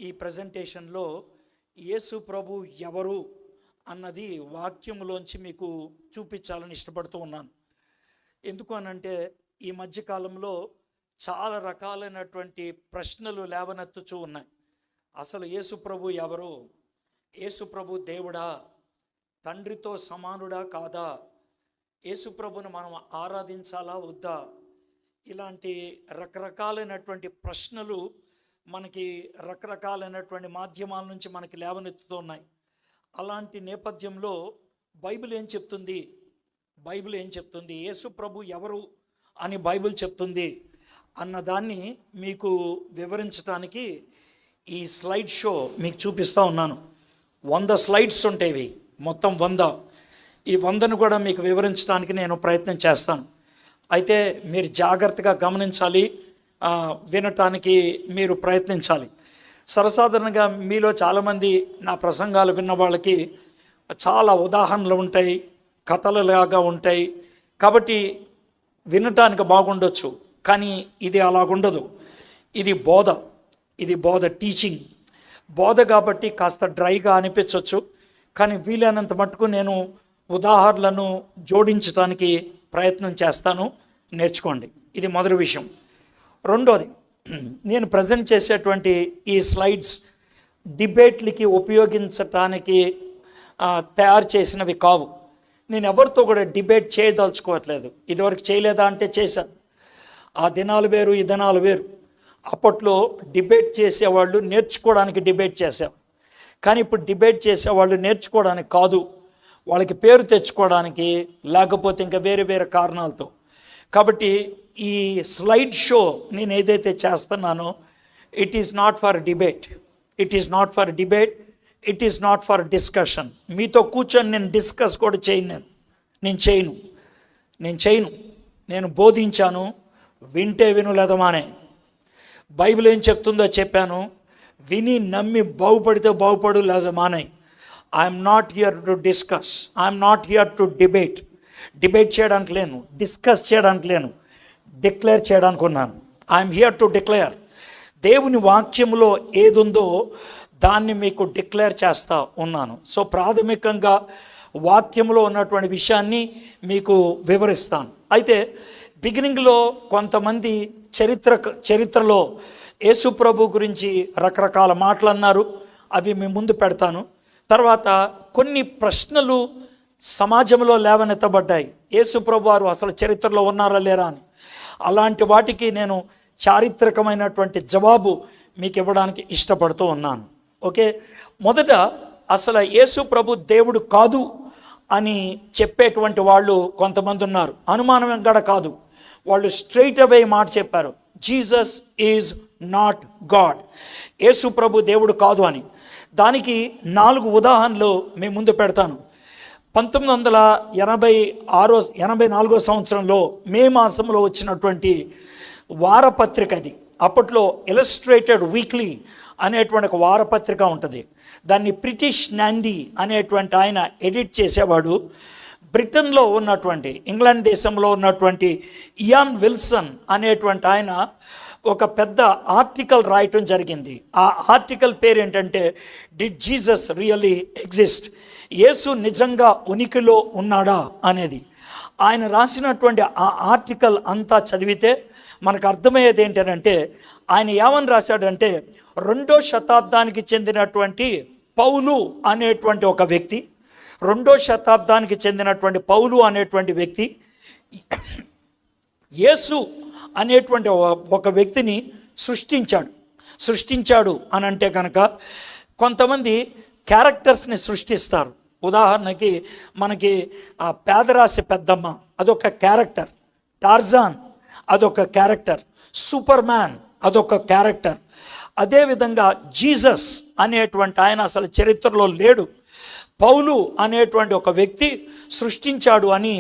ఈ ప్రజెంటేషన్లో యేసు ప్రభు ఎవరు అన్నది వాక్యములోంచి మీకు చూపించాలని ఇష్టపడుతూ ఉన్నాను. ఎందుకు అనంటే ఈ మధ్యకాలంలో చాలా రకాలైనటువంటి ప్రశ్నలు లేవనెత్తుచూ ఉన్నాయి. అసలు యేసు ప్రభు ఎవరు? యేసు ప్రభు దేవుడా? తండ్రితో సమానుడా కాదా? యేసు ప్రభుని మనం ఆరాధించాలా వద్దా? ఇలాంటి రకరకాలైనటువంటి ప్రశ్నలు మనకి రకరకాలైనటువంటి మాధ్యమాల నుంచి మనకి లేవనెత్తుతున్నాయి. అలాంటి నేపథ్యంలో బైబిల్ ఏం చెప్తుంది? బైబిల్ ఏం చెప్తుంది? యేసు ప్రభు ఎవరు అని బైబిల్ చెప్తుంది అన్నదాన్ని మీకు వివరించడానికి ఈ స్లైడ్ షో మీకు చూపిస్తూ ఉన్నాను. 100 స్లైడ్స్ ఉంటాయి, మొత్తం 100. ఈ 100ను కూడా మీకు వివరించడానికి నేను ప్రయత్నం చేస్తాను. అయితే మీరు జాగ్రత్తగా గమనించాలి, వినటానికి మీరు ప్రయత్నించాలి. సర్వసాధారణంగా మీలో చాలామంది నా ప్రసంగాలు విన్న వాళ్ళకి చాలా ఉదాహరణలు ఉంటాయి, కథలలాగా ఉంటాయి, కాబట్టి వినటానికి బాగుండొచ్చు. కానీ ఇది అలాగుండదు. ఇది బోధ టీచింగ్ బోధ కాబట్టి కాస్త డ్రైగా అనిపించవచ్చు. కానీ వీలైనంత మటుకు నేను ఉదాహరణలను జోడించడానికి ప్రయత్నం చేస్తాను. నేర్చుకోండి. ఇది మొదటి విషయం. రెండోది, నేను ప్రజెంట్ చేసేటువంటి ఈ స్లైడ్స్ డిబేట్లకి ఉపయోగించటానికి తయారు చేసినవి కావు. నేను ఎవరితో కూడా డిబేట్ చేయదలుచుకోవట్లేదు. ఇదివరకు చేయలేదా అంటే చేశాను. ఆ దినాలు వేరు, ఈ దినాలు వేరు. అప్పట్లో డిబేట్ చేసేవాళ్ళు నేర్చుకోవడానికి డిబేట్ చేసేవారు. కానీ ఇప్పుడు డిబేట్ చేసేవాళ్ళు నేర్చుకోవడానికి కాదు, వాళ్ళకి పేరు తెచ్చుకోవడానికి, లేకపోతే ఇంకా వేరే వేరే కారణాలతో. కాబట్టి ఈ స్లైడ్ షో నేను ఏదైతే చేస్తున్నానో it is not for debate, it is not for debate, it is not for discussion. మీతో కూర్చొని నేను డిస్కస్ కూడా నేను చేయను. నేను బోధించాను, వింటే విను లేదా మానే. బైబిల్ ఏం చెప్తుందో చెప్పాను, విని నమ్మి బాగుపడితే బాగుపడు లేదా మానే. I'm not here to discuss, I'm not here to debate చేయడానికి లేను, డిస్కస్ చేయడానికి లేను, డిక్లేర్ చేయడానికి ఉన్నాను. I'm here to declare. దేవుని వాక్యంలో ఏదుందో దాన్ని మీకు డిక్లేర్ చేస్తూ ఉన్నాను. సో ప్రాథమికంగా వాక్యంలో ఉన్నటువంటి విషయాన్ని మీకు వివరిస్తాను. అయితే బిగినింగ్లో కొంతమంది చరిత్రలో యేసు ప్రభు గురించి రకరకాల మాటలు అన్నారు, అవి మీ ముందు పెడతాను. తర్వాత కొన్ని ప్రశ్నలు సమాజంలో లేవనెత్తబడ్డాయి. యేసు ప్రభు వారు అసలు చరిత్రలో ఉన్నారా లేరా అని. అలాంటి వాటికి నేను చారిత్రకమైనటువంటి జవాబు మీకు ఇవ్వడానికి ఇష్టపడుతూ ఉన్నాను. ఓకే, మొదట అసలు యేసు ప్రభు దేవుడు కాదు అని చెప్పేటువంటి వాళ్ళు కొంతమంది ఉన్నారు. అనుమానం కూడా కాదు, వాళ్ళు స్ట్రైట్ అవే మాట చెప్పారు, జీసస్ ఈజ్ నాట్ గాడ్. యేసు ప్రభు దేవుడు కాదు అని. దానికి 4 ఉదాహరణలు మీ ముందు పెడతాను. 1984 సంవత్సరంలో మే మాసంలో వచ్చినటువంటి వారపత్రిక అది. అప్పట్లో ఇలస్ట్రేటెడ్ వీక్లీ అనేటువంటి ఒక వారపత్రిక ఉంటుంది. దాన్ని బ్రిటిష్ నాందీ అనేటువంటి ఆయన ఎడిట్ చేసేవాడు. బ్రిటన్లో ఉన్నటువంటి, ఇంగ్లాండ్ దేశంలో ఉన్నటువంటి ఇయాన్ విల్సన్ అనేటువంటి ఆయన ఒక పెద్ద ఆర్టికల్ రాయటం జరిగింది. ఆ ఆర్టికల్ పేరు ఏంటంటే డిడ్ జీసస్ రియల్లీ ఎగ్జిస్ట్? యేసు నిజంగా ఉనికిలో ఉన్నాడా అనేది. ఆయన రాసినటువంటి ఆ ఆర్టికల్ అంతా చదివితే మనకు అర్థమయ్యేది ఏంటంటే, ఆయన ఏమని రాశాడంటే, 2వ శతాబ్దానికి చెందినటువంటి పౌలు అనేటువంటి ఒక వ్యక్తి, 2వ శతాబ్దానికి చెందినటువంటి పౌలు అనేటువంటి వ్యక్తి యేసు అనేటువంటి ఒక వ్యక్తిని సృష్టించాడు అని అంటే కనుక కొంతమంది క్యారెక్టర్స్ని సృష్టిస్తారు. ఉదాహరణకి మనకి ఆ పేదరాశి పెద్దమ్మ అదొక క్యారెక్టర్, టార్జాన్ అదొక క్యారెక్టర్, సూపర్ మ్యాన్ అదొక క్యారెక్టర్. అదేవిధంగా జీసస్ అనేటువంటి ఆయన అసలు చరిత్రలో లేడు, పౌలు అనేటువంటి ఒక వ్యక్తి సృష్టించాడు అని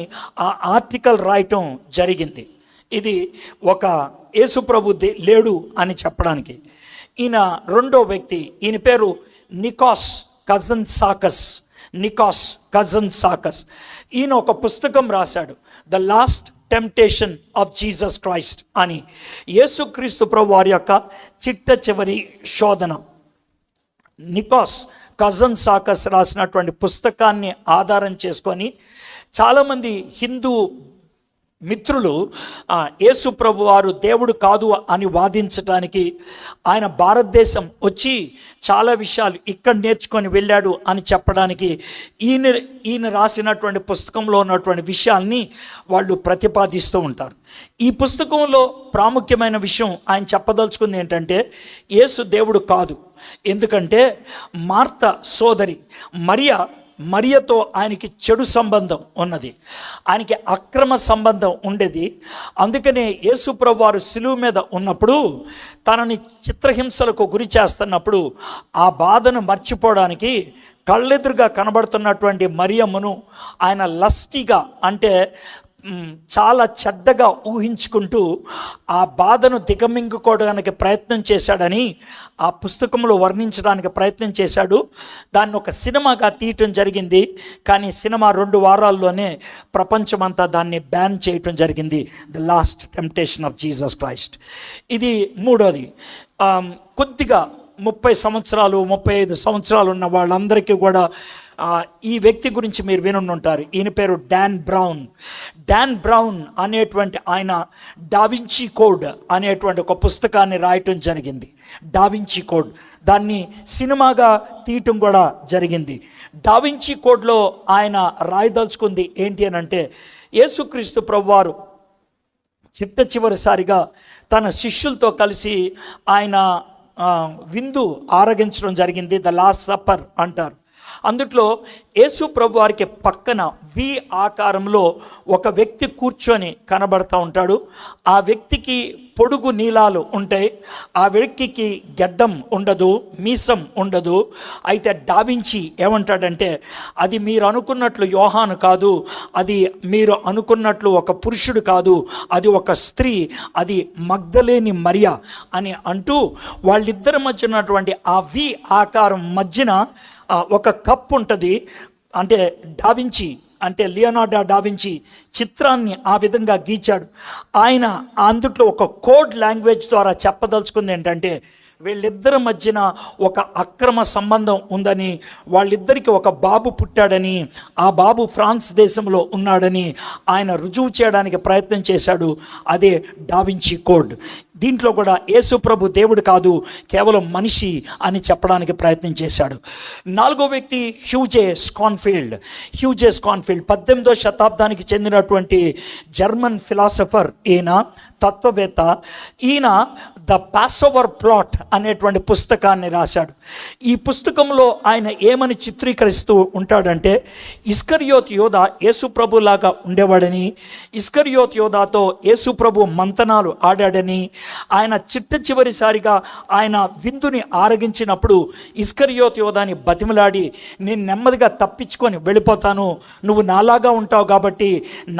ఆ ఆర్టికల్ రాయటం జరిగింది. ఇది ఒక యేసుప్రభు లేడు అని చెప్పడానికి. ఈయన 2వ వ్యక్తి, ఈయన పేరు నికాస్ కజన్సాకస్. ఈయన ఒక పుస్తకం రాశాడు, the last temptation of Jesus Christ అని. యేసుక్రీస్తు ప్రభు వారి యొక్క చిట్ట చివరి శోధన. నికోస్ కజన్సాకస్ రాసినటువంటి పుస్తకాన్ని ఆధారం చేసుకొని చాలామంది హిందూ మిత్రులు యేసు ప్రభు వారు దేవుడు కాదు అని వాదించడానికి ఆయన భారతదేశం చాలా విషయాలు ఇక్కడ నేర్చుకొని వెళ్ళాడు అని చెప్పడానికి ఈయన రాసినటువంటి పుస్తకంలో ఉన్నటువంటి విషయాల్ని వాళ్ళు ప్రతిపాదిస్తూ ఉంటారు. ఈ పుస్తకంలో ప్రాముఖ్యమైన విషయం ఆయన చెప్పదలుచుకుంది ఏంటంటే, యేసు దేవుడు కాదు. ఎందుకంటే మార్త సోదరి మరియతో ఆయనకి చెడు సంబంధం ఉన్నది, ఆయనకి అక్రమ సంబంధం ఉండేది. అందుకనే యేసు ప్రభు వారు సిలువ మీద ఉన్నప్పుడు తనని చిత్రహింసలకు గురి చేస్తున్నప్పుడు ఆ బాధను మర్చిపోవడానికి కళ్ళెదురుగా కనబడుతున్నటువంటి మరియమ్మను ఆయన లస్టిగా, అంటే చాలా చెడ్డగా ఊహించుకుంటూ ఆ బాధను దిగమింగుకోవడానికి ప్రయత్నం చేశాడని ఆ పుస్తకంలో వర్ణించడానికి ప్రయత్నం చేశాడు. దాన్ని ఒక సినిమాగా తీయటం జరిగింది. కానీ సినిమా 2 వారాల్లోనే ప్రపంచమంతా దాన్ని బ్యాన్ చేయటం జరిగింది. The last temptation of Jesus Christ. ఇది మూడోది. కొద్దిగా 30 సంవత్సరాలు 35 సంవత్సరాలు ఉన్న వాళ్ళందరికీ కూడా ఈ వ్యక్తి గురించి మీరు వినుంటారు. ఈయన పేరు డాన్ బ్రౌన్ అనేటువంటి ఆయన డావించి కోడ్ అనేటువంటి ఒక పుస్తకాన్ని రాయటం జరిగింది. డావించి కోడ్, దాన్ని సినిమాగా తీయటం కూడా జరిగింది. డావించి కోడ్లో ఆయన రాయదలుచుకుంది ఏంటి అని అంటే, యేసుక్రీస్తు ప్రభువారు చివరిసారిగా తన శిష్యులతో కలిసి ఆయన విందు ఆరగించడం జరిగింది. ద లాస్ట్ సప్పర్ అంటారు. అందుట్లో యేసు ప్రభు వారికి పక్కన వి ఆకారంలో ఒక వ్యక్తి కూర్చొని కనబడతా ఉంటాడు. ఆ వ్యక్తికి పొడుగు నీలాలు ఉంటాయి. ఆ వ్యక్తికి గడ్డం ఉండదు, మీసం ఉండదు. అయితే డావించి ఏమంటాడంటే, అది మీరు అనుకున్నట్లు యోహాను కాదు, అది మీరు అనుకున్నట్లు ఒక పురుషుడు కాదు, అది ఒక స్త్రీ, అది మగ్దలేని మరియా అని అంటూ వాళ్ళిద్దరి మధ్య ఉన్నటువంటి ఆ వి ఆకారం మధ్యన ఒక కప్ ఉంటుంది. అంటే డావించి అంటే లియోనార్డో డావించి చిత్రాన్ని ఆ విధంగా గీచాడు. ఆయన అందుట్లో ఒక కోడ్ లాంగ్వేజ్ ద్వారా చెప్పదలుచుకుంది ఏంటంటే, వీళ్ళిద్దరి మధ్యన ఒక అక్రమ సంబంధం ఉందని, వాళ్ళిద్దరికి ఒక బాబు పుట్టాడని, ఆ బాబు ఫ్రాన్స్ దేశంలో ఉన్నాడని ఆయన రుజువు చేయడానికి ప్రయత్నం చేశాడు. అదే డావించి కోడ్. దీంట్లో కూడా యేసు ప్రభు దేవుడు కాదు, కేవలం మనిషి అని చెప్పడానికి ప్రయత్నం చేశాడు. 4వ వ్యక్తి హ్యూజే స్కాన్ఫీల్డ్ 18వ శతాబ్దానికి చెందినటువంటి జర్మన్ ఫిలాసఫర్. ఈయన తత్వవేత్త. ఈయన ద పాసోవర్ ప్లాట్ అనేటువంటి పుస్తకాన్ని రాశాడు. ఈ పుస్తకంలో ఆయన ఏమని చిత్రీకరిస్తూ ఉంటాడంటే, ఇస్కరియోత్ యోధ యేసు ప్రభు లాగా ఉండేవాడని, ఇస్కరియోత్ యోధాతో యేసు ప్రభు మంతనాలు ఆడాడని, ఆయన చివరిసారిగా ఆయన విందుని ఆరగించినప్పుడు ఇస్కరియోత్ యోధాని బతిమలాడి, నేను నెమ్మదిగా తప్పించుకొని వెళ్ళిపోతాను, నువ్వు నాలాగా ఉంటావు కాబట్టి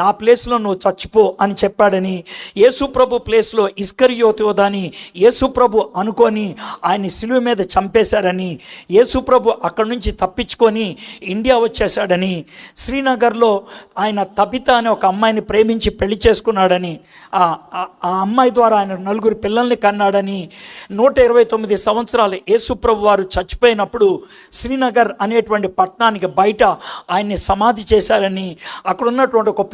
నా ప్లేస్లో నువ్వు చచ్చిపో అని చెప్పాడని, యేసు ప్రభు ప్లేస్లో ఇస్కరియోత్ యోధాని యేసు ప్రభు అనుకొని ఆయన సిలువ మీద చంపేశారని, యేసు ప్రభు అక్కడి నుంచి తప్పించుకొని ఇండియా వచ్చేసాడని, శ్రీనగర్లో ఆయన తబిత అనే ఒక అమ్మాయిని ప్రేమించి పెళ్లి చేసుకున్నాడని, ఆ అమ్మాయి ద్వారా ఆయన 4 పిల్లల్ని కన్నాడని, 129 సంవత్సరాలు యేసు ప్రభు వారు చచ్చిపోయినప్పుడు శ్రీనగర్ అనేటువంటి పట్టణానికి బయట ఆయన్ని సమాధి చేశారని, అక్కడ ఉన్నటువంటి ఒక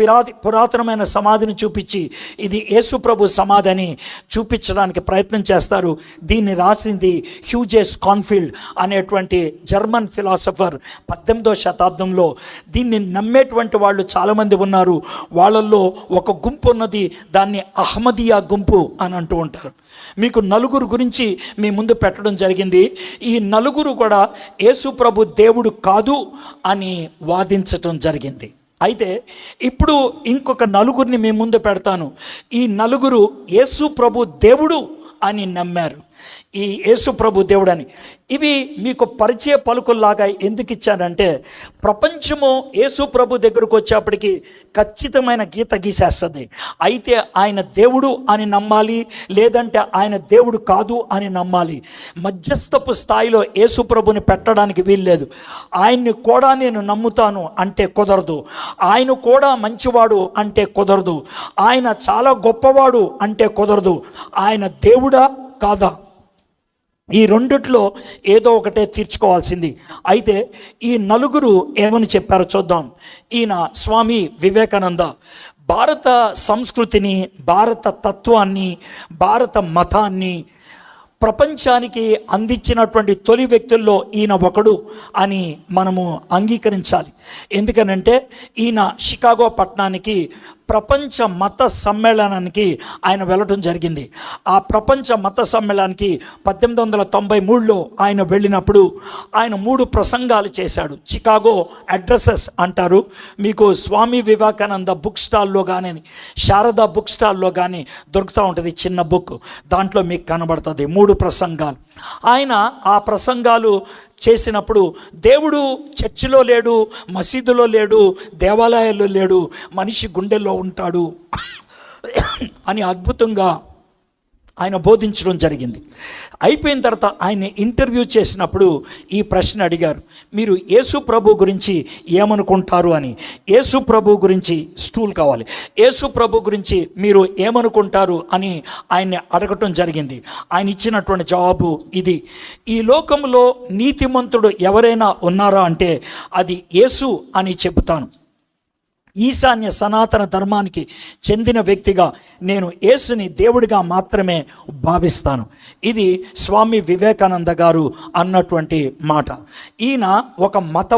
పురాతనమైన సమాధిని చూపించి ఇది యేసు ప్రభు సమాధి అని చూపించడానికి ప్రయత్నం చేస్తారు. దీన్ని రాసింది హ్యూజే స్కాన్ఫీల్డ్ అనేటువంటి జర్మన్ ఫిలాసఫర్ 18వ శతాబ్దంలో. దీన్ని నమ్మేటువంటి వాళ్ళు చాలామంది ఉన్నారు. వాళ్ళల్లో ఒక గుంపు ఉన్నది, దాన్ని అహ్మదియా గుంపు అని అంటూ ఉంటారు. మీకు 4 గురించి మీ ముందు పెట్టడం జరిగింది. ఈ 4 కూడా యేసు ప్రభు దేవుడు కాదు అని వాదించటం జరిగింది. అయితే ఇప్పుడు ఇంకొక 4 మీ ముందు పెడతాను. ఈ 4 యేసు ప్రభు దేవుడు అని నమ్మారు. ఈ యేసు ప్రభు దేవుడని. ఇవి మీకు పరిచయ పలుకుల్లాగా ఎందుకు ఇచ్చానంటే, ప్రపంచము యేసు ప్రభు దగ్గరకు వచ్చేప్పటికి ఖచ్చితమైన గీత గీసేస్తుంది. అయితే ఆయన దేవుడు అని నమ్మాలి, లేదంటే ఆయన దేవుడు కాదు అని నమ్మాలి. మధ్యస్థపు స్థాయిలో యేసు ప్రభుని పెట్టడానికి వీల్లేదు. ఆయన్ని కూడా నేను నమ్ముతాను అంటే కుదరదు, ఆయన కూడా మంచివాడు అంటే కుదరదు, ఆయన చాలా గొప్పవాడు అంటే కుదరదు. ఆయన దేవుడా కాదా? ఈ రెండిట్లో ఏదో ఒకటే తీర్చుకోవాల్సింది. అయితే ఈ నలుగురు ఏమని చెప్పారో చూద్దాం. ఈయన స్వామి వివేకానంద భారత సంస్కృతిని, భారత తత్వాన్ని, భారత మతాన్ని ప్రపంచానికి అందించినటువంటి తొలి వ్యక్తుల్లో ఈయన ఒకడు అని మనము అంగీకరించాలి. ఎందుకనంటే ఈయన షికాగో పట్టణానికి ప్రపంచ మత సమ్మేళనానికి ఆయన వెళ్ళటం జరిగింది. ఆ ప్రపంచ మత సమ్మేళనానికి 1893లో ఆయన వెళ్ళినప్పుడు ఆయన 3 ప్రసంగాలు చేశాడు. చికాగో అడ్రసెస్ అంటారు. మీకు స్వామి వివేకానంద బుక్ స్టాల్లో కానీ, శారదా బుక్ స్టాల్లో కానీ దొరుకుతూ ఉంటుంది చిన్న బుక్. దాంట్లో మీకు కనబడుతుంది 3 ప్రసంగాలు. ఆయన ఆ ప్రసంగాలు చేసినప్పుడు దేవుడు చర్చిలో లేడు, మసీదులో లేడు, దేవాలయాల్లో లేడు, మనిషి గుండెల్లో ఉంటాడు అని అద్భుతంగా ఆయన బోధించడం జరిగింది. అయిపోయిన తర్వాత ఆయన ఇంటర్వ్యూ చేసినప్పుడు ఈ ప్రశ్న అడిగారు, మీరు యేసు ప్రభు గురించి ఏమనుకుంటారు అని. యేసు ప్రభు గురించి స్టూల్ కావాలి, యేసు ప్రభు గురించి మీరు ఏమనుకుంటారు అని ఆయన్ని అడగటం జరిగింది. ఆయన ఇచ్చినటువంటి జవాబు ఇది: ఈ లోకంలో నీతిమంతుడు ఎవరైనా ఉన్నారా అంటే అది యేసు అని చెబుతాను. ఈశాన్య సనాతన ధర్మానికి చెందిన వ్యక్తిగా నేను యేసుని దేవుడిగా మాత్రమే భావిస్తాను. ఇది స్వామి వివేకానంద గారు అన్నటువంటి మాట. ఈయన ఒక మత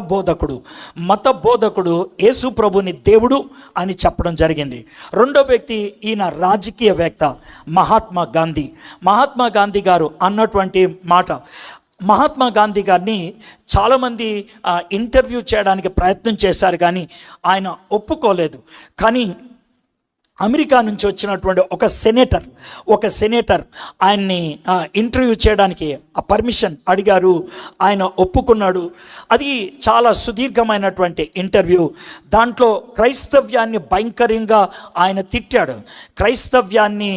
బోధకుడు యేసు ప్రభుని దేవుడు అని చెప్పడం జరిగింది. రెండో వ్యక్తి ఈయన రాజకీయవేత్త మహాత్మా గాంధీ గారు అన్నటువంటి మాట. మహాత్మా గాంధీ గారిని చాలామంది ఇంటర్వ్యూ చేయడానికి ప్రయత్నం చేశారు, కానీ ఆయన ఒప్పుకోలేదు. కానీ అమెరికా నుంచి వచ్చినటువంటి ఒక సెనేటర్ ఆయన్ని ఇంటర్వ్యూ చేయడానికి పర్మిషన్ అడిగారు. ఆయన ఒప్పుకున్నాడు. అది చాలా సుదీర్ఘమైనటువంటి ఇంటర్వ్యూ. దాంట్లో క్రైస్తవ్యాన్ని భయంకరంగా ఆయన తిట్టాడు. క్రైస్తవ్యాన్ని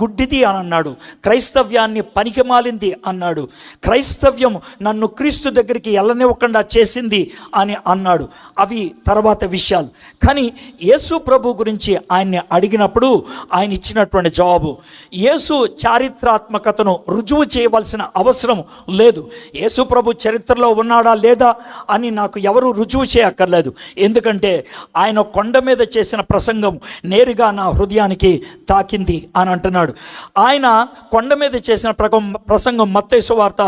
గుడ్డిది అని అన్నాడు, క్రైస్తవ్యాన్ని పనికిమాలింది అన్నాడు, క్రైస్తవ్యం నన్ను క్రీస్తు దగ్గరికి వెళ్ళనివ్వకుండా చేసింది అని అన్నాడు. అవి తర్వాత విషయాలు. కానీ యేసు ప్రభు గురించి ఆయన్ని అడిగినప్పుడు ఆయన ఇచ్చినటువంటి జవాబు: యేసు చారిత్రాత్మకతను రుజువు చేయవలసిన అవసరం లేదు. యేసు ప్రభు చరిత్రలో ఉన్నాడా లేదా అని నాకు ఎవరు రుజువు చేయక్కర్లేదు. ఎందుకంటే ఆయన కొండ మీద చేసిన ప్రసంగం నేరుగా నా హృదయానికి తాకింది అని అంటున్నాడు. ఆయన కొండ మీద చేసిన ప్రసంగం మత్తయి సువార్త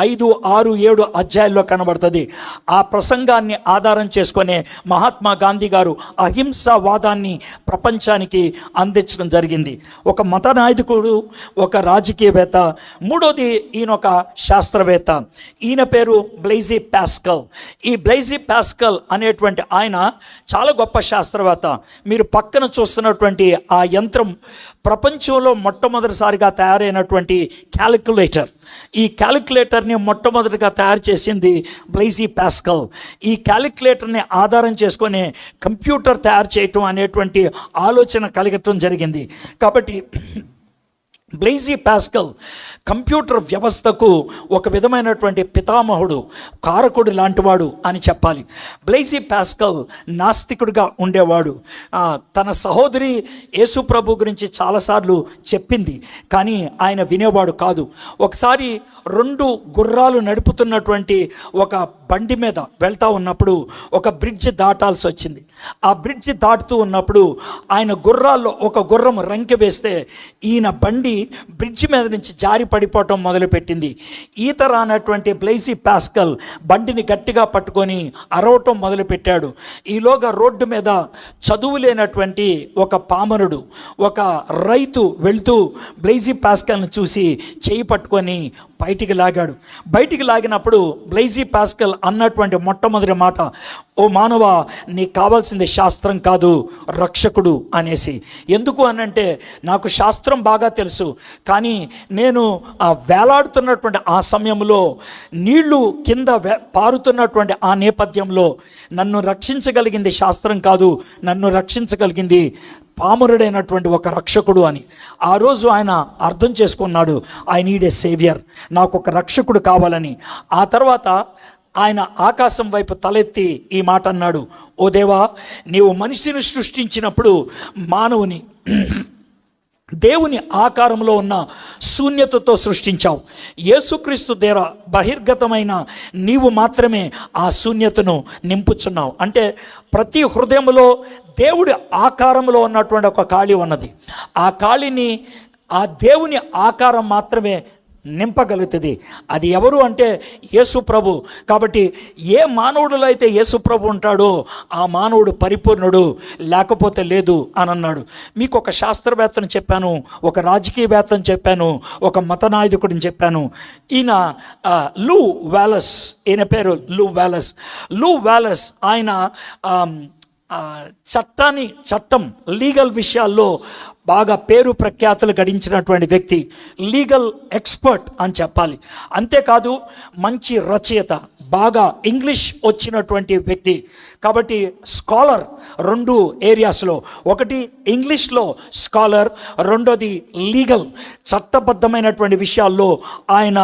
5, 6, 7 అధ్యాయాల్లో కనబడుతుంది. ఆ ప్రసంగాన్ని ఆధారం చేసుకునే మహాత్మా గాంధీ గారు అహింసావాదాన్ని ప్రపంచానికి అందించడం జరిగింది. ఒక మత నాయకుడు, ఒక రాజకీయవేత్త. మూడోది ఈయన ఒక శాస్త్రవేత్త. ఈయన పేరు బ్లైజీ పాస్కల్. ఈ బ్లైజీ పాస్కల్ అనేటువంటి ఆయన చాలా గొప్ప శాస్త్రవేత్త. మీరు పక్కన చూస్తున్నటువంటి ఆ యంత్రం ప్రపంచంలో మొట్టమొదటిసారిగా తయారైనటువంటి క్యాలిక్యులేటర్. ఈ క్యాలిక్యులేటర్ని మొట్టమొదటిగా తయారు చేసింది బ్లైజీ పాస్కల్. ఈ క్యాలిక్యులేటర్ని ఆధారం చేసుకొని కంప్యూటర్ తయారు చేయటం అనేటువంటి ఆలోచన కలగటం జరిగింది. కాబట్టి బ్లైజీ పాస్కల్ కంప్యూటర్ వ్యవస్థకు ఒక విధమైనటువంటి పితామహుడు, కారకుడు లాంటివాడు అని చెప్పాలి. బ్లైజీ పాస్కల్ నాస్తికుడిగా ఉండేవాడు. తన సహోదరి యేసు ప్రభు గురించి చాలాసార్లు చెప్పింది, కానీ ఆయన వినేవాడు కాదు. ఒకసారి 2 గుర్రాలు నడుపుతున్నటువంటి ఒక బండి మీద వెళ్తూ ఉన్నప్పుడు ఒక బ్రిడ్జ్ దాటాల్సి వచ్చింది. ఆ బ్రిడ్జ్ దాటుతూ ఉన్నప్పుడు ఆయన గుర్రాల్లో ఒక గుర్రం రంకె వేస్తే ఈయన బండి బ్రిడ్జ్ మీద నుంచి జారి పడిపోవటం మొదలుపెట్టింది. ఈత రానటువంటి బ్లైజీ పాస్కల్ బండిని గట్టిగా పట్టుకొని అరవటం మొదలుపెట్టాడు. ఈలోగా రోడ్డు మీద చదువు లేనటువంటి ఒక పామరుడు, ఒక రైతు వెళ్తూ బ్లైజీ పాస్కల్ని చూసి చేయి పట్టుకొని బయటికి లాగాడు. బయటికి లాగినప్పుడు బ్లైజీ పాస్కల్ అన్నటువంటి మొట్టమొదటి మాట: ఓ మానవ, నీకు కావాల్సింది శాస్త్రం కాదు, రక్షకుడు అనేసి. ఎందుకు అనంటే నాకు శాస్త్రం బాగా తెలుసు, కానీ నేను వేలాడుతున్నటువంటి ఆ సమయంలో, నీళ్లు కింద పారుతున్నటువంటి ఆ నేపథ్యంలో నన్ను రక్షించగలిగింది శాస్త్రం కాదు, నన్ను రక్షించగలిగింది పామరుడైనటువంటి ఒక రక్షకుడు అని. ఆ రోజు ఆయన అర్థం చేసుకున్నాడు, ఐ నీడ్ ఏ సేవియర్, నాకు ఒక రక్షకుడు కావాలని. ఆ తర్వాత ఆయన ఆకాశం వైపు తలెత్తి ఈ మాట అన్నాడు: ఓ దేవా, నీవు మనిషిని సృష్టించినప్పుడు మానవుని దేవుని ఆకారంలో ఉన్న శూన్యతతో సృష్టించావు. యేసుక్రీస్తు ద్వారా బహిర్గతమైన నీవు మాత్రమే ఆ శూన్యతను నింపుచున్నావు. అంటే ప్రతి హృదయంలో దేవుడి ఆకారంలో ఉన్నటువంటి ఒక ఖాళీ ఉన్నది. ఆ ఖాళీని ఆ దేవుని ఆకారం మాత్రమే నింపగలుగుతుంది. అది ఎవరు అంటే యేసు ప్రభు. కాబట్టి ఏ మానవుడిలో అయితే యేసు ప్రభు ఉంటాడో ఆ మానవుడు పరిపూర్ణుడు, లేకపోతే లేదు అని అన్నాడు. మీకు ఒక శాస్త్రవేత్తను చెప్పాను, ఒక రాజకీయవేత్తను చెప్పాను, ఒక మత నాయకుడిని చెప్పాను. ఈయన లూ వాలస్, ఈయన పేరు లూ వాలస్. లూ వాలస్ ఆయన చట్టం లీగల్ విషయాల్లో బాగా పేరు ప్రఖ్యాతులు గడించినటువంటి వ్యక్తి, లీగల్ ఎక్స్పర్ట్ అని చెప్పాలి. అంతేకాదు మంచి రచయిత, బాగా ఇంగ్లీష్ వచ్చినటువంటి వ్యక్తి. కాబట్టి స్కాలర్ 2 ఏరియాస్లో, ఒకటి ఇంగ్లీష్లో స్కాలర్, రెండోది లీగల్ చట్టబద్ధమైనటువంటి విషయాల్లో ఆయన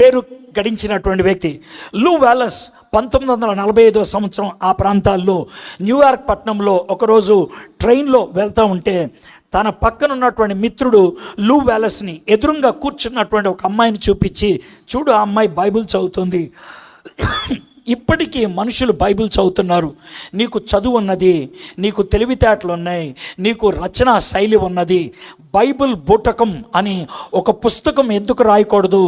పేరు గడించినటువంటి వ్యక్తి. లూ వాలస్ 1945 సంవత్సరం ఆ ప్రాంతాల్లో న్యూయార్క్ పట్టణంలో ఒకరోజు ట్రైన్లో వెళ్తూ ఉంటే తన పక్కన ఉన్నటువంటి మిత్రుడు లూ వాలస్ని ఎదురుగా కూర్చున్నటువంటి ఒక అమ్మాయిని చూపించి, చూడు ఆ అమ్మాయి బైబిల్ చదువుతుంది, ఇప్పటికీ మనుషులు బైబిల్ చదువుతున్నారు, నీకు చదువు ఉన్నది, నీకు తెలివితేటలు ఉన్నాయి, నీకు రచనా శైలి ఉన్నది, బైబిల్ బూటకం అని ఒక పుస్తకం ఎందుకు రాయకూడదు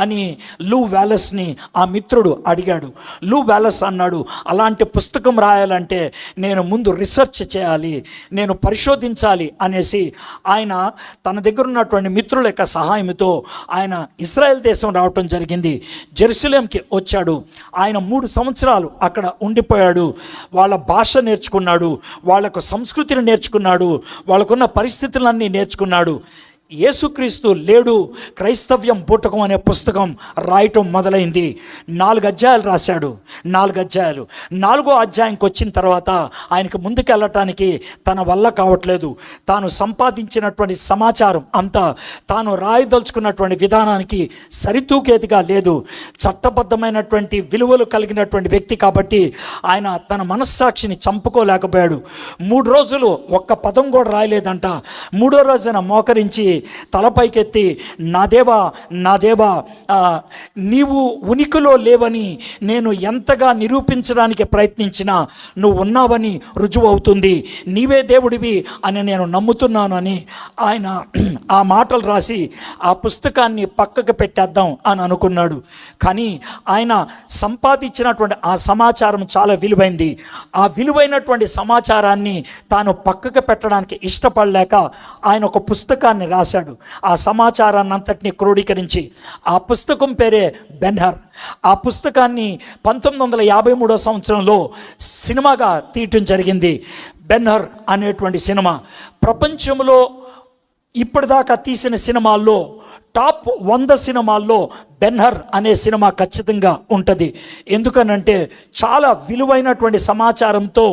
అని లూ వాలస్ని ఆ మిత్రుడు అడిగాడు. లూ వాలస్ అన్నాడు, అలాంటి పుస్తకం రాయాలంటే నేను ముందు రీసెర్చ్ చేయాలి, నేను పరిశోధించాలి అనేసి ఆయన తన దగ్గర ఉన్నటువంటి మిత్రుల యొక్క సహాయంతో ఆయన ఇజ్రాయెల్ దేశం రావటం జరిగింది. జెరూసలేంకి వచ్చాడు. ఆయన 3 సంవత్సరాలు అక్కడ ఉండిపోయాడు. వాళ్ళ భాష నేర్చుకున్నాడు, వాళ్ళకు సంస్కృతిని నేర్చుకున్నాడు, వాళ్ళకున్న పరిస్థితులన్నీ నేర్చుకున్నాడు. యేసుక్రీస్తు లేడు క్రైస్తవ్యం బూటకం అనే పుస్తకం రాయటం మొదలైంది. 4 అధ్యాయాలు రాశాడు. 4 అధ్యాయాలు. 4వ అధ్యాయంకి వచ్చిన తర్వాత ఆయనకు ముందుకెళ్ళటానికి తన వల్ల కావట్లేదు. తాను సంపాదించినటువంటి సమాచారం అంతా తాను రాయదలుచుకున్నటువంటి విధానానికి సరితూకేదిగా లేదు. చట్టబద్ధమైనటువంటి విలువలు కలిగినటువంటి వ్యక్తి కాబట్టి ఆయన తన మనస్సాక్షిని చంపుకోలేకపోయాడు. 3 రోజులు ఒక్క పదం కూడా రాయలేదంట. 3వ రోజున మోకరించి తలపైకెత్తి, నా దేవా నా దేవా, నీవు ఉనికిలో లేవని నేను ఎంతగా నిరూపించడానికి ప్రయత్నించినా నువ్వు ఉన్నావని రుజువు అవుతుంది, నీవే దేవుడివి అని నేను నమ్ముతున్నాను అని ఆయన ఆ మాటలు రాసి ఆ పుస్తకాన్ని పక్కకు పెట్టేద్దాం అని అనుకున్నాడు. కానీ ఆయన సంపాదించినటువంటి ఆ సమాచారం చాలా విలువైంది. ఆ విలువైనటువంటి సమాచారాన్ని తాను పక్కకు పెట్టడానికి ఇష్టపడలేక ఆయన ఒక పుస్తకాన్ని రాశాడు. ఆ సమాచారాన్ని అంతటినీ క్రోడీకరించి. ఆ పుస్తకం పేరే బెన్హర్. ఆ పుస్తకాన్ని 1953 సంవత్సరంలో సినిమాగా తీయటం జరిగింది. బెన్హర్ అనేటువంటి సినిమా ప్రపంచంలో ఇప్పటిదాకా తీసిన సినిమాల్లో టాప్ 100 సినిమాల్లో బెన్హర్ అనే సినిమా ఖచ్చితంగా ఉంటుంది. ఎందుకనంటే చాలా విలువైనటువంటి సమాచారంతో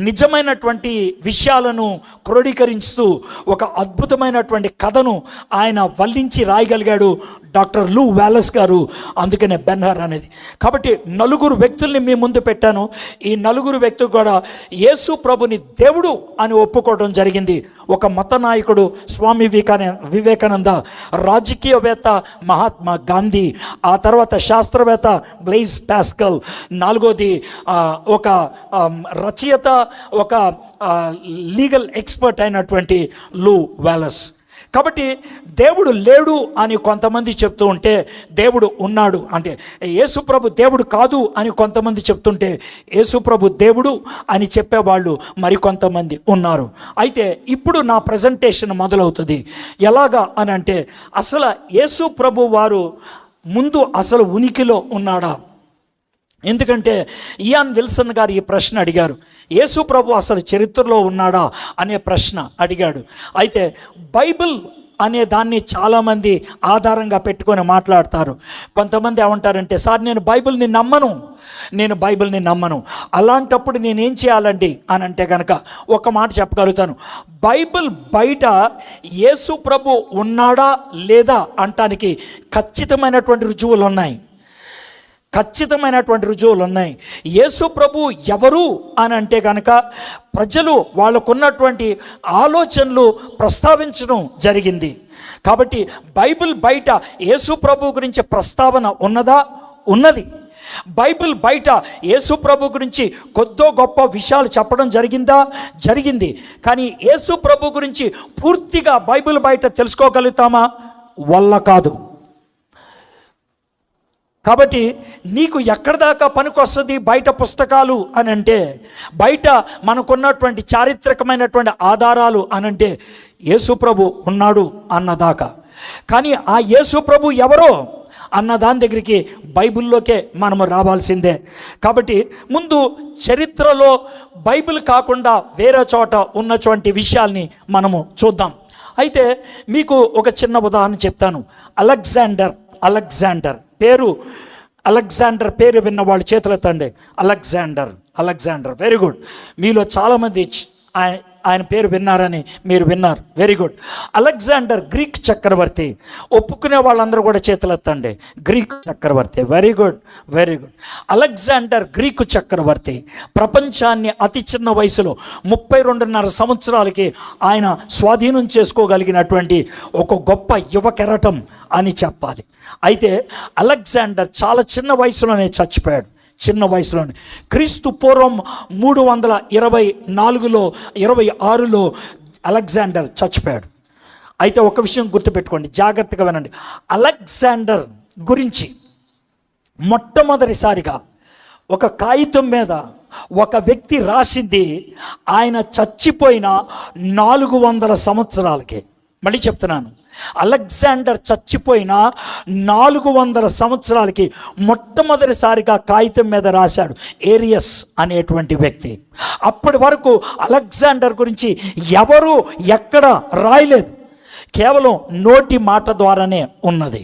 నిజమైనటువంటి విషయాలను క్రోడీకరిస్తూ ఒక అద్భుతమైనటువంటి కథను ఆయన వల్లించి రాయగలిగాడు డాక్టర్ లూ వాలస్ గారు. అందుకనే బెన్హర్ అనేది. కాబట్టి 4 వ్యక్తుల్ని మీ ముందు పెట్టాను. ఈ 4 వ్యక్తులు కూడా యేసు ప్రభుని దేవుడు అని ఒప్పుకోవడం జరిగింది. ఒక మత నాయకుడు స్వామి వివేకానంద, రాజకీయవేత్త మహాత్మా గాంధీ, ఆ తర్వాత శాస్త్రవేత్త బ్లైజ్ పాస్కల్, 4వది ఒక రచయిత, ఒక లీగల్ ఎక్స్పర్ట్ అయినటువంటి లూ వాలస్. కాబట్టి దేవుడు లేడు అని కొంతమంది చెప్తూ ఉంటే దేవుడు ఉన్నాడు అంటే, యేసుప్రభు దేవుడు కాదు అని కొంతమంది చెప్తుంటే యేసుప్రభు దేవుడు అని చెప్పేవాళ్ళు మరికొంతమంది ఉన్నారు. అయితే ఇప్పుడు నా ప్రజెంటేషన్ మొదలవుతుంది. ఎలాగా అని అంటే, అసలు యేసుప్రభు వారు ముందు అసలు ఉనికిలో ఉన్నాడా? ఎందుకంటే ఇయాన్ విల్సన్ గారు ఈ ప్రశ్న అడిగారు, యేసు ప్రభు అసలు చరిత్రలో ఉన్నాడా అనే ప్రశ్న అడిగాడు. అయితే బైబిల్ అనే దాన్ని చాలామంది ఆధారంగా పెట్టుకొని మాట్లాడతారు. కొంతమంది ఏమంటారంటే, సార్ నేను బైబిల్ని నమ్మను, అలాంటప్పుడు నేనేం చేయాలండి అని అంటే కనుక ఒక మాట చెప్పగలుగుతాను. బైబిల్ బయట యేసు ప్రభు ఉన్నాడా లేదా అంటానికి ఖచ్చితమైనటువంటి రుజువులు ఉన్నాయి. ఖచ్చితమైనటువంటి రుజువులు ఉన్నాయి. యేసు ప్రభు ఎవరు అని అంటే కనుక ప్రజలు వాళ్ళకున్నటువంటి ఆలోచనలు ప్రస్తావించడం జరిగింది. కాబట్టి బైబిల్ బయట యేసు ప్రభు గురించి ప్రస్తావన ఉన్నదా? ఉన్నది. బైబిల్ బయట యేసు ప్రభు గురించి కొద్దో గొప్ప విషయాలు చెప్పడం జరిగిందా? జరిగింది. కానీ యేసు ప్రభు గురించి పూర్తిగా బైబిల్ బయట తెలుసుకోగలుగుతామా? వల్ల కాదు. కాబట్టి నీకు ఎక్కడి దాకా పనికొస్తుంది బయట పుస్తకాలు అని అంటే, బయట మనకున్నటువంటి చారిత్రకమైనటువంటి ఆధారాలు అనంటే యేసు ప్రభు ఉన్నాడు అన్నదాకా. కానీ ఆ యేసు ప్రభు ఎవరో అన్న దాని దగ్గరికి బైబిల్లోకే మనము రావాల్సిందే. కాబట్టి ముందు చరిత్రలో బైబిల్ కాకుండా వేరే చోట ఉన్నటువంటి విషయాల్ని మనము చూద్దాం. అయితే మీకు ఒక చిన్న ఉదాహరణ చెప్తాను. అలెగ్జాండర్ పేరు విన్న వాళ్ళు చేతులు ఎత్తండి. Alexander very good. మీలో చాలామంది ఆయన పేరు విన్నారని మీరు విన్నారు. Very good. అలెగ్జాండర్ గ్రీక్ చక్రవర్తి. ఒప్పుకునే వాళ్ళందరూ కూడా చేతులు ఎత్తండి. గ్రీక్ చక్రవర్తి. Very good. అలెగ్జాండర్ గ్రీకు చక్రవర్తి ప్రపంచాన్ని అతి చిన్న వయసులో 32.5 సంవత్సరాలకి ఆయన స్వాధీనం చేసుకోగలిగినటువంటి ఒక గొప్ప యువ కెరటం అని చెప్పాలి. అయితే అలెగ్జాండర్ చాలా చిన్న వయసులోనే చచ్చిపోయాడు. చిన్న వయసులోనే. క్రీస్తు పూర్వం 326లో అలెగ్జాండర్ చచ్చిపోయాడు. అయితే ఒక విషయం గుర్తుపెట్టుకోండి, జాగ్రత్తగా వినండి. అలెగ్జాండర్ గురించి మొట్టమొదటిసారిగా ఒక కాగితం మీద ఒక వ్యక్తి రాసింది ఆయన చచ్చిపోయిన 400 సంవత్సరాలకి. మళ్ళీ చెప్తున్నాను, అలెగ్జాండర్ చచ్చిపోయిన 400 సంవత్సరాలకి మొట్టమొదటిసారిగా కాగితం మీద రాశాడు ఏరియస్ అనేటువంటి వ్యక్తి. అప్పటి వరకు అలెగ్జాండర్ గురించి ఎవరు ఎక్కడ రాయలేదు. కేవలం నోటి మాట ద్వారానే ఉన్నది.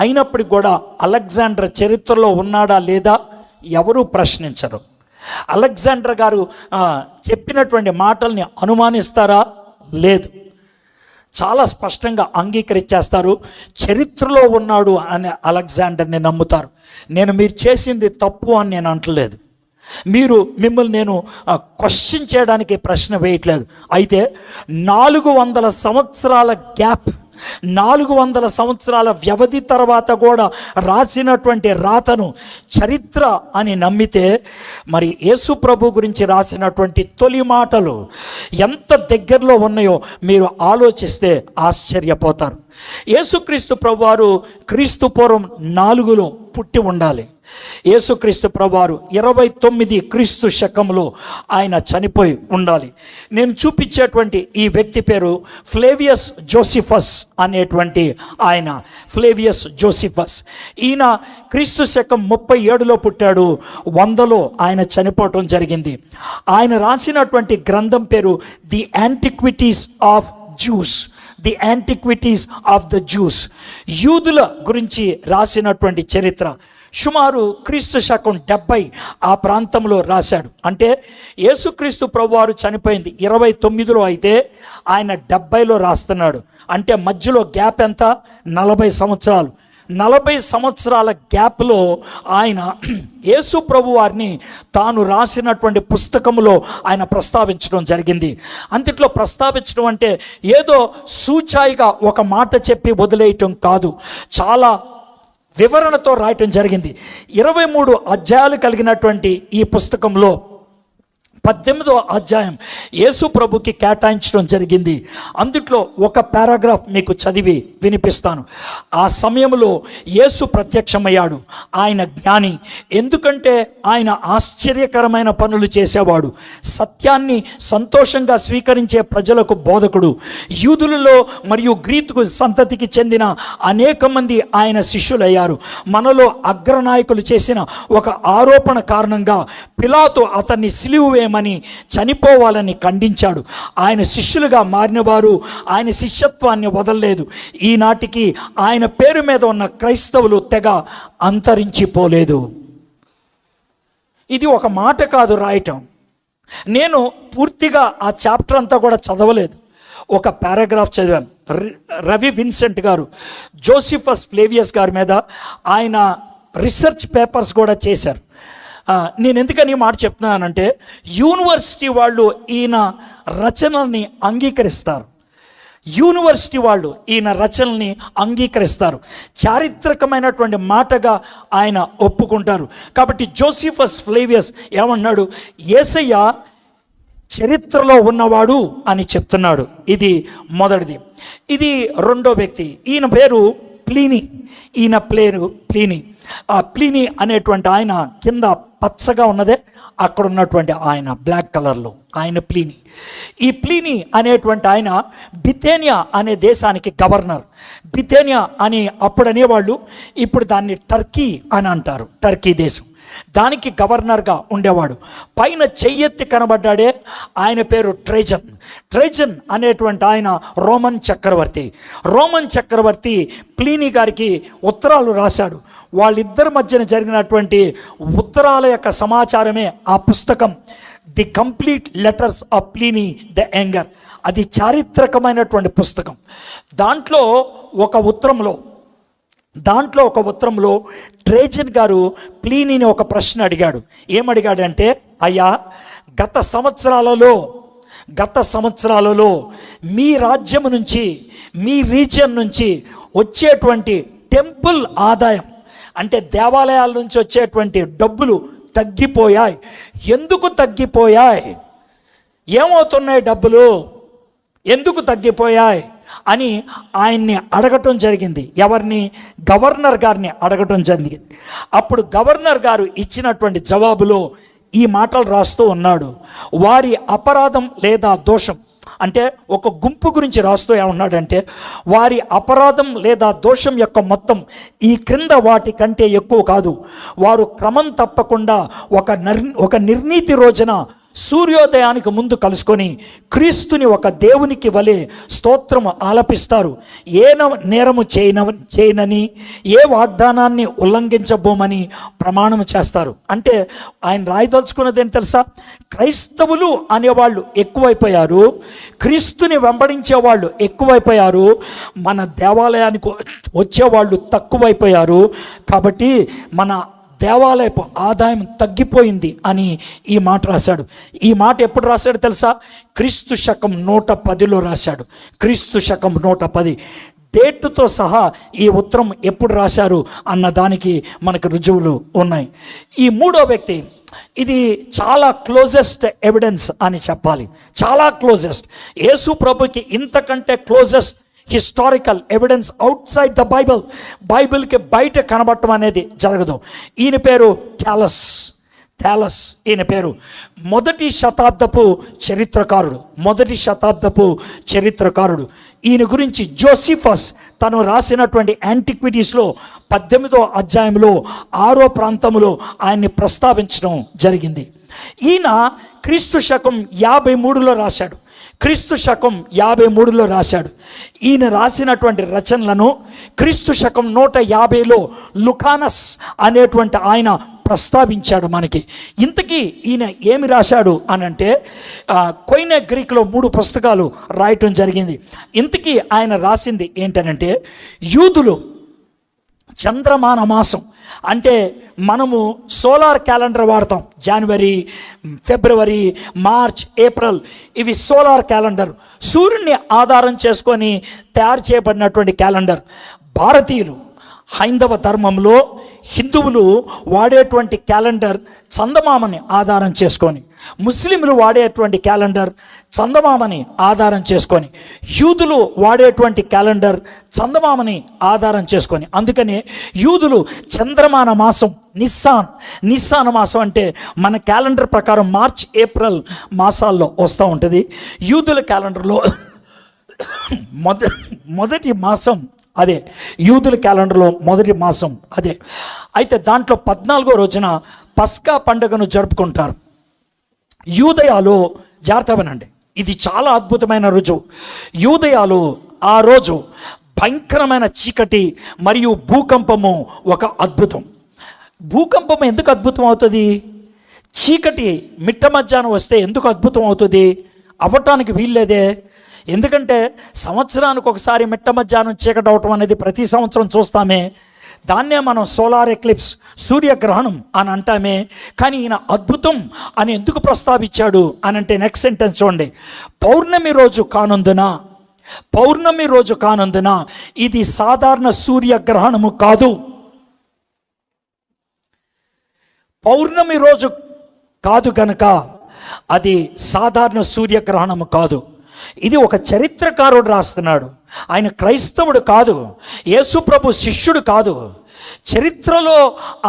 అయినప్పటికి కూడా అలెగ్జాండర్ చరిత్రలో ఉన్నాడా లేదా ఎవరూ ప్రశ్నించరు. అలెగ్జాండర్ గారు చెప్పినటువంటి మాటల్ని అనుమానిస్తారా? లేదు. చాలా స్పష్టంగా అంగీకరించేస్తారు. చరిత్రలో ఉన్నాడు అనే అలెగ్జాండర్ని నమ్ముతారు. మీరు చేసింది తప్పు అని నేను అంటలేదు. మిమ్మల్ని నేను క్వశ్చన్ చేయడానికి ప్రశ్న వేయట్లేదు. అయితే 400 సంవత్సరాల గ్యాప్, 400 సంవత్సరాల వ్యవధి తర్వాత కూడా రాసినటువంటి రాతను చరిత్ర అని నమ్మితే మరి యేసు ప్రభు గురించి రాసినటువంటి తొలి మాటలు ఎంత దగ్గరలో ఉన్నాయో మీరు ఆలోచిస్తే ఆశ్చర్యపోతారు. యేసుక్రీస్తు ప్రభువారు క్రీస్తు పూర్వం 4లో పుట్టి ఉండాలి. యేసుక్రీస్తు ప్రభువారు 29 క్రీస్తు శకంలో ఆయన చనిపోయి ఉండాలి. నేను చూపించేటువంటి ఈ వ్యక్తి పేరు ఫ్లేవియస్ జోసిఫస్ అనేటువంటి ఆయన. ఫ్లేవియస్ జోసిఫస్ ఈయన క్రీస్తు శకం 37లో పుట్టాడు. 100లో ఆయన చనిపోవటం జరిగింది. ఆయన రాసినటువంటి గ్రంథం పేరు the antiquities of the juice. యూదుల గురించి రాసినటువంటి చరిత్ర. సుమారు క్రీస్తు శకం 70 ఆ ప్రాంతంలో రాశాడు. అంటే యేసుక్రీస్తు ప్రభువారు చనిపోయింది 29లో అయితే ఆయన 70లో రాస్తున్నాడు. అంటే మధ్యలో గ్యాప్ ఎంత? 40 సంవత్సరాలు. 40 సంవత్సరాల గ్యాప్లో ఆయన యేసు ప్రభువారిని తాను రాసినటువంటి పుస్తకంలో ఆయన ప్రస్తావించడం జరిగింది. అంతట్లో ప్రస్తావించడం అంటే ఏదో సూచాయిగా ఒక మాట చెప్పి వదిలేయటం కాదు, చాలా వివరణతో రాయటం జరిగింది. 23 అధ్యాయాలు కలిగినటువంటి ఈ పుస్తకంలో 18వ అధ్యాయం యేసు ప్రభుకి కేటాయించడం జరిగింది. అందుట్లో ఒక పారాగ్రాఫ్ మీకు చదివి వినిపిస్తాను. ఆ సమయంలో యేసు ప్రత్యక్షమయ్యాడు. ఆయన జ్ఞాని, ఎందుకంటే ఆయన ఆశ్చర్యకరమైన పనులు చేసేవాడు. సత్యాన్ని సంతోషంగా స్వీకరించే ప్రజలకు బోధకుడు. యూదులలో మరియు గ్రీకు సంతతికి చెందిన అనేక మంది ఆయన శిష్యులయ్యారు. మనలో అగ్రనాయకులు చేసిన ఒక ఆరోపణ కారణంగా పిలాతు అతన్ని సిలువ చనిపోవాలని ఖండించాడు. ఆయన శిష్యులుగా మారిన వారు ఆయన శిష్యత్వాన్ని వదలలేదు. ఈనాటికి ఆయన పేరు మీద ఉన్న క్రైస్తవులు తెగ అంతరించిపోలేదు. ఇది ఒక మాట కాదు రాయటం. నేను పూర్తిగా ఆ చాప్టర్ అంతా కూడా చదవలేదు, ఒక పారాగ్రాఫ్ చదివాను. రవి విన్సెంట్ గారు జోసిఫస్ ఫ్లేవియస్ గారి మీద ఆయన రీసెర్చ్ పేపర్స్ కూడా చేశారు. నేను ఎందుకని ఈ మాట చెప్తున్నానంటే, యూనివర్సిటీ వాళ్ళు ఈయన రచనల్ని అంగీకరిస్తారు. యూనివర్సిటీ వాళ్ళు ఈయన రచనల్ని అంగీకరిస్తారు, చారిత్రకమైనటువంటి మాటగా ఆయన ఒప్పుకుంటారు. కాబట్టి జోసిఫస్ ఫ్లేవియస్ ఏమన్నాడు, యేసయ్య చరిత్రలో ఉన్నవాడు అని చెప్తున్నాడు. ఇది మొదటిది. ఇది రెండో వ్యక్తి, ఈయన పేరు ప్లీనీ. ఈయన పేరు ప్లీనీ. ఆ ప్లీనీ అనేటువంటి ఆయన కింద పచ్చగా ఉన్నదే అక్కడ ఉన్నటువంటి ఆయన బ్లాక్ కలర్లో ఆయన ప్లీనీ. ఈ ప్లీనీ అనేటువంటి ఆయన బిథేనియా అనే దేశానికి గవర్నర్. బిథేనియా అని అప్పుడు అనేవాళ్ళు, ఇప్పుడు దాన్ని టర్కీ అని అంటారు. టర్కీ దేశం, దానికి గవర్నర్గా ఉండేవాడు. పైన చెయ్యెత్తి కనబడ్డాడే ఆయన పేరు ట్రేజన్. ట్రేజన్ అనేటువంటి ఆయన రోమన్ చక్రవర్తి. రోమన్ చక్రవర్తి ప్లీనీ గారికి ఉత్తరాలు రాశాడు. వాళ్ళిద్దరి మధ్యన జరిగినటువంటి ఉత్తరాల యొక్క సమాచారమే ఆ పుస్తకం, the complete letters of Pliny the younger. అది చారిత్రకమైనటువంటి పుస్తకం. దాంట్లో ఒక ఉత్తరంలో ట్రేజన్ గారు ప్లీనీని ఒక ప్రశ్న అడిగాడు. ఏమడిగాడంటే, అయ్యా, గత సంవత్సరాలలో మీ రాజ్యం నుంచి, మీ రీజియన్ నుంచి వచ్చేటువంటి టెంపుల్ ఆదాయం, అంటే దేవాలయాల నుంచి వచ్చేటువంటి డబ్బులు తగ్గిపోయాయి. ఎందుకు తగ్గిపోయాయి? ఏమవుతున్నాయి డబ్బులు? ఎందుకు తగ్గిపోయాయి అని ఆయన్ని అడగటం జరిగింది. ఎవరిని? గవర్నర్ గారిని అడగటం జరిగింది. అప్పుడు గవర్నర్ గారు ఇచ్చినటువంటి జవాబులో ఈ మాటలు రాస్తూ ఉన్నాడు. వారి అపరాధం లేదా దోషం, అంటే ఒక గుంపు గురించి రాస్తూ ఏమన్నాడంటే, వారి అపరాధం లేదా దోషం యొక్క మొత్తం ఈ క్రింద వాటి కంటే ఎక్కువ కాదు. వారు క్రమం తప్పకుండా ఒక నిర్ణీతి రోజున సూర్యోదయానికి ముందు కలుసుకొని క్రీస్తుని ఒక దేవునికి వలె స్తోత్రము ఆలపిస్తారు. ఏ నేరము చేయనని, ఏ వాగ్దానాన్ని ఉల్లంఘించబోమని ప్రమాణం చేస్తారు. అంటే ఆయన రాయదలుచుకున్నది ఏం తెలుసా? క్రైస్తవులు అనేవాళ్ళు ఎక్కువైపోయారు, క్రీస్తుని వెంబడించే వాళ్ళు ఎక్కువైపోయారు, మన దేవాలయానికి వచ్చేవాళ్ళు తక్కువైపోయారు. కాబట్టి మన దేవాలయపు ఆదాయం తగ్గిపోయింది అని ఈ మాట రాశాడు. ఈ మాట ఎప్పుడు రాశాడు తెలుసా? క్రీస్తు శకం 110లో రాశాడు. క్రీస్తు శకం 110 డేటుతో సహా ఈ ఉత్తరం ఎప్పుడు రాశారు అన్న దానికి మనకు రుజువులు ఉన్నాయి. ఈ మూడో వ్యక్తి, ఇది చాలా క్లోజెస్ట్ ఎవిడెన్స్ అని చెప్పాలి. చాలా క్లోజెస్ట్. యేసు ప్రభుకి ఇంతకంటే closest historical evidence outside the బైబిల్కి బయట కనబడటం అనేది జరగదు. ఈయన పేరు థాలస్. ఈయన పేరు మొదటి శతాబ్దపు చరిత్రకారుడు. ఈయన గురించి జోసిఫస్ తను రాసినటువంటి యాంటిక్విటీస్లో 18వ అధ్యాయంలో 6వ ప్రాంతంలో ఆయన్ని ప్రస్తావించడం జరిగింది. ఈయన క్రీస్తు శకం 53లో రాశాడు. ఈయన రాసినటువంటి రచనలను క్రీస్తు శకం 150లో లుకానస్ అనేటువంటి ఆయన ప్రస్తావించాడు మనకి. ఇంతకీ ఈయన ఏమి రాశాడు అనంటే, కొయినే గ్రీక్లో 3 పుస్తకాలు రాయటం జరిగింది. ఇంతకీ ఆయన రాసింది ఏంటనంటే, యూదులు చంద్రమాన మాసం, అంటే మనము సోలార్ క్యాలెండర్ వాడతాం. జనవరి, ఫిబ్రవరి, మార్చ్, ఏప్రిల్, ఇవి సోలార్ క్యాలెండర్, సూర్యుడిని ఆధారం చేసుకొని తయారు చేయబడినటువంటి క్యాలెండర్. భారతీయులు, హైందవ ధర్మంలో హిందువులు వాడేటువంటి క్యాలెండర్ చందమామని ఆధారం చేసుకొని, ముస్లింలు వాడేటువంటి క్యాలెండర్ చందమామని ఆధారం చేసుకొని, యూదులు వాడేటువంటి క్యాలెండర్ చందమామని ఆధారం చేసుకొని. అందుకనే యూదులు చంద్రమాన మాసం నిస్సాన్ మాసం, అంటే మన క్యాలెండర్ ప్రకారం మార్చ్, ఏప్రిల్ మాసాల్లో వస్తూ ఉంటుంది. యూదుల క్యాలెండర్లో మొదటి మాసం అదే. యూదుల క్యాలెండర్లో మొదటి మాసం అదే. అయితే దాంట్లో 14వ రోజున పస్కా పండుగను జరుపుకుంటారు. యూదయాలో జాగ్రత్తవనండి, ఇది చాలా అద్భుతమైన రుజువు. యూదయాలో ఆ రోజు భయంకరమైన చీకటి మరియు భూకంపము ఒక అద్భుతం. భూకంపం ఎందుకు అద్భుతం అవుతుంది? చీకటి మిట్ట మధ్యాహ్నం వస్తే ఎందుకు అద్భుతం అవుతుంది? అవ్వటానికి వీల్లేదే. ఎందుకంటే సంవత్సరానికి ఒకసారి మిట్ట మధ్యాహ్నం చీకటి అవటం అనేది ప్రతి సంవత్సరం చూస్తామే, దాన్నే మనం సోలార్ ఎక్లిప్స్, సూర్యగ్రహణం అని అంటామే. కానీ ఈయన అద్భుతం అని ఎందుకు ప్రస్తావించాడు అని అంటే నెక్స్ట్ సెంటెన్స్ చూడండి. పౌర్ణమి రోజు కానందున ఇది సాధారణ సూర్యగ్రహణము కాదు. పౌర్ణమి రోజు కాదు కనుక అది సాధారణ సూర్యగ్రహణము కాదు. ఇది ఒక చరిత్రకారుడు రాస్తున్నాడు. ఆయన క్రైస్తవుడు కాదు, యేసు ప్రభు శిష్యుడు కాదు. చరిత్రలో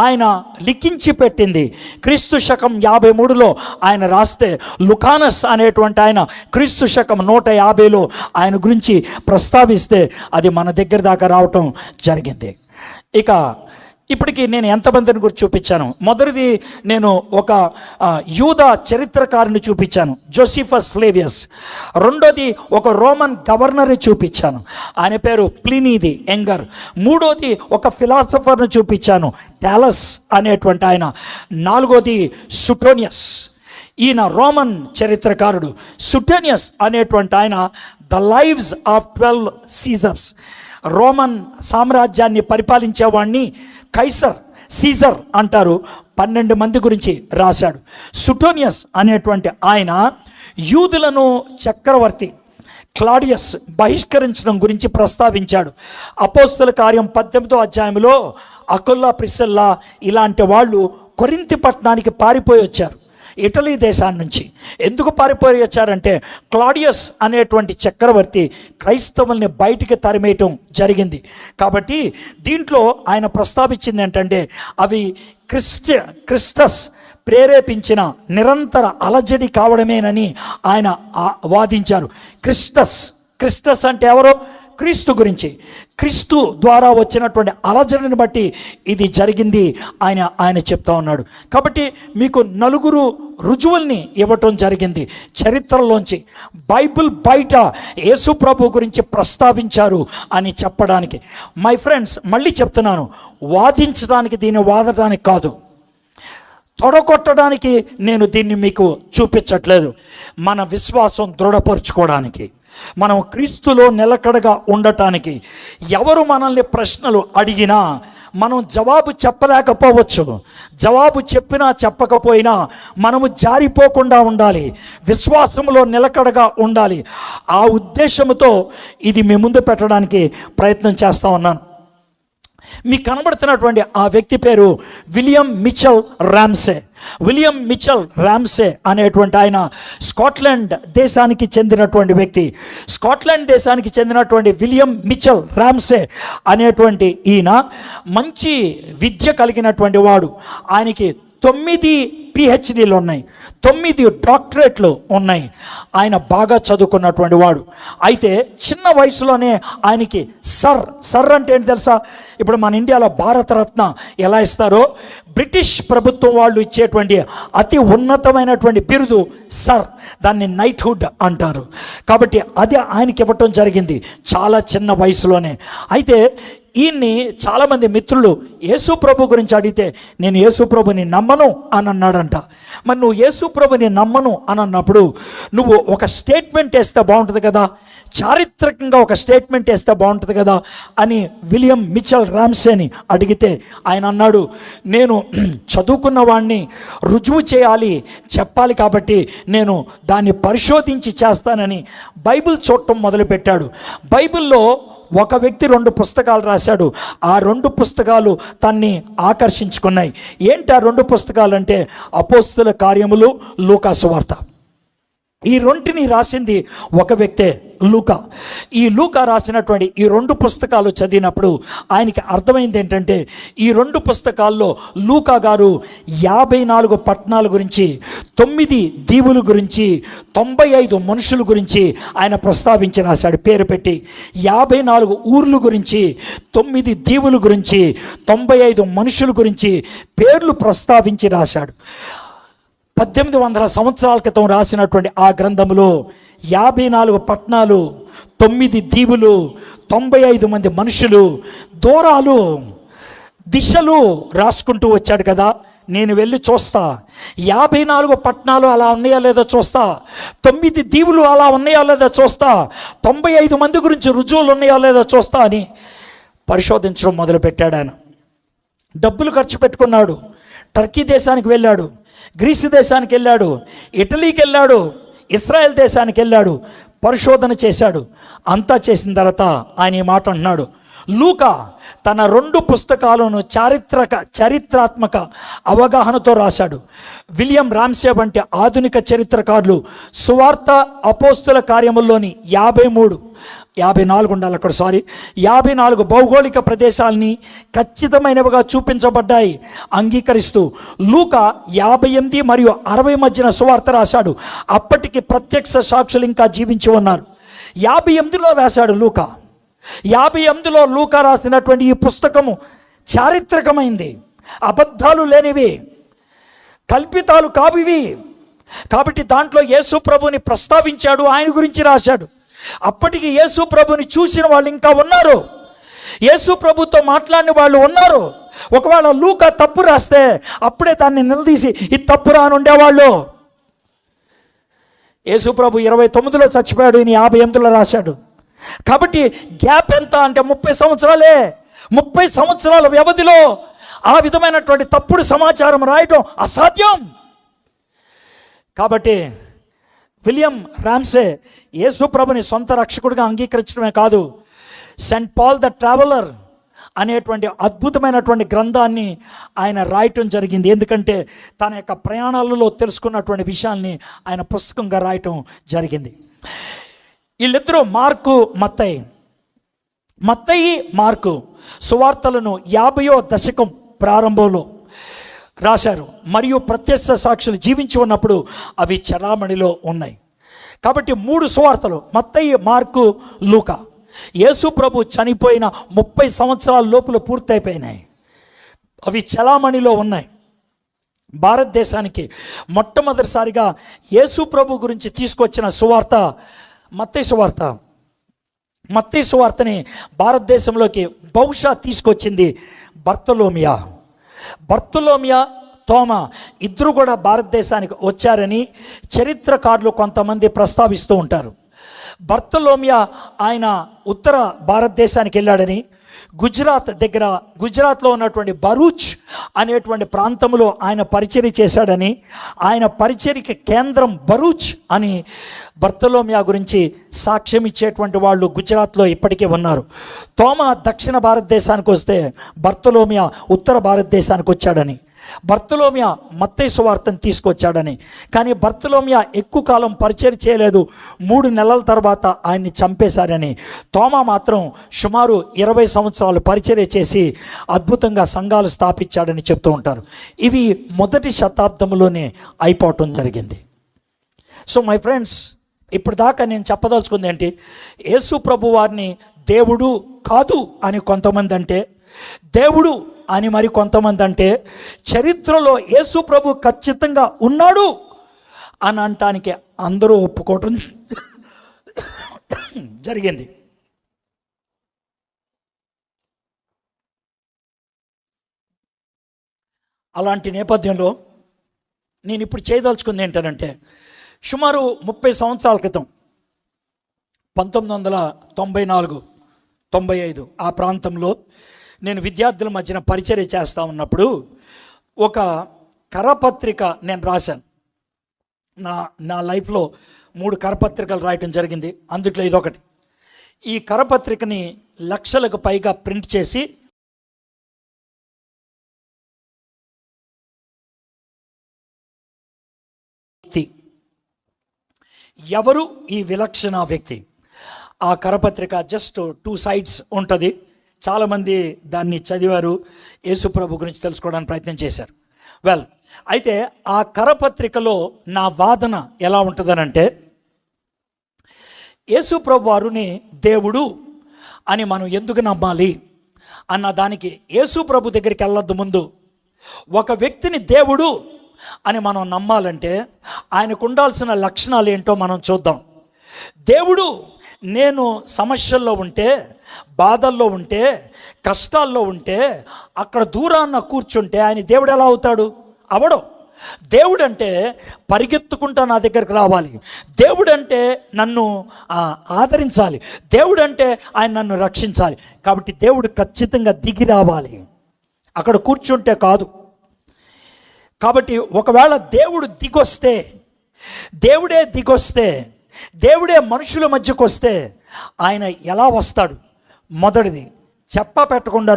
ఆయన లిఖించి పెట్టింది. క్రీస్తు శకం 53లో ఆయన రాస్తే, లుకానస్ అనేటువంటి ఆయన క్రీస్తు శకం 150లో ఆయన గురించి ప్రస్తావిస్తే అది మన దగ్గర దాకా రావటం జరిగింది. ఇక ఇప్పటికీ నేను ఎంతమందిని గురించి చూపించాను. మొదటిది నేను ఒక యూదా చరిత్రకారుని చూపించాను, జోసిఫస్ ఫ్లేవియస్. రెండోది ఒక రోమన్ గవర్నర్ని చూపించాను, ఆయన పేరు ప్లినీ ది యంగర్. మూడోది ఒక ఫిలాసఫర్ని చూపించాను, టాలస్ అనేటువంటి ఆయన. నాలుగోది సుటోనియస్, ఈయన రోమన్ చరిత్రకారుడు. సుటోనియస్ అనేటువంటి ఆయన the lives of 12 Caesars, Roman సామ్రాజ్యాన్ని పరిపాలించేవాడిని సీజర్ అంటారు, 12 మంది గురించి రాశాడు. సుటోనియస్ అనేటువంటి ఆయన యూదులను చక్రవర్తి క్లాడియస్ బహిష్కరించడం గురించి ప్రస్తావించాడు. అపోస్తల కార్యం 18వ అధ్యాయంలో అకుల్లా, ప్రిస్సిల్లా ఇలాంటి వాళ్ళు కొరింథీ పట్టణానికి పారిపోయి వచ్చారు ఇటలీ దేశాన్ని నుంచి. ఎందుకు పారిపోయి వచ్చారంటే క్లాడియస్ అనేటువంటి చక్రవర్తి క్రైస్తవుల్ని బయటికి తరిమేయటం జరిగింది. కాబట్టి దీంట్లో ఆయన ప్రస్తావించింది ఏంటంటే అవి క్రిస్టస్ ప్రేరేపించిన నిరంతర అలజడి కావడమేనని ఆయన వాదించారు. క్రిస్టస్ అంటే ఎవరో? క్రీస్తు గురించి, క్రీస్తు ద్వారా వచ్చినటువంటి అలజడిని బట్టి ఇది జరిగింది ఆయన చెప్తా ఉన్నాడు. కాబట్టి మీకు 4 రుజువుల్ని ఇవ్వటం జరిగింది చరిత్రలోంచి. బైబిల్ బయట యేసు ప్రభు గురించి ప్రస్తావించారు అని చెప్పడానికి. మై ఫ్రెండ్స్, మళ్ళీ చెప్తున్నాను, వాదించడానికి, దీన్ని వాదడానికి కాదు, తొడగొట్టడానికి నేను దీన్ని మీకు చూపించట్లేదు. మన విశ్వాసం దృఢపరుచుకోవడానికి, మనం క్రీస్తులో నిలకడగా ఉండటానికి. ఎవరు మనల్ని ప్రశ్నలు అడిగినా మనం జవాబు చెప్పలేకపోవచ్చు, జవాబు చెప్పినా చెప్పకపోయినా మనము జారిపోకుండా ఉండాలి, విశ్వాసంలో నిలకడగా ఉండాలి. ఆ ఉద్దేశంతో ఇది మీ ముందు పెట్టడానికి ప్రయత్నం చేస్తూ ఉన్నాను. మీకు కనబడుతున్నటువంటి ఆ వ్యక్తి పేరు William Mitchell Ramsay. William Mitchell Ramsay అనేటువంటి ఆయన స్కాట్లాండ్ దేశానికి చెందినటువంటి వ్యక్తి. స్కాట్లాండ్ దేశానికి చెందినటువంటి విలియం మిచెల్ రామ్సే అనేటువంటి ఈయన మంచి విద్య కలిగినటువంటి వాడు. ఆయనకి 9 PhDలు ఉన్నాయి, 9 డాక్టరేట్లు ఉన్నాయి. ఆయన బాగా చదువుకున్నటువంటి వాడు. అయితే చిన్న వయసులోనే ఆయనకి సర్ అంటే ఏంటి తెలుసా? ఇప్పుడు మన ఇండియాలో భారతరత్న ఎలా ఇస్తారో, బ్రిటిష్ ప్రభుత్వం వాళ్ళు ఇచ్చేటువంటి అతి ఉన్నతమైనటువంటి బిరుదు సర్, దాన్ని నైట్హుడ్ అంటారు. కాబట్టి అది ఆయనకి ఇవ్వటం జరిగింది చాలా చిన్న వయసులోనే. అయితే ఈయన్ని చాలామంది మిత్రులు యేసు ప్రభు గురించి అడిగితే, నేను యేసు ప్రభుని నమ్మను అని అన్నాడంట. మరి నువ్వు యేసు ప్రభుని నమ్మను అని అన్నప్పుడు నువ్వు ఒక స్టేట్మెంట్ వేస్తే బాగుంటుంది కదా, చారిత్రకంగా ఒక స్టేట్మెంట్ వేస్తే బాగుంటుంది కదా అని విలియం మిచెల్ రామ్సేని అడిగితే ఆయన అన్నాడు, నేను చదువుకున్న వాడిని, రుజువు చేయాలి, చెప్పాలి, కాబట్టి నేను దాన్ని పరిశోధించి చేస్తానని బైబిల్ చూడటం మొదలుపెట్టాడు. బైబిల్లో ఒక వ్యక్తి 2 పుస్తకాలు రాశాడు. ఆ 2 పుస్తకాలు తన్ని ఆకర్షించుకున్నాయి. ఏంటి ఆ 2 పుస్తకాలు అంటే అపోస్తల కార్యములు, లూకా సువార్త. ఈ రెంటిని రాసింది ఒక వ్యక్తే, లూకా. ఈ లూకా రాసినటువంటి ఈ 2 పుస్తకాలు చదివినప్పుడు ఆయనకి అర్థమైంది ఏంటంటే, ఈ 2 పుస్తకాల్లో లూకా గారు 54 పట్టణాల గురించి, 9 దీవుల గురించి, 95 మనుషుల గురించి ఆయన ప్రస్తావించి రాశాడు పేరు పెట్టి. 54 ఊర్ల గురించి, 9 దీవుల గురించి, 95 మనుషుల గురించి పేర్లు ప్రస్తావించి రాశాడు. 1800 సంవత్సరాల క్రితం రాసినటువంటి ఆ గ్రంథంలో 54 పట్టణాలు, 9 దీవులు, 95 మంది మనుషులు, దూరాలు, దిశలు రాసుకుంటూ వచ్చాడు కదా. నేను వెళ్ళి చూస్తా, 54 పట్టణాలు అలా ఉన్నాయో లేదో చూస్తా, 9 దీవులు అలా ఉన్నాయో లేదో చూస్తా, 95 మంది గురించి రుజువులు ఉన్నాయో లేదో చూస్తా అని పరిశోధించడం మొదలుపెట్టాడు. ఆయన డబ్బులు ఖర్చు పెట్టుకున్నాడు. టర్కీ దేశానికి వెళ్ళాడు, గ్రీసు దేశానికి వెళ్ళాడు, ఇటలీకి వెళ్ళాడు, ఇస్రాయెల్ దేశానికి వెళ్ళాడు, పరిశోధన చేశాడు. అంతా చేసిన తర్వాత ఆయన ఈ మాట అంటున్నాడు. లూకా తన 2 పుస్తకాలను చరిత్రాత్మక అవగాహనతో రాశాడు. విలియం రామ్సే వంటి ఆధునిక చరిత్రకారులు సువార్త అపోస్తుల కార్యముల్లోని 54 భౌగోళిక ప్రదేశాలని ఖచ్చితమైనవిగా చూపించబడ్డాయి అంగీకరిస్తూ లూకా 58 మరియు 60 మధ్యన సువార్త రాశాడు. అప్పటికి ప్రత్యక్ష సాక్షులు ఇంకా జీవించి ఉన్నారు. 58లో రాశాడు లూకా. 58లో లూకా రాసినటువంటి ఈ పుస్తకము చారిత్రకమైంది, అబద్ధాలు లేనివి, కల్పితాలు కావివి. కాబట్టి దాంట్లో యేసు ప్రభుని ప్రస్తావించాడు, ఆయన గురించి రాశాడు. అప్పటికి యేసు ప్రభుని చూసిన వాళ్ళు ఇంకా ఉన్నారు, యేసు ప్రభుతో మాట్లాడిన వాళ్ళు ఉన్నారు. ఒకవేళ లూకా తప్పు రాస్తే అప్పుడే దాన్ని నిలదీసి ఇది తప్పు రానుండేవాళ్ళు. యేసు ప్రభు 29లో చచ్చిపోయాడు, ఈయన 58లో రాశాడు. కాబట్టి గ్యాప్ ఎంత అంటే 30 సంవత్సరాలే. 30 సంవత్సరాల వ్యవధిలో ఆ విధమైనటువంటి తప్పుడు సమాచారం రాయటం అసాధ్యం. కాబట్టి విలియం రామ్సే యేసు ప్రభుని సొంత రక్షకుడిగా అంగీకరించడమే కాదు, సెయింట్ పాల్ ద ట్రావెలర్ అనేటువంటి అద్భుతమైనటువంటి గ్రంథాన్ని ఆయన రాయటం జరిగింది. ఎందుకంటే తన యొక్క ప్రయాణాలలో తెలుసుకున్నటువంటి విషయాల్ని ఆయన పుస్తకంగా రాయటం జరిగింది. వీళ్ళిద్దరూ మత్తయి మార్కు సువార్తలను 50వ దశకం ప్రారంభంలో రాశారు. మరియు ప్రత్యక్ష సాక్షులు జీవించి ఉన్నప్పుడు అవి చలామణిలో ఉన్నాయి. కాబట్టి 3 సువార్తలు మత్తయి, మార్కు, లూకా యేసు ప్రభు చనిపోయిన 30 సంవత్సరాల లోపల పూర్తయిపోయినాయి. అవి చలామణిలో ఉన్నాయి. భారతదేశానికి మొట్టమొదటిసారిగా యేసు ప్రభు గురించి తీసుకొచ్చిన సువార్త మత్తయి సువార్తని భారతదేశంలోకి బహుశా తీసుకొచ్చింది బర్తలోమియా, తోమా ఇద్దరు కూడా భారతదేశానికి వచ్చారని చరిత్రకారులు కొంతమంది ప్రస్తావిస్తూ ఉంటారు. బర్తలోమియా ఆయన ఉత్తర భారతదేశానికి వెళ్ళాడని, గుజరాత్లో ఉన్నటువంటి భరూచ్ అనేటువంటి ప్రాంతంలో ఆయన పరిచర్య చేశాడని, ఆయన పరిచర్యకి కేంద్రం భరూచ్ అని బర్తలోమియా గురించి సాక్ష్యం ఇచ్చేటువంటి వాళ్ళు గుజరాత్లో ఇప్పటికే ఉన్నారు. తోమా దక్షిణ భారతదేశానికి వస్తే బర్తలోమియా ఉత్తర భారతదేశానికి వచ్చాడని, బర్తలోమియా మత్తయి సువార్తను తీసుకొచ్చాడని. కానీ బర్తలోమియా ఎక్కువ కాలం పరిచర్య చేయలేదు, 3 నెలల తర్వాత ఆయన్ని చంపేశారని. తోమా మాత్రం సుమారు 20 సంవత్సరాలు పరిచర్య చేసి అద్భుతంగా సంఘాలు స్థాపించాడని చెప్తూ ఉంటారు. ఇవి మొదటి శతాబ్దంలోనే అయిపోవటం జరిగింది. సో మై ఫ్రెండ్స్, ఇప్పుడు దాకా నేను చెప్పదలుచుకుంది ఏంటి, యేసు ప్రభు వారిని దేవుడు కాదు అని కొంతమంది అంటే, దేవుడు అని మరి కొంతమంది అంటే, చరిత్రలో యేసు ప్రభు ఖచ్చితంగా ఉన్నాడు అని అనటానికి అందరూ ఒప్పుకోవటం జరిగింది. అలాంటి నేపథ్యంలో నేను ఇప్పుడు చేయదలుచుకుంది ఏంటంటే, సుమారు 30 సంవత్సరాల క్రితం 1994-95 ఆ ప్రాంతంలో నేను విద్యార్థుల మధ్యన పరిచర్య చేస్తూ ఉన్నప్పుడు ఒక కరపత్రిక నేను రాశాను. నా లైఫ్లో 3 కరపత్రికలు రాయటం జరిగింది, అందుట్లో ఇదొకటి. ఈ కరపత్రికని లక్షలకు పైగా ప్రింట్ చేసి ఎవరు ఈ విలక్షణ వ్యక్తి, ఆ కరపత్రిక జస్ట్ 2 sides ఉంటుంది. చాలామంది దాన్ని చదివారు, యేసు ప్రభు గురించి తెలుసుకోవడానికి ప్రయత్నం చేశారు. అయితే ఆ కరపత్రికలో నా వాదన ఎలా ఉంటుందనంటే, యేసు ప్రభు వారిని దేవుడు అని మనం ఎందుకు నమ్మాలి అన్న దానికి యేసు ప్రభు దగ్గరికి వెళ్ళొద్దు. ముందు ఒక వ్యక్తిని దేవుడు అని మనం నమ్మాలంటే ఆయనకు ఉండాల్సిన లక్షణాలు ఏంటో మనం చూద్దాం. దేవుడు నేను సమస్యల్లో ఉంటే, బాధల్లో ఉంటే, కష్టాల్లో ఉంటే, అక్కడ దూరాన్న కూర్చుంటే ఆయన దేవుడు ఎలా అవుతాడు? అవడం. దేవుడు అంటే పరిగెత్తుకుంటా నా దగ్గరికి రావాలి, దేవుడు అంటే నన్ను ఆదరించాలి, దేవుడు అంటే ఆయన నన్ను రక్షించాలి. కాబట్టి దేవుడు ఖచ్చితంగా దిగి రావాలి, అక్కడ కూర్చుంటే కాదు. కాబట్టి ఒకవేళ దేవుడు దిగొస్తే, దేవుడే దిగొస్తే, దేవుడే మనుషుల మధ్యకు వస్తే ఆయన ఎలా వస్తాడు? మొదటిది, చెప్ప పెట్టకుండా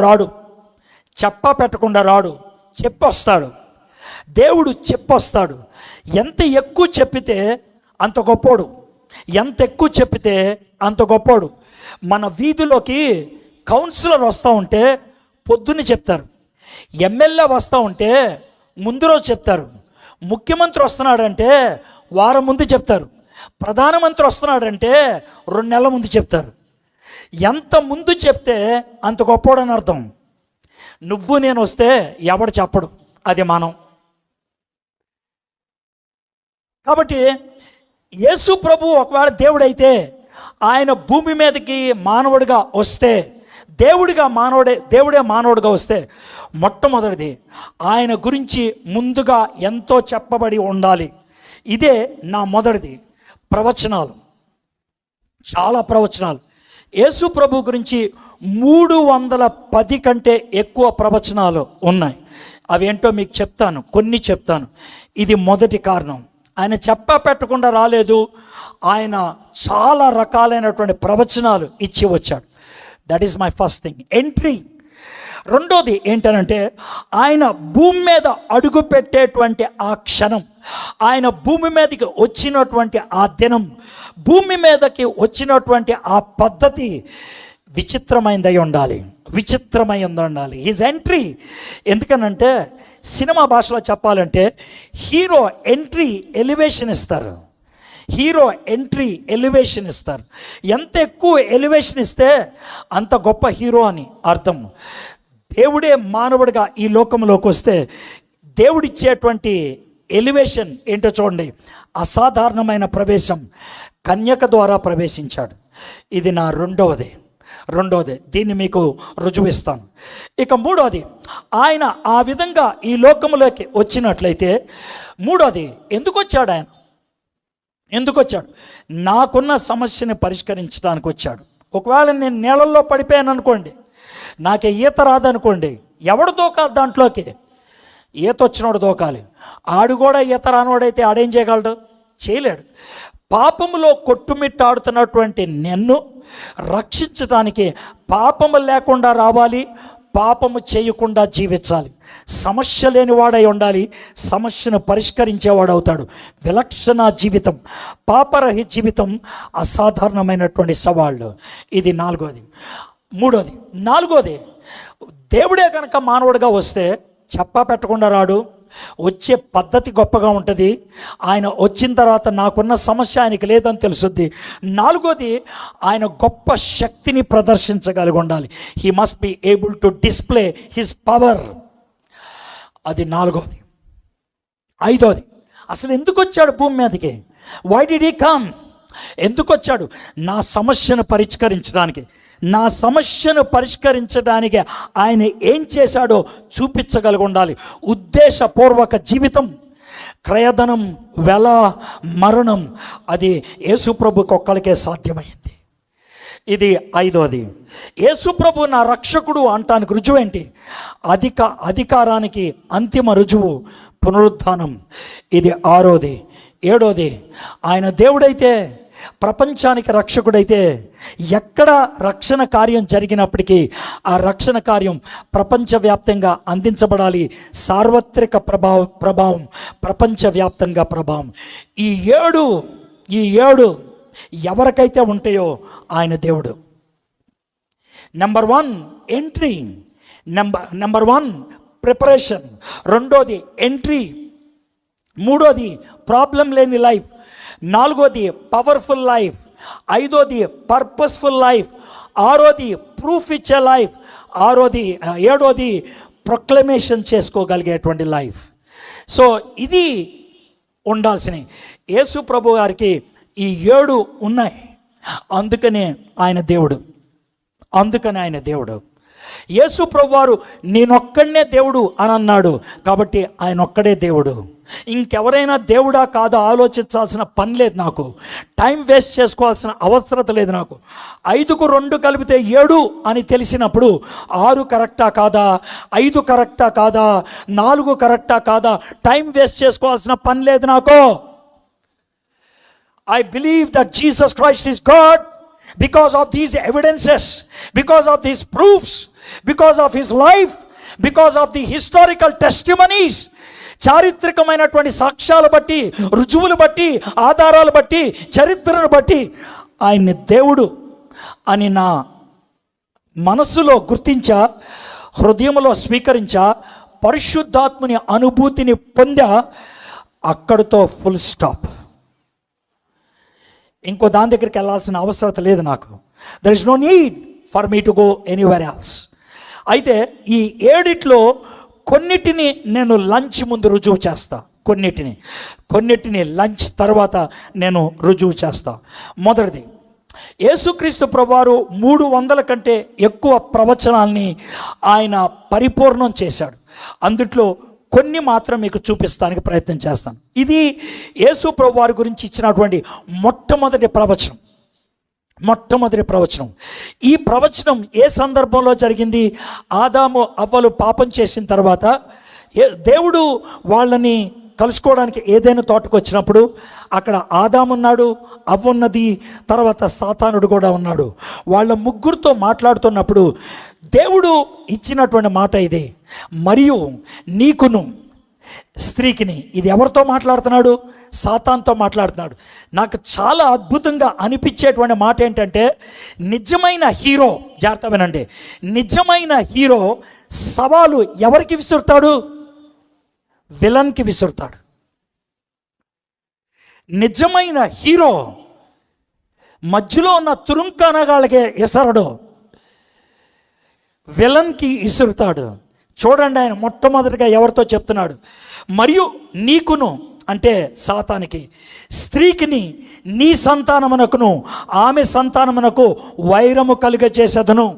రాడు, చెప్పొస్తాడు. దేవుడు చెప్పొస్తాడు. ఎంత ఎక్కువ చెప్పితే అంత గొప్పోడు, ఎంత ఎక్కువ చెప్పితే అంత గొప్పోడు. మన వీధిలోకి కౌన్సిలర్ వస్తూ ఉంటే పొద్దున్న చెప్తారు, ఎమ్మెల్యే వస్తూ ఉంటే ముందు రోజు చెప్తారు, ముఖ్యమంత్రి వస్తున్నాడంటే వారం ముందు చెప్తారు, ప్రధానమంత్రి వస్తున్నాడంటే 2 నెలల ముందు చెప్తారు. ఎంత ముందు చెప్తే అంత గొప్పోడని అర్థం. నువ్వు నేను వస్తే ఎవడు చెప్పడు, అది మనం. కాబట్టి యేసు ప్రభు ఒకవేళ దేవుడైతే ఆయన భూమి మీదకి మానవుడిగా వస్తే, దేవుడే మానవుడిగా వస్తే మొట్టమొదటిది ఆయన గురించి ముందుగా ఎంతో చెప్పబడి ఉండాలి. ఇదే నా మొదటిది. ప్రవచనాలు, చాలా ప్రవచనాలు. యేసు ప్రభు గురించి 310 కంటే ఎక్కువ ప్రవచనాలు ఉన్నాయి. అవేంటో మీకు చెప్తాను, కొన్ని చెప్తాను. ఇది మొదటి కారణం, ఆయన చెప్ప పెట్టకుండా రాలేదు, ఆయన చాలా రకాలైనటువంటి ప్రవచనాలు ఇచ్చి వచ్చాడు. That is my first thing, entry. రెండోది ఏంటనంటే ఆయన భూమి మీద అడుగు పెట్టేటువంటి ఆ క్షణం, ఆయన భూమి మీదకి వచ్చినటువంటి ఆ దినం, భూమి మీదకి వచ్చినటువంటి ఆ పద్ధతి విచిత్రమైందై ఉండాలి. His entry. ఎందుకనంటే సినిమా భాషలో చెప్పాలంటే హీరో ఎంట్రీ ఎలివేషన్ ఇస్తారు. ఎంత ఎక్కువ ఎలివేషన్ ఇస్తే అంత గొప్ప హీరో అని అర్థం. దేవుడే మానవుడిగా ఈ లోకంలోకి వస్తే దేవుడిచ్చేటువంటి ఎలివేషన్ ఏంటో చూడండి. అసాధారణమైన ప్రవేశం, కన్యక ద్వారా ప్రవేశించాడు. ఇది నా రెండవది. దీన్ని మీకు రుజువిస్తాను. ఇక మూడోది, ఆయన ఆ విధంగా ఈ లోకంలోకి వచ్చినట్లయితే, మూడోది ఎందుకు వచ్చాడు? నాకున్న సమస్యని పరిష్కరించడానికి వచ్చాడు. ఒకవేళ నేను నీళ్ళల్లో పడిపోయాను అనుకోండి, నాకే ఈత రాదనుకోండి, ఎవడు దూకాలి దాంట్లోకి? ఈత వచ్చినోడు దూకాలి. ఆడు కూడా ఈత రానోడైతే ఆడేం చేయగలడు? చేయలేడు. పాపములో కొట్టుమిట్టాడుతున్నటువంటి నిన్ను రక్షించడానికి పాపము లేకుండా రావాలి, పాపము చేయకుండా జీవించాలి, సమస్య లేనివాడై ఉండాలి, సమస్యను పరిష్కరించేవాడు అవుతాడు. విలక్షణ జీవితం, పాపరహిత జీవితం అసాధారణమైనటువంటి సవాళ్ళు. ఇది నాలుగోది, దేవుడే కనుక మానవుడిగా వస్తే చెప్ప పెట్టకుండా రాడు, వచ్చే పద్ధతి గొప్పగా ఉంటుంది. ఆయన వచ్చిన తర్వాత నాకున్న సమస్య ఆయనకి లేదని తెలుసుద్ది. నాలుగోది, ఆయన గొప్ప శక్తిని ప్రదర్శించగలిగి ఉండాలి. He must be able to display his power. అది నాలుగోది. ఐదోది, అసలు ఎందుకు వచ్చాడు భూమి మీదకి? Why did he come? ఎందుకు వచ్చాడు? నా సమస్యను పరిష్కరించడానికి ఆయన ఏం చేశాడో చూపించగలిగి ఉండాలి. ఉద్దేశపూర్వక జీవితం, క్రయధనం, వెల, మరణం, అది యేసుప్రభుకి ఒక్కడికే సాధ్యమైంది. ఇది ఐదోది. యేసుప్రభు నా రక్షకుడు అంటానికి రుజువు ఏంటి? అధికారానికి అంతిమ రుజువు పునరుద్ధానం. ఇది ఆరోది. ఏడోది, ఆయన దేవుడైతే, ప్రపంచానికి రక్షకుడైతే, ఎక్కడ రక్షణ కార్యం జరిగినప్పటికీ ఆ రక్షణ కార్యం ప్రపంచవ్యాప్తంగా అందించబడాలి. సార్వత్రిక ప్రభావం, ప్రపంచవ్యాప్తంగా ప్రభావం. ఈ ఏడు ఎవరికైతే ఉంటాయో ఆయన దేవుడు. నెంబర్ 1 ఎంట్రీ, నెంబర్ 1 ప్రిపరేషన్, రెండోది ఎంట్రీ, మూడోది ప్రాబ్లం లేని లైఫ్, నాలుగోది పవర్ఫుల్ లైఫ్, ఐదోది పర్పస్ఫుల్ లైఫ్, ఆరోది ప్రూఫ్ ఇచ్చే లైఫ్, ఏడోది ప్రొక్లమేషన్ చేసుకోగలిగేటువంటి లైఫ్. సో ఇది ఉండాల్సినవి. యేసు ప్రభు గారికి ఈ 7 ఉన్నాయి. అందుకనే ఆయన దేవుడు. యేసు ప్రభువారు నేనొక్కడనే దేవుడు అని అన్నాడు కాబట్టి ఆయన ఒక్కడే దేవుడు. ఇంకెవరైనా దేవుడా కాదో ఆలోచించాల్సిన పని లేదు నాకు. టైం వేస్ట్ చేసుకోవాల్సిన అవసరం లేదు నాకు. 5కు 2 కలిపితే 7 అని తెలిసినప్పుడు 6 కరెక్టా కాదా, 5 కరెక్టా కాదా, 4 కరెక్టా కాదా, టైం వేస్ట్ చేసుకోవాల్సిన పని లేదు నాకు. I believe that Jesus Christ is God because of these evidences, because of these proofs, because of his life, because of the historical testimonies. చారిత్రకమైనటువంటి సాక్ష్యాలు బట్టి, రుజువులు బట్టి, ఆధారాలు బట్టి, చరిత్రను బట్టి ఆయన్ని దేవుడు అని నా మనస్సులో గుర్తించా, హృదయంలో స్వీకరించా, పరిశుద్ధాత్మని అనుభూతిని పొందా. అక్కడితో ఫుల్ స్టాప్. ఇంకో దాని దగ్గరికి వెళ్ళాల్సిన అవసరం లేదు నాకు. There is no need for me to go anywhere else. అయితే ఈ 7 కొన్నిటిని నేను లంచ్ ముందు రుజువు చేస్తా, కొన్నిటిని లంచ్ తర్వాత నేను రుజువు చేస్తా. మొదటిది, యేసుక్రీస్తు ప్రభువారు 300 కంటే ఎక్కువ ప్రవచనాల్ని ఆయన పరిపూర్ణం చేశాడు. అందుట్లో కొన్ని మాత్రం మీకు చూపిస్తానికి ప్రయత్నం చేస్తాను. ఇది యేసు ప్రభువారి గురించి ఇచ్చినటువంటి మొట్టమొదటి ప్రవచనం. ఈ ప్రవచనం ఏ సందర్భంలో జరిగింది? ఆదాము అవ్వలు పాపం చేసిన తర్వాత దేవుడు వాళ్ళని కలుసుకోవడానికి ఏదైనా తోటకు వచ్చినప్పుడు అక్కడ ఆదాము ఉన్నాడు, అవ్వ ఉన్నది, తర్వాత సాతానుడు కూడా ఉన్నాడు. వాళ్ళ ముగ్గురితో మాట్లాడుతున్నప్పుడు దేవుడు ఇచ్చినటువంటి మాట ఇది, మరియు నీకును స్త్రీకిని. ఇది ఎవరితో మాట్లాడుతున్నాడు? సాతాన్తో మాట్లాడుతున్నాడు. నాకు చాలా అద్భుతంగా అనిపించేటువంటి మాట ఏంటంటే, నిజమైన హీరో, జాగ్రత్త వినండి, నిజమైన హీరో సవాలు ఎవరికి విసురుతాడు? విలన్కి విసురుతాడు. నిజమైన హీరో మధ్యలో ఉన్న తురుంకానగాళ్ళకి విసరడు, విలన్కి విసురుతాడు. చూడండి, ఆయన మొట్టమొదటిగా ఎవరితో చెప్తున్నాడు? మరియు నీకును అంటే సాతానికి, స్త్రీకిని, నీ సంతానమునకును ఆమె సంతానమునకు వైరము కలుగజేసేదను.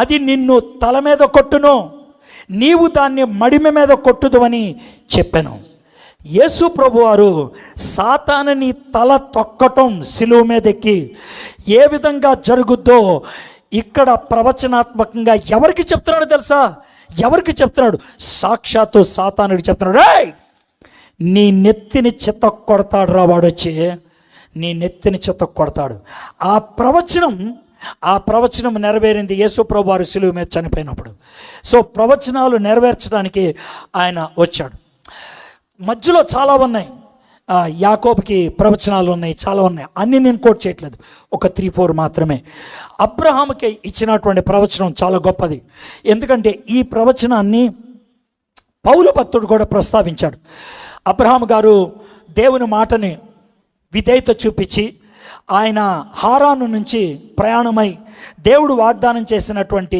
అది నిన్ను తల మీద కొట్టును, నీవు దాన్ని మడిమ మీద కొట్టుదు అని చెప్పాను. యేసు ప్రభువారు సాతానుని తల తొక్కటం సిలువ మీద ఎక్కి ఏ విధంగా జరుగుద్దో ఇక్కడ ప్రవచనాత్మకంగా ఎవరికి చెప్తున్నాడు తెలుసా? ఎవరికి చెప్తున్నాడు? సాక్షాత్తు సాతానుడికి చెప్తున్నాడు. నీ నెత్తిని చిత్త కొడతాడు రా వాడు, వచ్చి నీ నెత్తిని చిత్త కొడతాడు. ఆ ప్రవచనం నెరవేరింది యేసు ప్రభువారు సిలువ మీద చనిపోయినప్పుడు. సో ప్రవచనాలు నెరవేర్చడానికి ఆయన వచ్చాడు. మధ్యలో చాలా ఉన్నాయి, యాకోబుకి ప్రవచనాలు ఉన్నాయి, చాలా ఉన్నాయి, అన్నీ నేను కోట్ చేయట్లేదు, ఒక 3-4 మాత్రమే. అబ్రహాముకి ఇచ్చినటువంటి ప్రవచనం చాలా గొప్పది. ఎందుకంటే ఈ ప్రవచనాన్ని పౌలు భక్తుడు కూడా ప్రస్తావించాడు. అబ్రహాము గారు దేవుని మాటని విధేయత చూపించి ఆయన హారాను నుంచి ప్రయాణమై దేవుడు వాగ్దానం చేసినటువంటి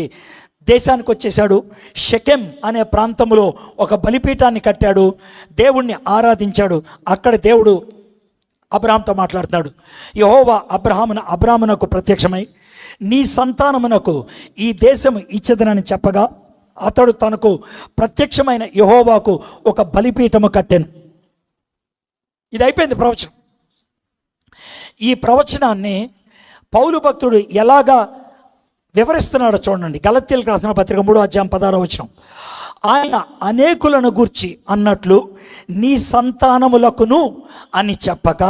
దేశానికి వచ్చేసాడు. షెకెం అనే ప్రాంతంలో ఒక బలిపీఠాన్ని కట్టాడు, దేవుణ్ణి ఆరాధించాడు. అక్కడ దేవుడు అబ్రహాముతో మాట్లాడుతున్నాడు. యెహోవా అబ్రహామునకు ప్రత్యక్షమై నీ సంతానమునకు ఈ దేశం ఇచ్చేదనని చెప్పగా అతడు తనకు ప్రత్యక్షమైన యెహోవాకు ఒక బలిపీఠము కట్టెను. ఇది అయిపోయింది ప్రవచనం. ఈ ప్రవచనాన్ని పౌలు భక్తుడు ఎలాగా వివరిస్తున్నాడో చూడండి. గలతీయులకు రాసిన పత్రిక 3:16 ఆయన అనేకులను గూర్చి అన్నట్లు నీ సంతానములకును అని చెప్పక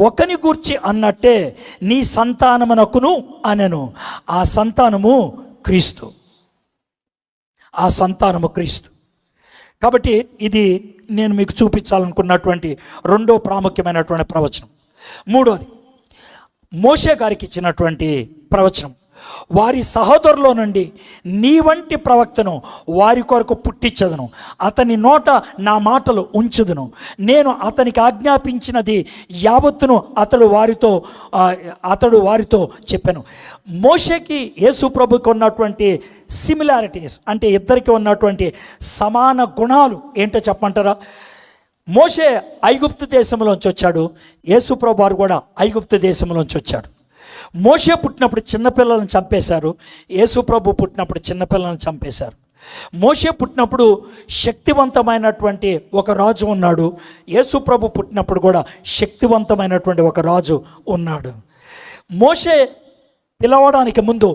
ఒకని గూర్చి అన్నట్టే నీ సంతానమునకును అనెను. ఆ సంతానము క్రీస్తు. కాబట్టి ఇది నేను మీకు చూపించాలనుకున్నటువంటి రెండో ప్రాముఖ్యమైనటువంటి ప్రవచనం. మూడోది, మోషే గారికి ఇచ్చినటువంటి ప్రవచనం. వారి సహోదరులో నుండి నీ వంటి ప్రవక్తను వారి కొరకు పుట్టించదును, అతని నోట నా మాటలు ఉంచుదును, నేను అతనికి ఆజ్ఞాపించినది యావత్తును అతడు వారితో చెప్పాను. మోషేకి యేసు ప్రభుకి ఉన్నటువంటి సిమిలారిటీస్, అంటే ఇద్దరికి ఉన్నటువంటి సమాన గుణాలు ఏంటో చెప్పంటారా? మోషే ఐగుప్తు దేశంలోంచి వచ్చాడు, యేసు ప్రభు వారు కూడా ఐగుప్తు దేశంలోంచి వచ్చాడు. మోషే పుట్టినప్పుడు చిన్నపిల్లలను చంపేశారు, యేసు ప్రభు పుట్టినప్పుడు చిన్నపిల్లలను చంపేశారు. మోషే పుట్టినప్పుడు శక్తివంతమైనటువంటి ఒక రాజు ఉన్నాడు, యేసు ప్రభు పుట్టినప్పుడు కూడా శక్తివంతమైనటువంటి ఒక రాజు ఉన్నాడు. మోషే పిలవడానికి ముందు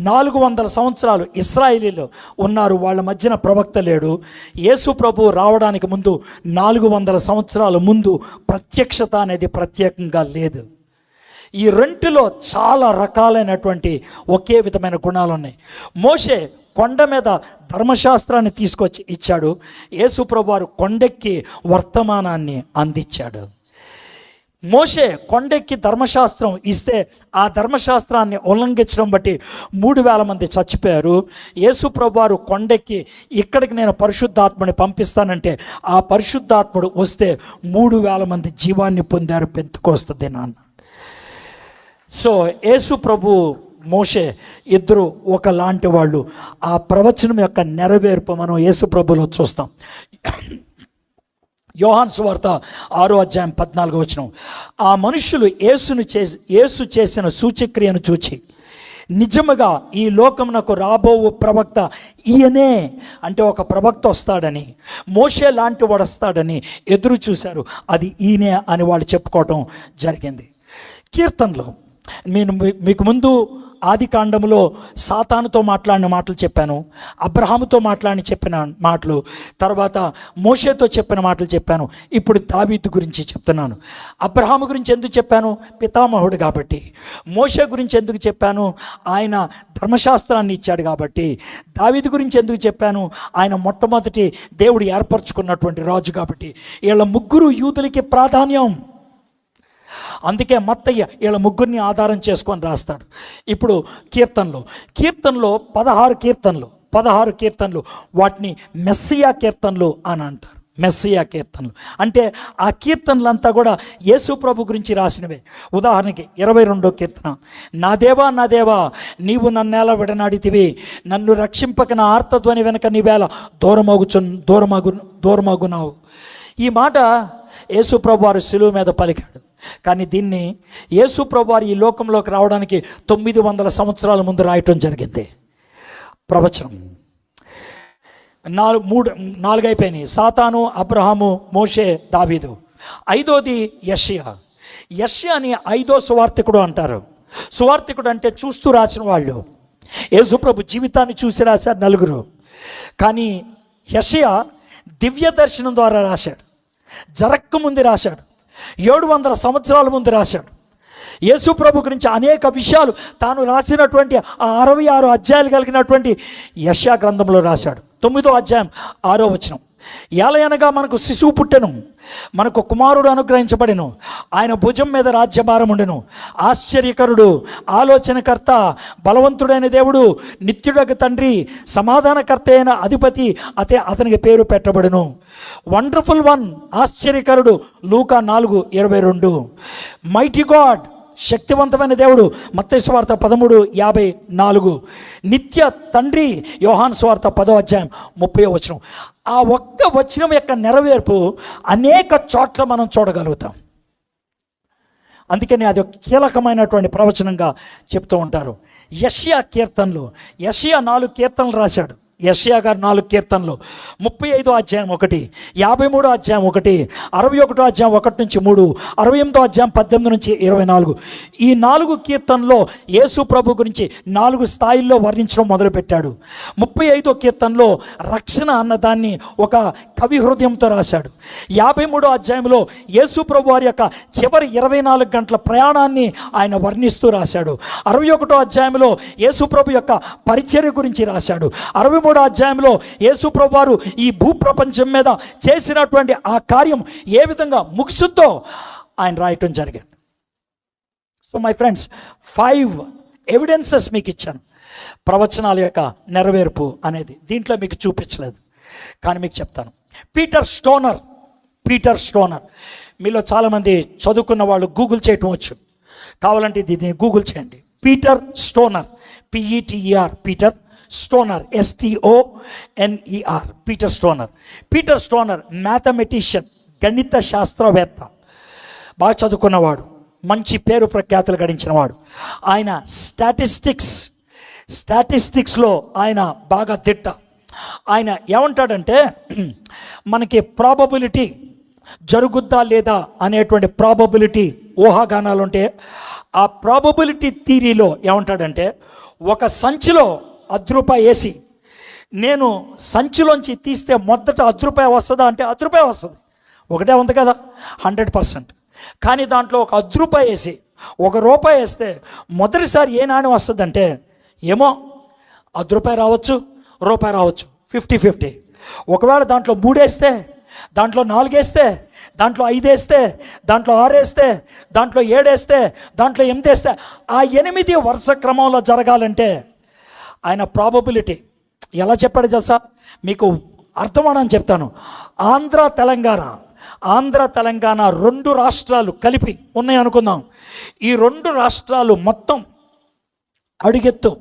400 సంవత్సరాలు ఇశ్రాయేలీలు ఉన్నారు, వాళ్ళ మధ్యన ప్రవక్త లేడు. యేసు ప్రభు రావడానికి ముందు 400 సంవత్సరాల ముందు ప్రత్యక్షత అనేది ప్రత్యేకంగా లేదు. ఈ రెంటిలో చాలా రకాలైనటువంటి ఒకే విధమైన గుణాలు ఉన్నాయి. మోషే కొండ మీద ధర్మశాస్త్రాన్ని తీసుకొచ్చి ఇచ్చాడు, యేసు ప్రభు వారు కొండెక్కి వర్తమానాన్ని అందించాడు. మోషే కొండెక్కి ధర్మశాస్త్రం ఇస్తే ఆ ధర్మశాస్త్రాన్ని ఉల్లంఘించడం బట్టి 3000 మంది చచ్చిపోయారు. యేసు ప్రభు వారు కొండెక్కి ఇక్కడికి నేను పరిశుద్ధాత్మని పంపిస్తానంటే ఆ పరిశుద్ధాత్ముడు వస్తే 3000 మంది జీవాన్ని పొందారు పెంతెకొస్తు దినాన్న. సో యేసు ప్రభు మోషే ఇద్దరు ఒకలాంటి వాళ్ళు. ఆ ప్రవచనం యొక్క నెరవేర్పు మనం యేసు ప్రభులో చూస్తాం. యోహాను సువార్త 6వ అధ్యాయం 14వ వచనం, ఆ మనుషులు యేసు చేసిన సూచక్రియను చూచి నిజముగా ఈ లోకమునకు రాబో ప్రవక్త ఈయనే, అంటే ఒక ప్రవక్త వస్తాడని, మోషే లాంటి వాడు వస్తాడని ఎదురు చూశారు. అది ఈయనే అని వాళ్ళు చెప్పుకోవటం జరిగింది. కీర్తనలో నేను మీకు ముందు ఆది కాండములో సాతానుతో మాట్లాడిన మాటలు చెప్పాను, అబ్రహాముతో చెప్పిన మాటలు, తర్వాత మోషేతో చెప్పిన మాటలు చెప్పాను. ఇప్పుడు దావీదు గురించి చెప్తున్నాను. అబ్రహాము గురించి ఎందుకు చెప్పాను? పితామహుడు కాబట్టి. మోషే గురించి ఎందుకు చెప్పాను? ఆయన ధర్మశాస్త్రాన్ని ఇచ్చాడు కాబట్టి. దావీదు గురించి ఎందుకు చెప్పాను? ఆయన మొట్టమొదటి దేవుడు ఏర్పరచుకున్నటువంటి రాజు కాబట్టి. వీళ్ళ ముగ్గురు యూదులకి ప్రాధాన్యం. అందుకే మత్తయ్య వీళ్ళ ముగ్గురిని ఆధారం చేసుకొని రాస్తాడు. ఇప్పుడు కీర్తనలో 16 కీర్తనలు వాటిని మెస్సియా కీర్తనలు అని అంటారు. మెస్సియా కీర్తనలు అంటే ఆ కీర్తనలంతా కూడా యేసు ప్రభు గురించి రాసినవే. ఉదాహరణకి 22వ కీర్తన, నా దేవా నీవు నన్నేలా విడనాడితివి, నన్ను రక్షింపక నా ఆర్తధ్వని వెనక నీవేళ దూరమగునావు. ఈ మాట యేసు ప్రభు వారు శిలువ మీద పలికాడు. కానీ దీన్ని యేసు ప్రభు వారు ఈ లోకంలోకి రావడానికి 900 సంవత్సరాల ముందు రాయటం జరిగింది. ప్రవచనం 4 అయిపోయినాయి. సాతాను, అబ్రహాము, మోషే, దావీదు. 5వది యెషయా అని 5వ సువార్తికుడు అంటారు. సువార్తికుడు అంటే చూస్తూ రాసిన వాళ్ళు. యేసు ప్రభు జీవితాన్ని చూసి రాశారు 4. కానీ యెషయా దివ్య దర్శనం ద్వారా రాశాడు, జరక్క ముందు రాశాడు, 700 సంవత్సరాల ముందు రాశాడు. యేసు ప్రభు గురించి అనేక విషయాలు తాను రాసినటువంటి ఆ 66 అధ్యాయాలు కలిగినటువంటి యెషయా గ్రంథంలో రాశాడు. 9వ అధ్యాయం 6వ వచనం, ఏలయనగా మనకు శిశువు పుట్టెను, మనకు కుమారుడు అనుగ్రహించబడెను, ఆయన భుజం మీద రాజ్యభారం ఉండెను, ఆశ్చర్యకరుడు, ఆలోచనకర్త, బలవంతుడైన దేవుడు, నిత్యుడకు తండ్రి, సమాధానకర్త అయిన అధిపతి అతనికి పేరు పెట్టబడును. వండర్ఫుల్ వన్, ఆశ్చర్యకరుడు, లూకా 4:22. మైటీ గాడ్, శక్తివంతమైన దేవుడు, మత్తయి సువార్త 13:54. నిత్య తండ్రి, యోహాను సువార్త 10వ అధ్యాయం 30వ వచనం. ఆ ఒక్క వచనం యొక్క నెరవేర్పు అనేక చోట్ల మనం చూడగలుగుతాం. అందుకని అది ఒక కీలకమైనటువంటి ప్రవచనంగా చెప్తూ ఉంటారు. యెషయా 4 కీర్తనలు రాశాడు. యెషయా గారు 4 కీర్తనలు, 35వ అధ్యాయం 1, 53వ అధ్యాయం 1, 61వ అధ్యాయం 1-3, 68వ అధ్యాయం 18-24. ఈ 4 కీర్తనలో యేసు ప్రభు గురించి 4 స్థాయిల్లో వర్ణించడం మొదలుపెట్టాడు. 35వ కీర్తనలో రక్షణ అన్నదాన్ని ఒక కవి హృదయంతో రాశాడు. 53వ అధ్యాయంలో యేసు ప్రభు వారి యొక్క చివరి 24 గంటల ప్రయాణాన్ని ఆయన వర్ణిస్తూ రాశాడు. 61వ అధ్యాయంలో యేసు ప్రభు యొక్క పరిచర్య గురించి రాశాడు. 63వ అధ్యాయంలో యేసు ప్రభు వారు ఈ భూప్రపంచం మీద చేసినటువంటి ఆ కార్యం ఏ విధంగా ముగిస్తుందో ఆయన రాయటం జరిగింది. సో మై ఫ్రెండ్స్, 5 ఎవిడెన్సెస్ మీకు ఇచ్చాను ప్రవచనాల యొక్క నెరవేర్పు అనేది. దీంట్లో మీకు చూపించలేదు కానీ మీకు చెప్తాను. పీటర్ స్టోనర్ మీలో చాలామంది చదువుకున్న వాళ్ళు గూగుల్ చేయటం వచ్చు, కావాలంటే దీన్ని గూగుల్ చేయండి. Peter stoner, PETER, Peter stoner, STONER, Peter stoner mathematician, గణిత శాస్త్రవేత్త, బాగా చదువుకున్నవాడు. మంచి పేరు ప్రఖ్యాతులు గడించిన వాడు. ఆయన స్టాటిస్టిక్స్లో ఆయన బాగా దిట్ట. ఆయన ఏమంటాడంటే, మనకి ప్రాబబిలిటీ జరుగుద్దా లేదా అనేటువంటి ప్రాబబిలిటీ ఊహాగానాలు ఉంటే, ఆ ప్రాబబిలిటీ థియరీలో ఏమంటాడంటే, ఒక సంచిలో ₹10 వేసి నేను సంచిలోంచి తీస్తే మొదట ₹10 వస్తుందా అంటే ₹10 వస్తుంది. ఒకటే ఉంది కదా, 100%. కానీ దాంట్లో ఒక ₹10 వేసి ₹1 వేస్తే మొదటిసారి ఏ నాణ్యం వస్తుందంటే, ఏమో ₹10 రావచ్చు, ₹1 రావచ్చు, 50-50. ఒకవేళ దాంట్లో 3 వేస్తే, దాంట్లో 4 వేస్తే, దాంట్లో 5 వేస్తే, దాంట్లో 6 వేస్తే, దాంట్లో 7 వేస్తే, దాంట్లో 8 వేస్తే, ఆ 8 వరుస క్రమంలో జరగాలంటే ఆయన ప్రాబబిలిటీ ఎలా చెప్పాడు తెలుసా? మీకు అర్థమని చెప్తాను. ఆంధ్ర తెలంగాణ 2 రాష్ట్రాలు కలిపి ఉన్నాయి అనుకుందాం. ఈ 2 రాష్ట్రాలు మొత్తం అడుగెత్తు,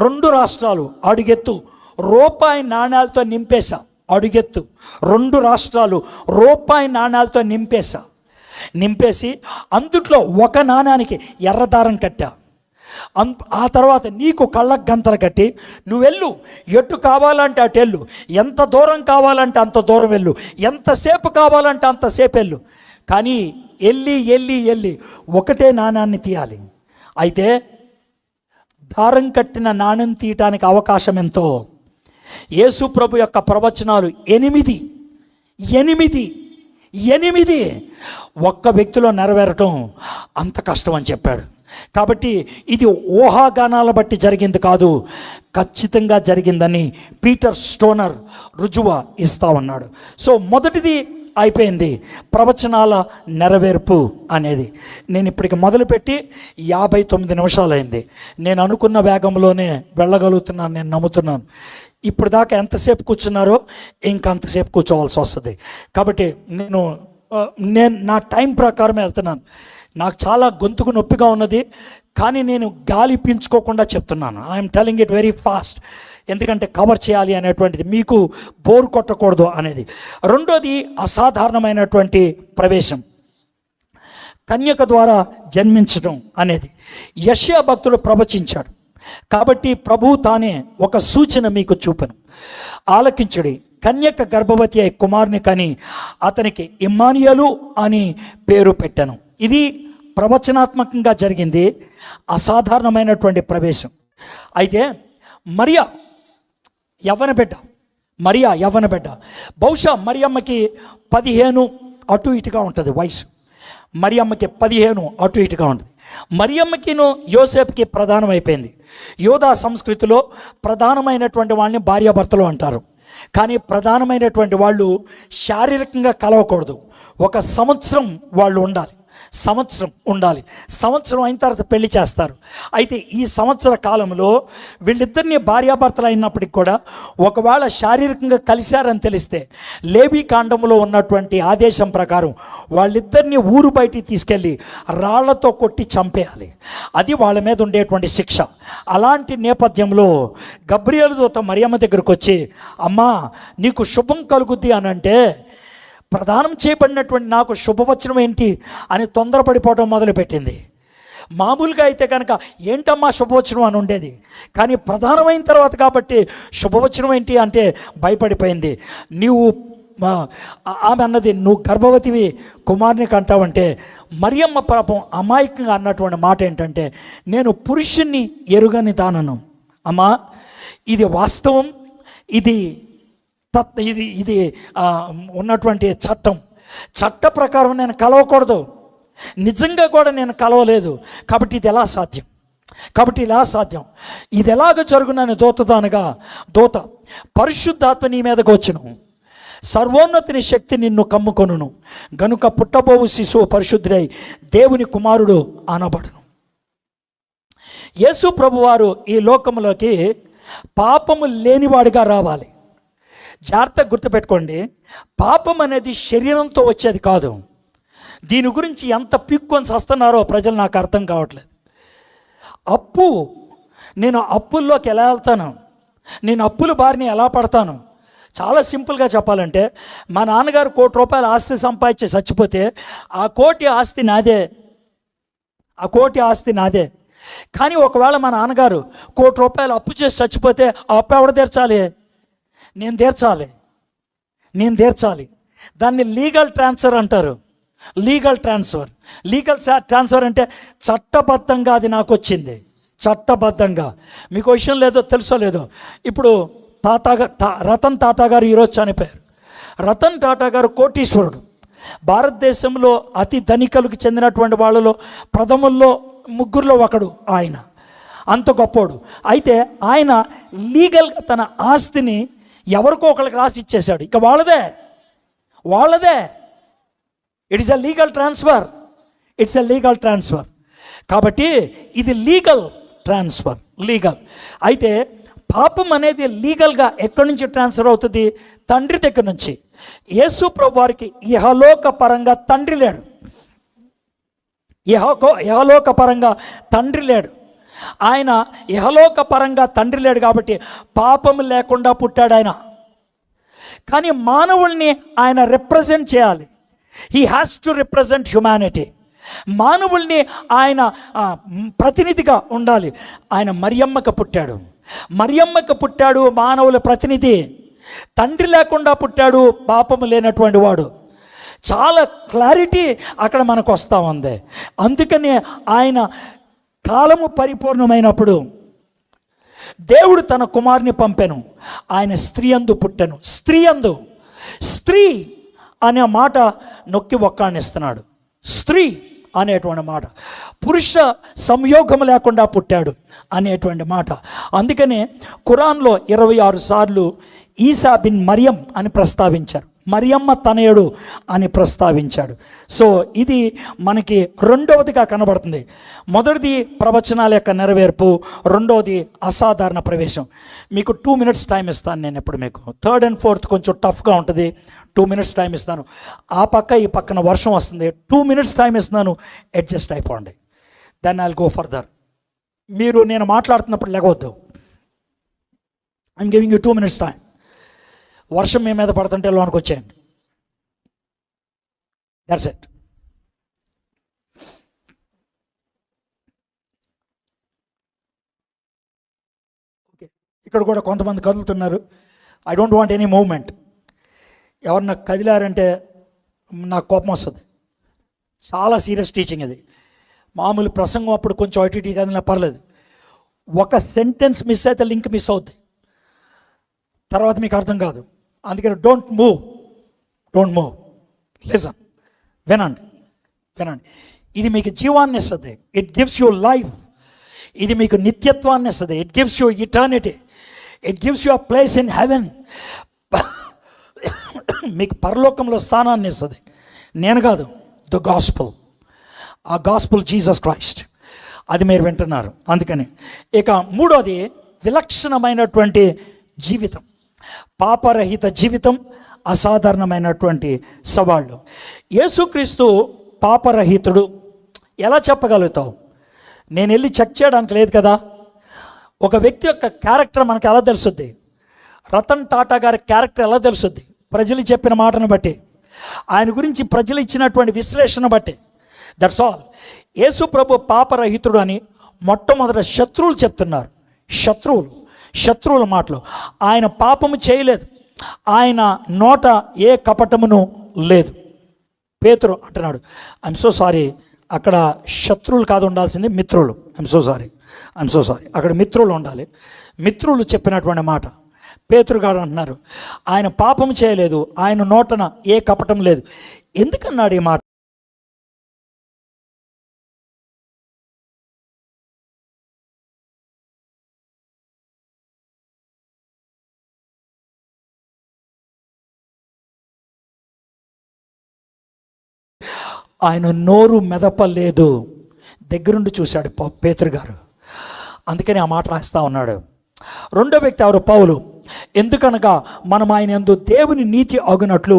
2 రాష్ట్రాలు అడుగెత్తు ₹1 నాణ్యాలతో నింపేశా. అడుగెత్తు 2 రాష్ట్రాలు ₹1 నాణ్యాలతో నింపేసి అందుట్లో ఒక నాణ్యానికి ఎర్రదారం కట్టా. ఆ తర్వాత నీకు కళ్ళకు గంతలు కట్టి నువ్వెళ్ళు, ఎటు కావాలంటే అటు వెళ్ళు, ఎంత దూరం కావాలంటే అంత దూరం వెళ్ళు, ఎంతసేపు కావాలంటే అంతసేపు వెళ్ళు. కానీ వెళ్ళి ఒకటే నాణ్యాన్ని తీయాలి. అయితే దారం కట్టిన నాణ్యం తీయటానికి అవకాశం ఎంతో. యేసు ప్రభు యొక్క ప్రవచనాలు 8 ఒక్క వ్యక్తిలో నెరవేరటం అంత కష్టం అని చెప్పాడు. కాబట్టి ఇది ఊహాగానాల బట్టి జరిగింది కాదు, ఖచ్చితంగా జరిగిందని పీటర్ స్టోనర్ రుజువ ఇస్తా ఉన్నాడు. సో మొదటిది అయిపోయింది, ప్రవచనాల నెరవేర్పు అనేది. నేను ఇప్పటికి మొదలుపెట్టి 59 నిమిషాలు అయింది. నేను అనుకున్న వేగంలోనే వెళ్ళగలుగుతున్నాను, నేను నమ్ముతున్నాను. ఇప్పుడు దాకా ఎంతసేపు కూర్చున్నారో ఇంకంతసేపు కూర్చోవాల్సి వస్తుంది. కాబట్టి నేను నా టైం ప్రకారం వెళ్తున్నాను. నాకు చాలా గొంతుకు నొప్పిగా ఉన్నది, కానీ నేను గాలి పీల్చుకోకుండా చెప్తున్నాను. I'm telling it very fast, ఎందుకంటే కవర్ చేయాలి అనేటువంటిది, మీకు బోర్ కొట్టకూడదు అనేది. రెండోది అసాధారణమైనటువంటి ప్రవేశం, కన్యక ద్వారా జన్మించడం అనేది. యెషయా భక్తుడు ప్రవచించాడు. కాబట్టి ప్రభువు తానే ఒక సూచన మీకు చూపను. ఆలకించుడి, కన్యక గర్భవతి అయి కుమారుని కని అతనికి ఇమ్మానుయేలు అని పేరు పెట్టాను. ఇది ప్రవచనాత్మకంగా జరిగింది, అసాధారణమైనటువంటి ప్రవేశం. అయితే మరియా యవ్వన బిడ్డ, బహుశా మరియమ్మకి 15 అటు ఇటుగా ఉంటుంది వయసు. మరియమ్మకి 15 అటు ఇటుగా ఉంటుంది. మరియమ్మకిను యోసేపుకి ప్రధానం అయిపోయింది. యోధా సంస్కృతిలో ప్రధానమైనటువంటి వాళ్ళని భార్యాభర్తలు అంటారు. కానీ ప్రధానమైనటువంటి వాళ్ళు శారీరకంగా కలవకూడదు. 1 సంవత్సరం వాళ్ళు ఉండాలి. సంవత్సరం అయిన తర్వాత పెళ్లి చేస్తారు. అయితే ఈ సంవత్సర కాలంలో వీళ్ళిద్దరిని భార్యాభర్తలు అయినప్పటికి కూడా ఒకవేళ శారీరకంగా కలిశారని తెలిస్తే లేవీ కాండంలో ఉన్నటువంటి ఆదేశం ప్రకారం వాళ్ళిద్దరిని ఊరు బయటికి తీసుకెళ్ళి రాళ్లతో కొట్టి చంపేయాలి. అది వాళ్ళ మీద ఉండేటువంటి శిక్ష. అలాంటి నేపథ్యంలో గబ్రియలు దూత మరియమ్మ దగ్గరకు వచ్చి, అమ్మా నీకు శుభం కలుగుద్ది అని అంటే, ప్రదానం చేయబడినటువంటి నాకు శుభవచనం ఏంటి అని తొందరపడిపోవడం మొదలుపెట్టింది. మామూలుగా అయితే కనుక ఏంటమ్మా శుభవచనం అని ఉండేది, కానీ ప్రధానమైన తర్వాత కాబట్టి శుభవచనం ఏంటి అంటే భయపడిపోయింది. ఆమె అన్నది, నువ్వు గర్భవతివి కుమారుని కంటావంటే, మరియమ్మ పాపం అమాయకంగా అన్నటువంటి మాట ఏంటంటే, నేను పురుషుణ్ణి ఎరుగని దానను. అమ్మా ఇది వాస్తవం, ఇది ఉన్నటువంటి చట్ట ప్రకారం నేను కలవకూడదు, నిజంగా కూడా నేను కలవలేదు. కాబట్టి ఇది ఎలా సాధ్యం, ఇది ఎలాగ జరుగునని దూతదానగా, దూత పరిశుద్ధాత్మ నీ మీదకు వచ్చును, సర్వోన్నతిని శక్తి నిన్ను కమ్ముకొనును, గనుక పుట్టబోవు శిశువు పరిశుద్ధుడై దేవుని కుమారుడు అనబడును. యేసు ప్రభువారు ఈ లోకంలోకి పాపము లేనివాడిగా రావాలి. జాగ్రత్తగా గుర్తుపెట్టుకోండి, పాపం అనేది శరీరంతో వచ్చేది కాదు. దీని గురించి ఎంత పిక్కొని వస్తున్నారో ప్రజలు నాకు అర్థం కావట్లేదు. నేను అప్పుల్లోకి ఎలా వెళ్తాను, నేను అప్పుల బారిని ఎలా పడతాను? చాలా సింపుల్గా చెప్పాలంటే, మా నాన్నగారు ₹1 కోటి ఆస్తి సంపాదించి చచ్చిపోతే ఆ కోటి ఆస్తి నాదే. ఆ కోటి ఆస్తి నాదే. కానీ ఒకవేళ మా నాన్నగారు ₹1,00,00,000 అప్పు చేసి చచ్చిపోతే ఆ అప్పు ఎవరు తీర్చాలి? నేను తీర్చాలి. దాన్ని లీగల్ ట్రాన్స్ఫర్ అంటారు. లీగల్ ట్రాన్స్ఫర్ అంటే చట్టబద్ధంగా అది నాకు వచ్చింది. చట్టబద్ధంగా. మీకు విషయం లేదో తెలుసో లేదో, ఇప్పుడు రతన్ టాటా గారు ఈరోజు చనిపోయారు. రతన్ టాటా గారు కోటీశ్వరుడు. భారతదేశంలో అతి ధనికులకు చెందినటువంటి వాళ్ళలో ప్రథముల్లో 3 ఒకడు ఆయన. అంత గొప్పోడు. అయితే ఆయన లీగల్గా తన ఆస్తిని ఎవరికో ఒకరికి రాసి ఇచ్చేశాడు. ఇక వాళ్ళదే. It is a legal transfer. కాబట్టి ఇది లీగల్ ట్రాన్స్ఫర్. అయితే పాపం అనేది లీగల్గా ఎక్కడి నుంచి ట్రాన్స్ఫర్ అవుతుంది? తండ్రి దగ్గర నుంచి. యేసు ప్రభు వారికి ఇహలోక పరంగా తండ్రి లేడు. ఇహలోక పరంగా తండ్రి లేడు. ఆయన ఇహలోక పరంగా తండ్రి లేడు కాబట్టి పాపం లేకుండా పుట్టాడు ఆయన. కానీ మానవుల్ని ఆయన రిప్రజెంట్ చేయాలి. He has to represent humanity. మానవుల్ని ఆయన ప్రతినిధిగా ఉండాలి. ఆయన మరియమ్మకు పుట్టాడు, మానవుల ప్రతినిధి. తండ్రి లేకుండా పుట్టాడు, పాపము లేనటువంటి వాడు. చాలా క్లారిటీ అక్కడ మనకు వస్తూ ఉంది. అందుకనే ఆయన కాలము పరిపూర్ణమైనప్పుడు దేవుడు తన కుమారుని పంపెను. ఆయన స్త్రీ యందు పుట్టెను. స్త్రీ అనే మాట నొక్కి ఒక్కాణిస్తున్నాడు. స్త్రీ అనేటువంటి మాట, పురుష సంయోగం లేకుండా పుట్టాడు అనేటువంటి మాట. అందుకనే ఖురాన్లో 26 సార్లు ఈసా బిన్ మరియం అని ప్రస్తావించారు. మరియమ్మ తనయుడు అని ప్రస్తావించాడు. సో ఇది మనకి రెండవదిగా కనబడుతుంది. మొదటిది ప్రవచనాల యొక్క నెరవేర్పు, రెండవది అసాధారణ ప్రవేశం. మీకు 2 minutes టైం ఇస్తాను నేను. ఇప్పుడు మీకు 3rd and 4th కొంచెం టఫ్గా ఉంటుంది. 2 minutes టైం ఇస్తాను. ఆ పక్క ఈ పక్కన వర్షం వస్తుంది. 2 minutes టైం ఇస్తున్నాను, అడ్జస్ట్ అయిపోండి. Then I'll go further. మీరు నేను మాట్లాడుతున్నప్పుడు లేవద్దు. I'm giving you 2 minutes time. వర్షం మీ మీద పడుతుంటే లోనికి వచ్చేయండి. That's it. ఓకే, ఇక్కడ కూడా కొంతమంది కదులుతున్నారు. I don't want any movement. ఎవరన్నా కదిలారంటే నాకు కోపం వస్తుంది. చాలా సీరియస్ టీచింగ్ ఇది. మామూలు ప్రసంగం అప్పుడు కొంచెం అటు ఇటు కదిలినా పర్లేదు. ఒక సెంటెన్స్ మిస్ అయితే లింక్ మిస్ అవుద్ది, తర్వాత మీకు అర్థం కాదు. అందుకని డోంట్ మూవ్. లిసన్, వినండి. ఇది మీకు జీవాన్ని ఇస్తుంది. It gives you life. ఇది మీకు నిత్యత్వాన్ని ఇస్తుంది. It gives you eternity. It gives you a place in heaven. మీకు పరలోకంలో స్థానాన్ని ఇస్తుంది. నేను కాదు, ద గాస్పుల్. ఆ గాస్పుల్ జీసస్ క్రైస్ట్. అది మీరు వింటున్నారు. అందుకని ఇక మూడోది విలక్షణమైనటువంటి జీవితం, పాపరహిత జీవితం, అసాధారణమైనటువంటి సవాళ్ళు. యేసుక్రీస్తు పాపరహితుడు. ఎలా చెప్పగలుగుతావు? నేను వెళ్ళి చెక్ చేయడానికి లేదు కదా. ఒక వ్యక్తి యొక్క క్యారెక్టర్ మనకు ఎలా తెలుస్తుంది? రతన్ టాటా గారి క్యారెక్టర్ ఎలా తెలుస్తుంది? ప్రజలు చెప్పిన మాటను బట్టి, ఆయన గురించి ప్రజలు ఇచ్చినటువంటి విశ్లేషణ బట్టి. That's all. యేసు ప్రభు పాపరహితుడు అని మొట్టమొదట శత్రువులు చెప్తున్నారు. శత్రువుల మాటలు. ఆయన పాపము చేయలేదు, ఆయన నోట ఏ కపటమును లేదు. పేతురు అంటున్నాడు, ఐఎమ్ సో సారీ, అక్కడ శత్రువులు కాదు ఉండాల్సింది, మిత్రులు. I'm so sorry. అక్కడ మిత్రులు ఉండాలి. మిత్రులు చెప్పినటువంటి మాట. పేతురు గారు అంటున్నారు, ఆయన పాపం చేయలేదు, ఆయన నోటన ఏ కపటం లేదు. ఎందుకన్నాడు ఈ మాట? ఆయన నోరు మెదపలేదు. దగ్గరుండి చూశాడు పేతురు గారు. అందుకని ఆ మాట రాస్తా ఉన్నాడు. రెండో వ్యక్తి ఎవరు? పౌలు. ఎందుకనగా మనం ఆయన యందు దేవుని నీతి అగునట్లు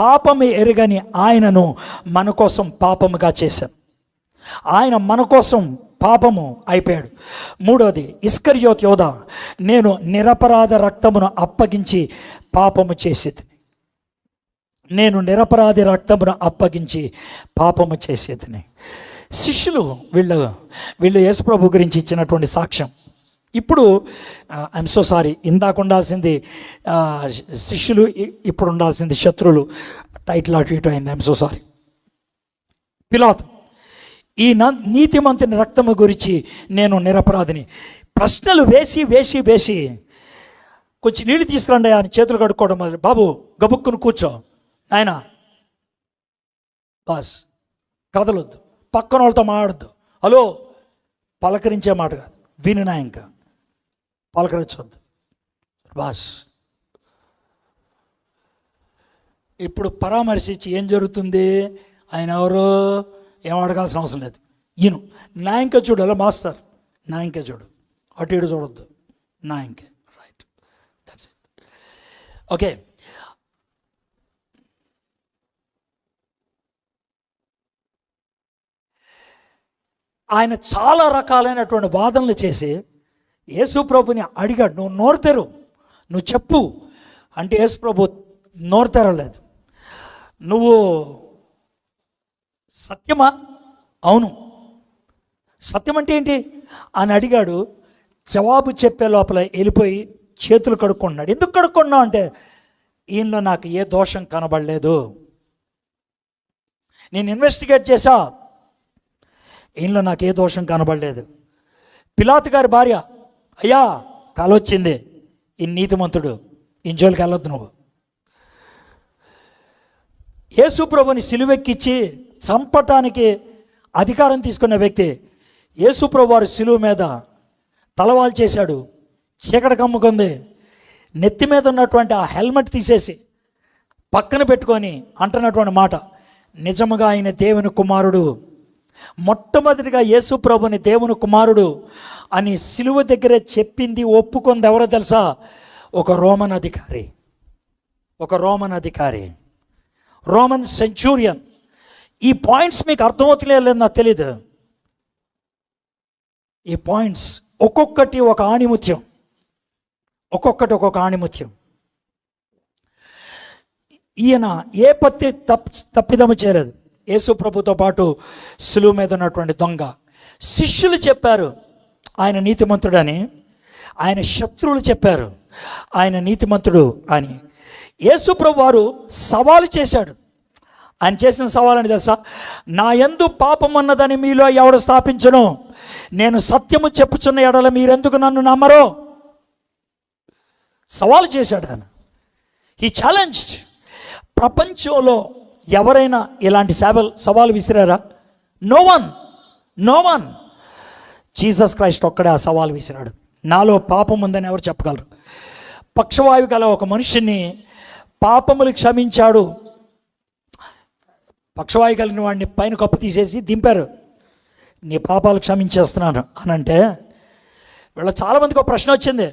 పాపము ఎరుగని ఆయనను మన కోసం పాపముగా చేశాం. ఆయన మన కోసం పాపము అయిపోయాడు. మూడోది ఇస్కరియోతు యోధా, నేను నిరపరాధ రక్తమును అప్పగించి పాపము చేసేది. శిష్యులు వీళ్ళు యేసుప్రభు గురించి ఇచ్చినటువంటి సాక్ష్యం. ఇప్పుడు ఐఎమ్ సో సారీ, ఇందాక ఉండాల్సింది శిష్యులు, ఇప్పుడు ఉండాల్సింది శత్రువులు. టైటిల్ అటు ఇటు అయింది, ఐఎమ్ సో సారీ. పిలాతు, ఈ నీతిమంతుని రక్తము గురించి నేను నిరపరాధిని. ప్రశ్నలు వేసి వేసి వేసి కొంచెం నీళ్ళు తీసుకురండి అని చేతులు కడుక్కోవడం మొదలు. బాబు గబుక్కును కూర్చో ఆయన, బాస్ కదలొద్దు, పక్కన వాళ్ళతో మాట్లాడద్దు, హలో పలకరించే మాట కాదు, వినినా ఇంకా పలకరించొద్దు బాస్. ఇప్పుడు పరామర్శించి ఏం జరుగుతుంది, ఆయన ఎవరో ఏం అడగాల్సిన అవసరం లేదు. ఈయన నా ఇంకా చూడు, అలా మాస్టర్ నా ఇంకా చూడు, అటు ఇటు చూడొద్దు, నా ఇంకే రైట్, దట్స్ ఇట్. ఓకే, ఆయన చాలా రకాలైనటువంటి వాదనలు చేసి యేసు ప్రభుని అడిగాడు, నువ్వు నోరు తెరు, నువ్వు చెప్పు అంటే యేసు ప్రభు నోరు తెరలేదు. నువ్వు సత్యమా? అవును. సత్యం అంటే ఏంటి అని అడిగాడు. జవాబు చెప్పే లోపల వెళ్ళిపోయి చేతులు కడుక్కున్నాడు. ఎందుకు కడుక్కున్నావు అంటే, ఈయనలో నాకు ఏ దోషం కనబడలేదు, నేను ఇన్వెస్టిగేట్ చేశా, ఈయనలో నాకు ఏ దోషం కనబడలేదు. పిలాతు గారి భార్య, అయ్యా కల వచ్చింది, ఈ నీతిమంతుడు, ఇంజోలికి వెళ్ళొద్దు నువ్వు. యేసు ప్రభుని సిలువెక్కిచ్చి చంపటానికి అధికారం తీసుకున్న వ్యక్తి యేసు ప్రభు వారి సిలువ మీద తలవాలు చేశాడు, చీకటి కమ్ముకుంది. నెత్తి మీద ఉన్నటువంటి ఆ హెల్మెట్ తీసేసి పక్కన పెట్టుకొని అంటున్నటువంటి మాట, నిజముగా ఆయన దేవుని కుమారుడు. మొట్టమొదటిగా యేసు ప్రభుని దేవుని కుమారుడు అని సిలువ దగ్గరే చెప్పింది, ఒప్పుకుంది ఎవరో తెలుసా? ఒక రోమన్ అధికారి, రోమన్ సెంచూరియన్. ఈ పాయింట్స్ మీకు అర్థమవుతలేదు నాకు తెలీదు. ఈ పాయింట్స్ ఒక్కొక్కటి ఒక ఆణిముత్యం, ఒక్కొక్కటి ఒక్కొక్క ఆణిముత్యం. ఈయన ఏ పత్తి తప్పిదము చేయలేదు. యేసు ప్రభుతో పాటు సిలువ మీద ఉన్నటువంటి దొంగ శిష్యులు చెప్పారు ఆయన నీతిమంతుడని, ఆయన శత్రువులు చెప్పారు ఆయన నీతిమంతుడు అని. యేసు ప్రభు వారు సవాలు చేశాడు. ఆయన చేసిన సవాలని తెలుసా? నా యందు పాపం ఉన్నదని మీలో ఎవడు స్థాపించను, నేను సత్యము చెప్పుచున్న ఎడల మీరెందుకు నన్ను నమ్మరో? సవాలు చేశాడు ఆయన. He challenged. ప్రపంచంలో ఎవరైనా ఇలాంటి సవాలు విసిరారా? No one. జీసస్ క్రైస్ట్ ఒక్కడే ఆ సవాలు విసిరాడు. నాలో పాపం ఉందని ఎవరు చెప్పగలరు? పక్షవాయువు గల ఒక మనిషిని పాపములు క్షమించాడు. పక్షవాయు కలిగిన వాడిని పైన కప్పు తీసేసి దింపారు, నీ పాపాలు క్షమించేస్తున్నాను అని అంటే, వీళ్ళ చాలామందికి ఒక ప్రశ్న వచ్చింది,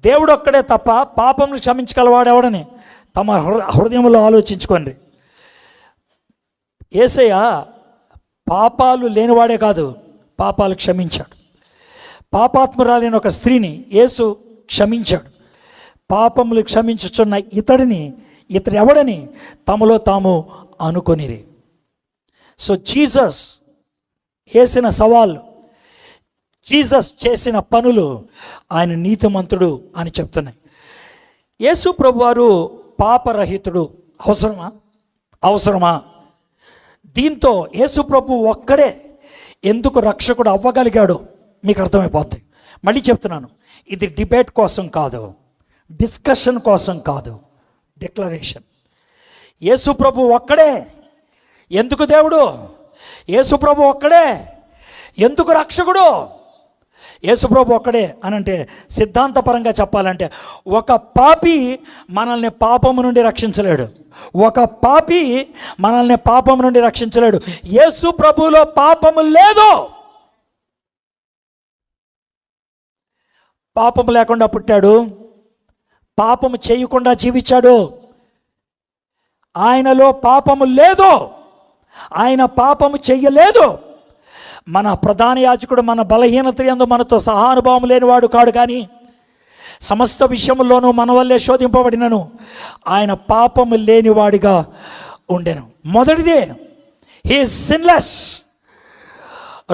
దేవుడు ఒక్కడే తప్ప పాపములు క్షమించగలవాడు ఎవడని తమ హృదయంలో ఆలోచించుకోండి. యేసయ్య పాపాలు లేనివాడే కాదు, పాపాలు క్షమించాడు. పాపాత్మురాలైన ఒక స్త్రీని యేసు క్షమించాడు. పాపములు క్షమించుచున్న ఇతడు ఎవడని తమలో తాము అనుకొనిరి. సో జీసస్ వేసిన సవాళ్ళు, జీసస్ చేసిన పనులు ఆయన నీతిమంతుడు అని చెప్తున్నాయి. యేసు ప్రభువారు పాపరహితుడు అవసరమా? దీంతో యేసు ప్రభు ఒక్కడే ఎందుకు రక్షకుడు అవ్వగలిగాడు మీకు అర్థమైపోద్ది. మళ్ళీ చెప్తున్నాను, ఇది డిబేట్ కోసం కాదు, డిస్కషన్ కోసం కాదు, డిక్లరేషన్. యేసు ప్రభు ఒక్కడే ఎందుకు దేవుడు, యేసు ప్రభు ఒక్కడే ఎందుకు రక్షకుడు, యేసు ప్రభు ఒక్కడే అనంటే సిద్ధాంతపరంగా చెప్పాలంటే, ఒక పాపి మనల్ని పాపము నుండి రక్షించలేడు. యేసు ప్రభువులో పాపము లేదు. పాపము లేకుండా పుట్టాడు, పాపము చేయకుండా జీవించాడు. ఆయనలో పాపము లేదు, ఆయన పాపము చెయ్యలేదు. మన ప్రధాన యాజకుడు మన బలహీనత యందు మనతో సహానుభావం లేనివాడు కాడు, కానీ సమస్త విషయంలోనూ మన వల్లే శోధింపబడినను ఆయన పాపము లేనివాడిగా ఉండెను. మొదటిదే, హీ ఈజ్ సిన్లెస్.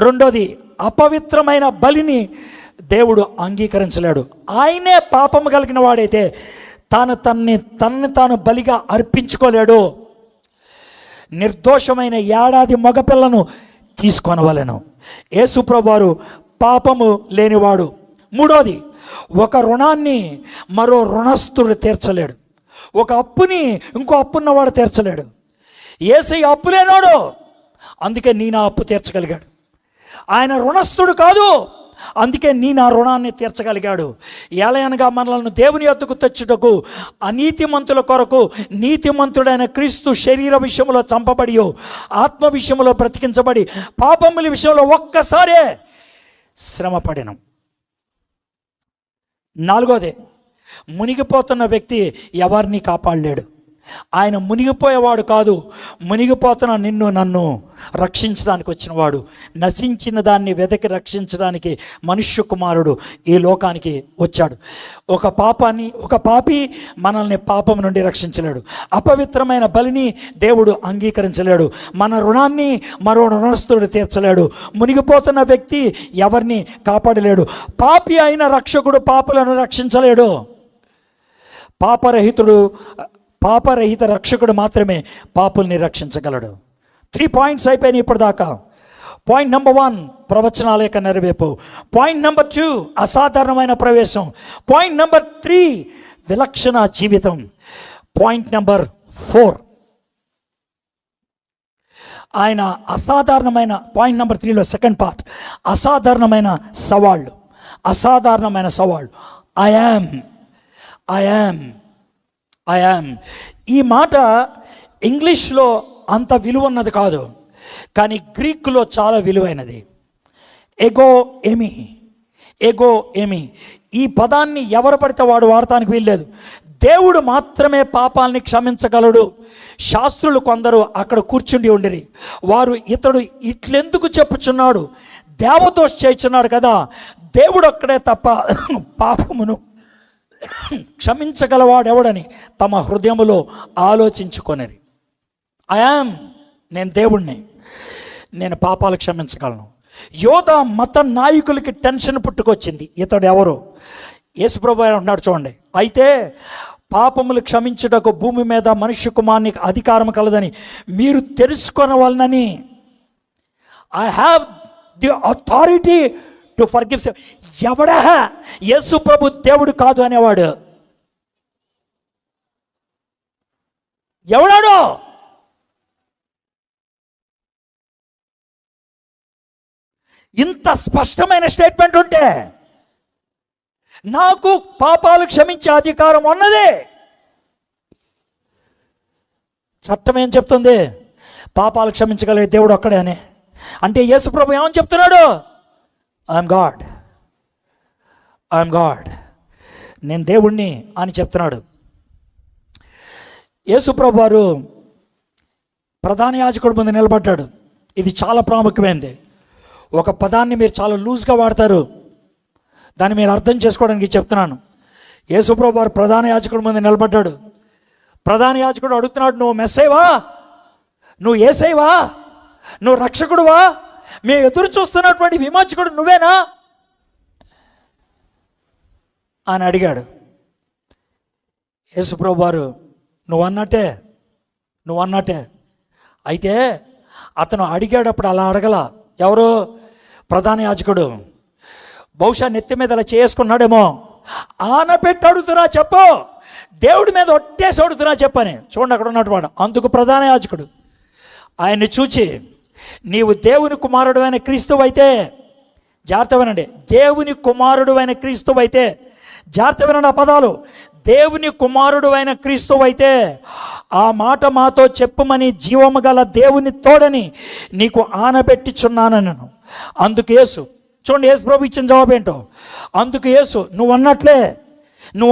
రెండోది, అపవిత్రమైన బలిని దేవుడు అంగీకరించలేడు. ఆయనే పాపము కలిగిన వాడైతే తనని తాను బలిగా అర్పించుకోలేడు. నిర్దోషమైన ఏడాది మగపిల్లను తీసుకొనవలెను. యేసుప్రభు వారు పాపము లేనివాడు. మూడోది, ఒక రుణాన్ని మరో రుణస్థుడు తీర్చలేడు. ఒక అప్పుని ఇంకో అప్పున్నవాడు తీర్చలేడు. యేసయ్య అప్పు లేనాడు, అందుకే నీ నా అప్పు తీర్చగలిగాడు. ఆయన రుణస్థుడు కాదు, అందుకే నీ నా రుణాన్ని తీర్చగలిగాడు. ఏలయనగా మనల్ని దేవుని యొద్దకు తెచ్చుటకు అనీతిమంతుల కొరకు నీతిమంతుడైన క్రీస్తు శరీర విషయంలో చంపబడి ఆత్మ విషయంలో బ్రతికించబడి పాపముల విషయంలో ఒక్కసారే శ్రమపడిన. నాలుగోది, మునిగిపోతున్న వ్యక్తి ఎవరిని కాపాడలేడు. ఆయన మునిగిపోయేవాడు కాదు, మునిగిపోతున్న నిన్ను నన్ను రక్షించడానికి వచ్చినవాడు. నశించిన దాన్ని వెతికి రక్షించడానికి మనుష్య కుమారుడు ఈ లోకానికి వచ్చాడు. ఒక పాపి మనల్ని పాపం నుండి రక్షించలేడు. అపవిత్రమైన బలిని దేవుడు అంగీకరించలేడు. మన రుణాన్ని మరో రుణస్థుడు తీర్చలేడు. మునిగిపోతున్న వ్యక్తి ఎవరిని కాపాడలేడు. పాపి అయిన రక్షకుడు పాపులను రక్షించలేడు. పాపరహిత రక్షకుడు మాత్రమే పాపుల్ని రక్షించగలడు. 3 పాయింట్స్ అయిపోయినాయి ఇప్పటిదాకా. పాయింట్ నెంబర్ 1, ప్రవచనాల యొక్క నెరవేర్పు. పాయింట్ నెంబర్ 2, అసాధారణమైన ప్రవేశం. పాయింట్ నెంబర్ 3, విలక్షణ జీవితం. పాయింట్ నెంబర్ 4, ఆయన అసాధారణమైన, పాయింట్ నెంబర్ 3లో సెకండ్ పార్ట్, అసాధారణమైన సవాళ్ళు. I am. ఈ మాట ఇంగ్లీష్లో అంత విలువన్నది కాదు, కానీ గ్రీకులో చాలా విలువైనది. ఎగో ఏమి. ఈ పదాన్ని ఎవరు పడితే వాడు వాడటానికి వీల్లేదు. దేవుడు మాత్రమే పాపాలని క్షమించగలడు. శాస్త్రులు కొందరు అక్కడ కూర్చుండి ఉండిరి. వారు ఇతడు ఇట్లెందుకు చెప్పుచున్నాడు, దేవదోష చేయుచున్నాడు కదా, దేవుడు ఒక్కడే తప్ప పాపమును క్షమించగలవాడెవడని తమ హృదయములో ఆలోచించుకొనేది. నేను దేవుణ్ణి, నేను పాపాలు క్షమించగలను. యోధ మత నాయకులకి టెన్షన్ పుట్టుకొచ్చింది. ఇతడు ఎవరు? యేసుప్రభు ఉన్నాడు చూడండి. అయితే పాపములు క్షమించుటకు భూమి మీద మనుష్య కుమారునికి అధికారం కలదని మీరు తెలుసుకొనవలనని, I have the authority to forgive. ఎవడా యేసు ప్రభు దేవుడు కాదు అనేవాడు? ఎవడాడు? ఇంత స్పష్టమైన స్టేట్మెంట్ ఉంటే నాకు పాపాలు క్షమించే అధికారం ఉన్నది. చట్టం ఏం చెప్తుంది? పాపాలు క్షమించగలిగే దేవుడు ఒక్కడే అని. అంటే యేసు ప్రభు ఏమని చెప్తున్నాడు? ఐఎమ్ గాడ్, నేను దేవుణ్ణి అని చెప్తున్నాడు. యేసు ప్రభు వారు ప్రధాన యాజకుడి ముందు నిలబడ్డాడు. ఇది చాలా ప్రాముఖ్యమైనది. ఒక పదాన్ని మీరు చాలా లూజ్గా వాడతారు, దాన్ని మీరు అర్థం చేసుకోవడానికి చెప్తున్నాను. యేసు ప్రభు వారు ప్రధాన యాజకుడి ముందు నిలబడ్డాడు. ప్రధాన యాజకుడు అడుగుతున్నాడు, నువ్వు మెస్సేవా? నువ్వు యేసయ్యవా? నువ్వు రక్షకుడువా? మేము ఎదురు చూస్తున్నటువంటి విమోచకుడు నువ్వేనా అని అడిగాడు. యేసుప్రభు వారు నువ్వు అన్నట్టే. అయితే అతను అడిగేటప్పుడు అలా అడగల. ఎవరు? ప్రధాన యాజకుడు. బహుశా నెత్తి మీద అలా చేసుకున్నాడేమో. ఆనపెట్టి అడుగుతున్నా చెప్పు, దేవుడి మీద ఒట్టేసి అడుగుతున్నా చెప్పని. చూడండి అక్కడ ఉన్నటువంటి అందుకు ప్రధాన యాజకుడు ఆయన్ని చూచి, నీవు దేవుని కుమారుడు అయిన క్రీస్తువు అయితే, జాగ్రత్త వినండి, దేవుని కుమారుడు అయిన క్రీస్తువు అయితే, జాగ్రత్త వినండి ఆ పదాలు, దేవుని కుమారుడు అయిన క్రీస్తువు అయితే ఆ మాట మాతో చెప్పుమని జీవము గల దేవుని తోడని నీకు ఆనబెట్టిచున్నానను. అందుకు యేసు, చూడండి యేసు ప్రభు ఇచ్చిన జవాబు ఏంటో. అందుకు యేసు, నువ్వు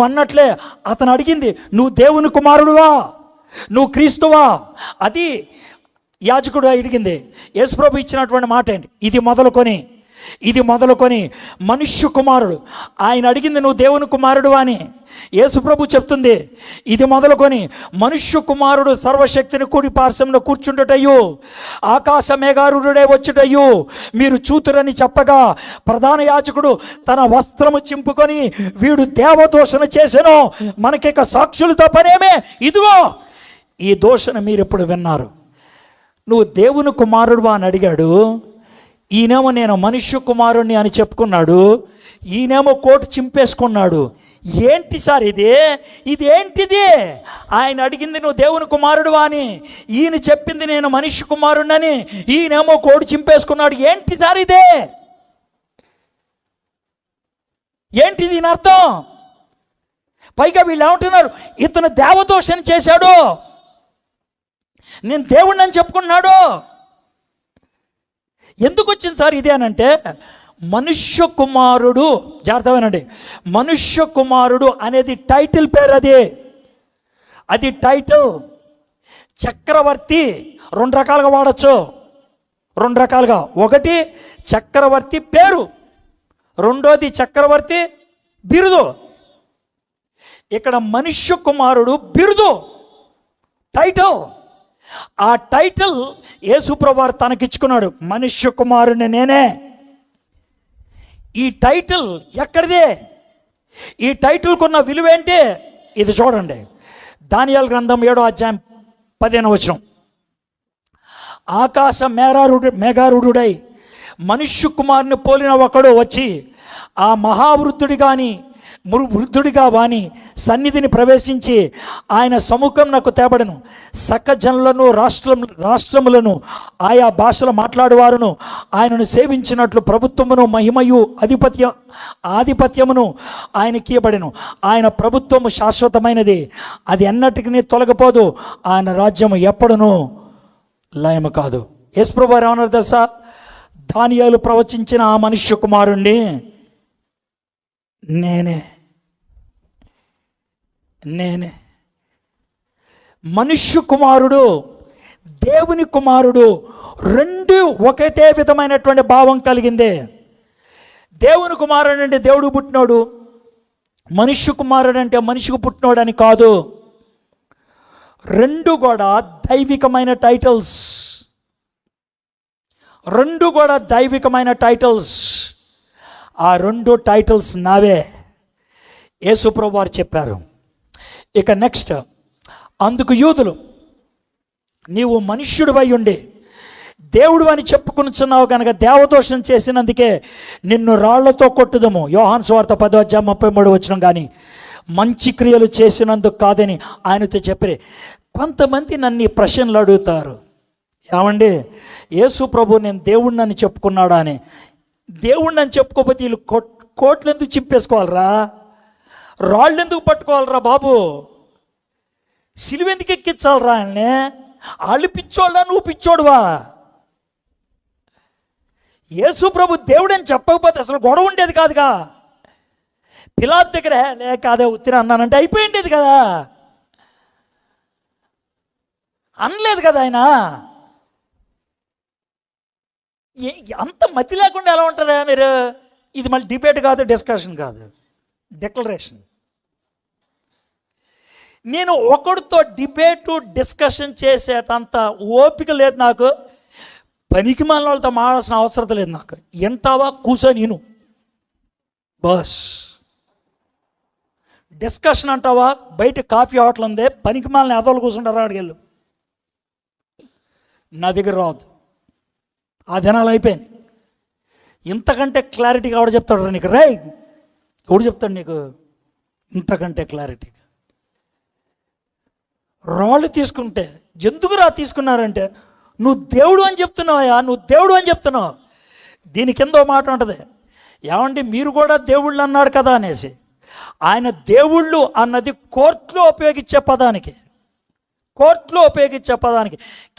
అన్నట్లే అతను అడిగింది, నువ్వు దేవుని కుమారుడువా, నువ్వు క్రీస్తువా? అది యాజకుడు అడిగింది. యేసు ప్రభు ఇచ్చినటువంటి మాట ఏంటి? ఇది మొదలుకొని ఇది మొదలుకొని మనుష్య కుమారుడు, ఆయన అడిగింది నువ్వు దేవుని కుమారుడు అని. యేసుప్రభు చెప్తుంది, ఇది మొదలుకొని మనుష్య కుమారుడు సర్వశక్తిని కూడి పార్శ్వంలో కూర్చుండుటయు ఆకాశ మేఘారుడే వచ్చుటయు మీరు చూతురని చెప్పగా, ప్రధాన యాజకుడు తన వస్త్రము చింపుకొని వీడు దేవదూషణ చేసెను, మనకిక సాక్షులతో పనేమే, ఇదిగో ఈ దూషణ మీరు ఇప్పుడు విన్నారు. నువ్వు దేవుని కుమారుడు అని అడిగాడు, ఈయనేమో నేను మనుష్య కుమారుణ్ణి అని చెప్పుకున్నాడు, ఈయనేమో కోటు చింపేసుకున్నాడు. ఏంటి సార్ ఇదేంటిది? ఆయన అడిగింది నువ్వు దేవుని కుమారుడు అని, ఈయన చెప్పింది నేను మనుష్య కుమారుణ్ణని, ఈయనేమో కోటు చింపేసుకున్నాడు. ఏంటి సార్ ఏంటి దీని అర్థం? పైగా వీళ్ళు ఏమంటున్నారు, ఇతను దేవదూషణ చేశాడు, నేను దేవుణ్ణి అని చెప్పుకున్నాడు. ఎందుకు వచ్చింది సార్ ఇది అని అంటే, మనుష్య కుమారుడు, జాగ్రత్తమేనండి, మనుష్య కుమారుడు అనేది టైటిల్ పేరు, అది టైటిల్. చక్రవర్తి రెండు రకాలుగా వాడచ్చు, రెండు రకాలుగా. ఒకటి చక్రవర్తి పేరు, రెండోది చక్రవర్తి బిరుదు. ఇక్కడ మనుష్య కుమారుడు బిరుదు, టైటిల్. ఆ టైటిల్ యేసుప్రభువారు తనకిచ్చుకున్నాడు, మనుష్య కుమారుని నేనే. ఈ టైటిల్ ఎక్కడిదే? ఈ టైటిల్కున్న విలువ ఏంటి? ఇది చూడండి, దానియేలు గ్రంథం 7వ అధ్యాయం 15వ వచనం. ఆకాశ మేఘారుడై మనుష్య కుమారుని పోలిన ఒకడు వచ్చి ఆ మహావృద్ధుడి కానీ వృద్ధుడిగా వాని సన్నిధిని ప్రవేశించి ఆయన సముఖం నాకు తేబడను. సకజనులను రాష్ట్రములను ఆయా భాషలు మాట్లాడేవారును ఆయనను సేవించినట్లు ప్రభుత్వమును మహిమయు ఆధిపత్యమును ఆయనకి ఇవ్వబడెను. ఆయన ప్రభుత్వము శాశ్వతమైనది, అది ఎన్నటికీ తొలగిపోదు, ఆయన రాజ్యము ఎప్పుడునూ లయము కాదు. యేసుప్రభువు ఏమన్నారు తెలుసా? దానియేలు ప్రవచించిన ఆ మనుష్య కుమారుణ్ణి నేనే. మనుష్య కుమారుడు, దేవుని కుమారుడు, రెండు ఒకటే విధమైనటువంటి భావం కలిగింది. దేవుని కుమారుడు అంటే దేవుడు పుట్టినోడు, మనుష్య కుమారుడు అంటే మనిషికి పుట్టినోడు అని కాదు. రెండు కూడా దైవికమైన టైటిల్స్, రెండు కూడా దైవికమైన టైటిల్స్. ఆ రెండు టైటిల్స్ నావే, యేసుప్రభువు వారు చెప్పారు. ఇక నెక్స్ట్, అందుకు యూదులు నీవు మనుష్యుడివై ఉండి దేవుడు అని చెప్పుకొనుచున్నావు కనుక దేవదోషం చేసినందుకే నిన్ను రాళ్లతో కొట్టుదము. యోహాను సువార్త 10వ అధ్యాయం 33వ వచనం. కానీ మంచి క్రియలు చేసినందుకు కాదని ఆయనతో చెప్పి. కొంతమంది నన్ను ఈ ప్రశ్నలు అడుగుతారు, ఏమండి యేసు ప్రభు నేను దేవుణ్ణి అని చెప్పుకున్నాడా అని. దేవుణ్ణి అని చెప్పుకోకపోతే వీళ్ళు కోట్లు ఎందుకు చింపేసుకోవాలరా, రాళ్ళు ఎందుకు పట్టుకోవాలరా బాబు, సిలువ ఎందుకు ఎక్కించాలరా ఆయన్ని? వాళ్ళు పిచ్చోళ్ళా, నువ్వు పిచ్చోడువా? యేసు ప్రభు దేవుడని చెప్పకపోతే అసలు గొడవ ఉండేది కాదుగా. పిలాతు దగ్గర కాదే ఉత్తిన అన్నానంటే అయిపోయిండేది కదా, అనలేదు కదా ఆయన. అంత మతి లేకుండా ఎలా ఉంటారా మీరు? ఇది మళ్ళీ డిబేట్ కాదు, డిస్కషన్ కాదు, డిక్లరేషన్. నేను ఒకడితో డిబేటు డిస్కషన్ చేసేటంత ఓపిక లేదు నాకు. పనికి మాలిన వాళ్ళతో మాడాల్సిన అవసరం లేదు నాకు. ఎంటావా కూసో నేను బస్. డిస్కషన్ అంటావా, బయట కాఫీ హోటల్ ఉంది, పనికి మాలిన ఎదవలు కూర్చుంటారా అడిగెళ్ళు, నా దగ్గర రావద్దు. ఆ దినాలు అయిపోయింది. ఇంతకంటే క్లారిటీగా ఎవడు చెప్తాడు నీకు? ఎవడు చెప్తాడు నీకు ఇంతకంటే క్లారిటీగా? రాళ్ళు తీసుకుంటే ఎందుకు తీసుకున్నారంటే నువ్వు దేవుడు అని చెప్తున్నావా, నువ్వు దేవుడు అని చెప్తున్నావు. దీని కింద మాట ఉంటుంది, ఏమండి మీరు కూడా దేవుళ్ళు అన్నారు కదా అనేసి. ఆయన దేవుళ్ళు అన్నది కోర్టులో ఉపయోగించే పదానికి,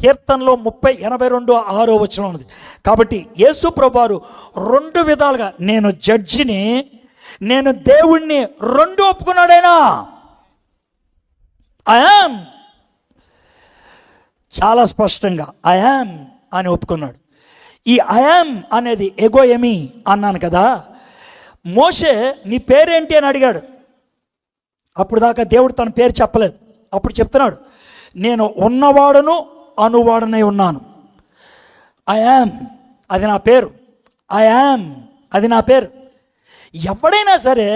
కీర్తనలో 82:6 వచనం ఉన్నది. కాబట్టి యేసు ప్రభువారు రెండు విధాలుగా నేను జడ్జిని, నేను దేవుణ్ణి రెండు ఒప్పుకున్నాడైనా. ఐ యామ్, చాలా స్పష్టంగా ఐ యామ్ అని ఒప్పుకున్నాడు. ఈ ఐయామ్ అనేది ఎగోయమి అన్నాను కదా. మోషే నీ పేరేంటి అని అడిగాడు. అప్పుడు దాకా దేవుడు తన పేరు చెప్పలేదు. అప్పుడు చెప్తున్నాడు, నేను ఉన్నవాడను అనువాడనై ఉన్నాను. ఐయామ్ అది నా పేరు, ఐయామ్ అది నా పేరు. ఎవడైనా సరే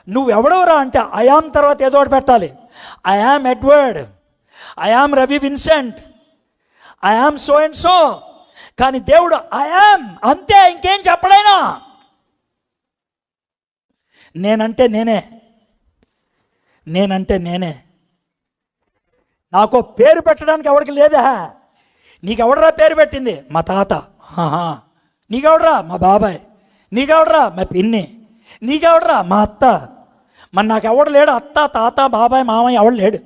నువ్వెవడవరా అంటే ఐయామ్ తర్వాత ఏదో ఒకటి పెట్టాలి. I'm Edward, I'm Ravi Vincent, I'm so and so. కానీ దేవుడు ఐయామ్ అంతే, ఇంకేం చెప్పడైనా. నేనంటే నేనే, నేనంటే నేనే. నాకు పేరు పెట్టడానికి ఎవరికి లేదా? నీకెవడరా పేరు పెట్టింది? మా తాత. నీకెవడరా? మా బాబాయ్. నీకెవడరా? మా పిన్ని. నీకెవడరా? మా అత్త. మరి నాకు ఎవడు లేడు, అత్త తాత బాబాయ్ మామయ్య ఎవడు లేడు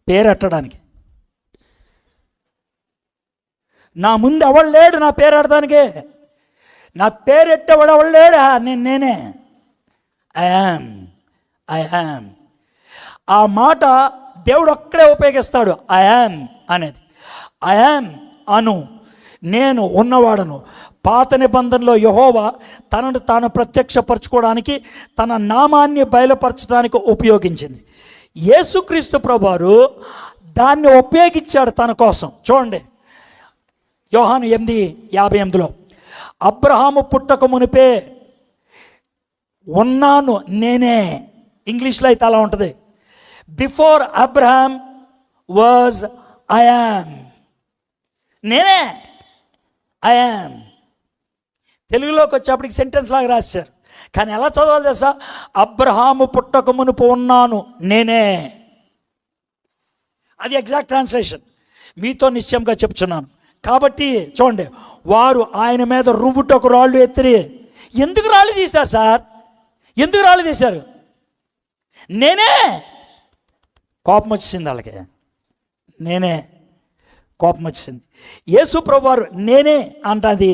పేరు పెట్టడానికి. నా ముందు ఎవడు లేడు నా పేరు పెట్టడానికి. నా పేరు ఎట్టేవాడు ఎవడు లేడా? నేనే. I'm, I'm. ఆ మాట దేవుడు ఒక్కడే ఉపయోగిస్తాడు, ఐయామ్ అనేది. ఐయామ్ అను, నేను ఉన్నవాడను. పాత నిబంధనలో యెహోవా తనను తాను ప్రత్యక్షపరచుకోవడానికి, తన నామాన్ని బయలుపరచడానికి ఉపయోగించింది. యేసుక్రీస్తు ప్రభువారు దాన్ని ఉపయోగించాడు తన కోసం. చూడండి, యోహాను 8:58 అబ్రహాము పుట్టక మునిపే ఉన్నాను నేనే. ఇంగ్లీష్లో అయితే అలా ఉంటుంది, బిఫోర్ అబ్రహాం వాజ్ ఐయామ్. నేనే ఐయామ్. తెలుగులోకి వచ్చేప్పటికి సెంటెన్స్ లాగా రాశారు, కానీ ఎలా చదవాలి తెలుసా? అబ్రహాము పుట్టక మునుపు ఉన్నాను నేనే. అది ఎగ్జాక్ట్ ట్రాన్స్లేషన్. మీతో నిశ్చయంగా చెప్తున్నాను. కాబట్టి చూడండి, వారు ఆయన మీద రువ్వుటకు రాళ్ళు ఎత్తిరి. ఎందుకు రాళ్ళు తీశారు సార్? ఎందుకు రాళ్ళు తీశారు? నేనే. కోపం వచ్చింది వాళ్ళకి, నేనే. కోపం వచ్చింది. యేసు ప్రభువారు నేనే అంటే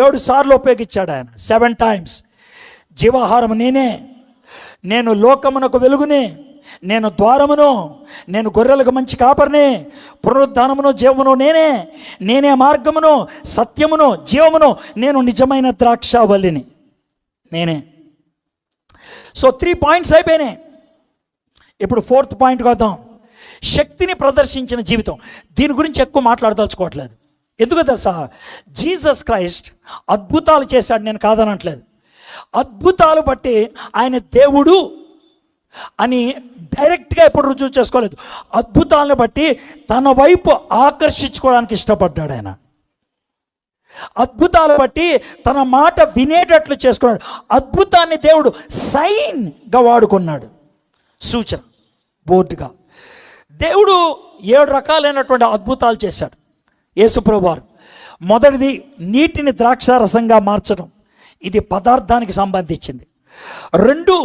7 సార్లు ఉపయోగించాడు ఆయన, 7 times. జీవాహారం నేనే, నేను లోకమునకు వెలుగుని, నేను ద్వారమును, నేను గొర్రెలకు మంచి కాపరిని, పునరుద్ధానమును జీవమును నేనే, నేనే మార్గమును సత్యమును జీవమును, నేను నిజమైన ద్రాక్షావల్లిని నేనే. సో 3 points అయిపోయినాయి. ఇప్పుడు 4th పాయింట్కి వద్దాం. శక్తిని ప్రదర్శించిన జీవితం. దీని గురించి ఎక్కువ మాట్లాడదలుచుకోవట్లేదు. ఎందుకో తెలుసా? జీసస్ క్రైస్ట్ అద్భుతాలు చేశాడు, నేను కాదనట్లేదు. అద్భుతాలు బట్టి ఆయన దేవుడు అని డైరెక్ట్గా ఎప్పుడు రుజువు చేసుకోలేదు. అద్భుతాలను బట్టి తన వైపు ఆకర్షించుకోవడానికి ఇష్టపడ్డాడు ఆయన. అద్భుతాలు బట్టి తన మాట వినేటట్లు చేసుకున్నాడు. అద్భుతాన్ని దేవుడు సైన్గా వాడుకున్నాడు, సూచన బోర్డుగా. దేవుడు 7 రకాలైనటువంటి అద్భుతాలు చేశాడు యేసుప్రభువారు. మొదటిది నీటిని ద్రాక్షారసంగా మార్చడం, ఇది పదార్థానికి సంబంధించింది. 2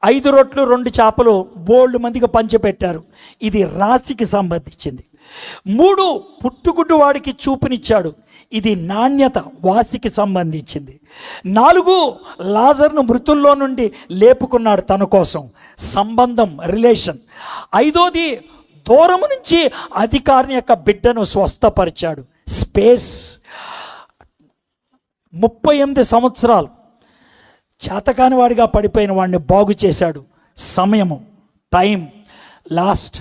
5 రొట్లు 2 చేపలు బోల్డ్ మందికి పంచిపెట్టారు, ఇది రాశికి సంబంధించింది. 3 పుట్టుగుడ్డు వాడికి చూపునిచ్చాడు, ఇది నాణ్యత వాసికి సంబంధించింది. 4 లాజర్ను మృతుల్లో నుండి లేపుకున్నాడు తన కోసం, సంబంధం రిలేషన్. 5వది దూరము నుంచి అధికారిని యొక్క బిడ్డను స్వస్థపరిచాడు, స్పేస్. 38 సంవత్సరాలు చేతకాని వాడిగా పడిపోయిన వాడిని బాగు చేశాడు, సమయము, టైం. లాస్ట్,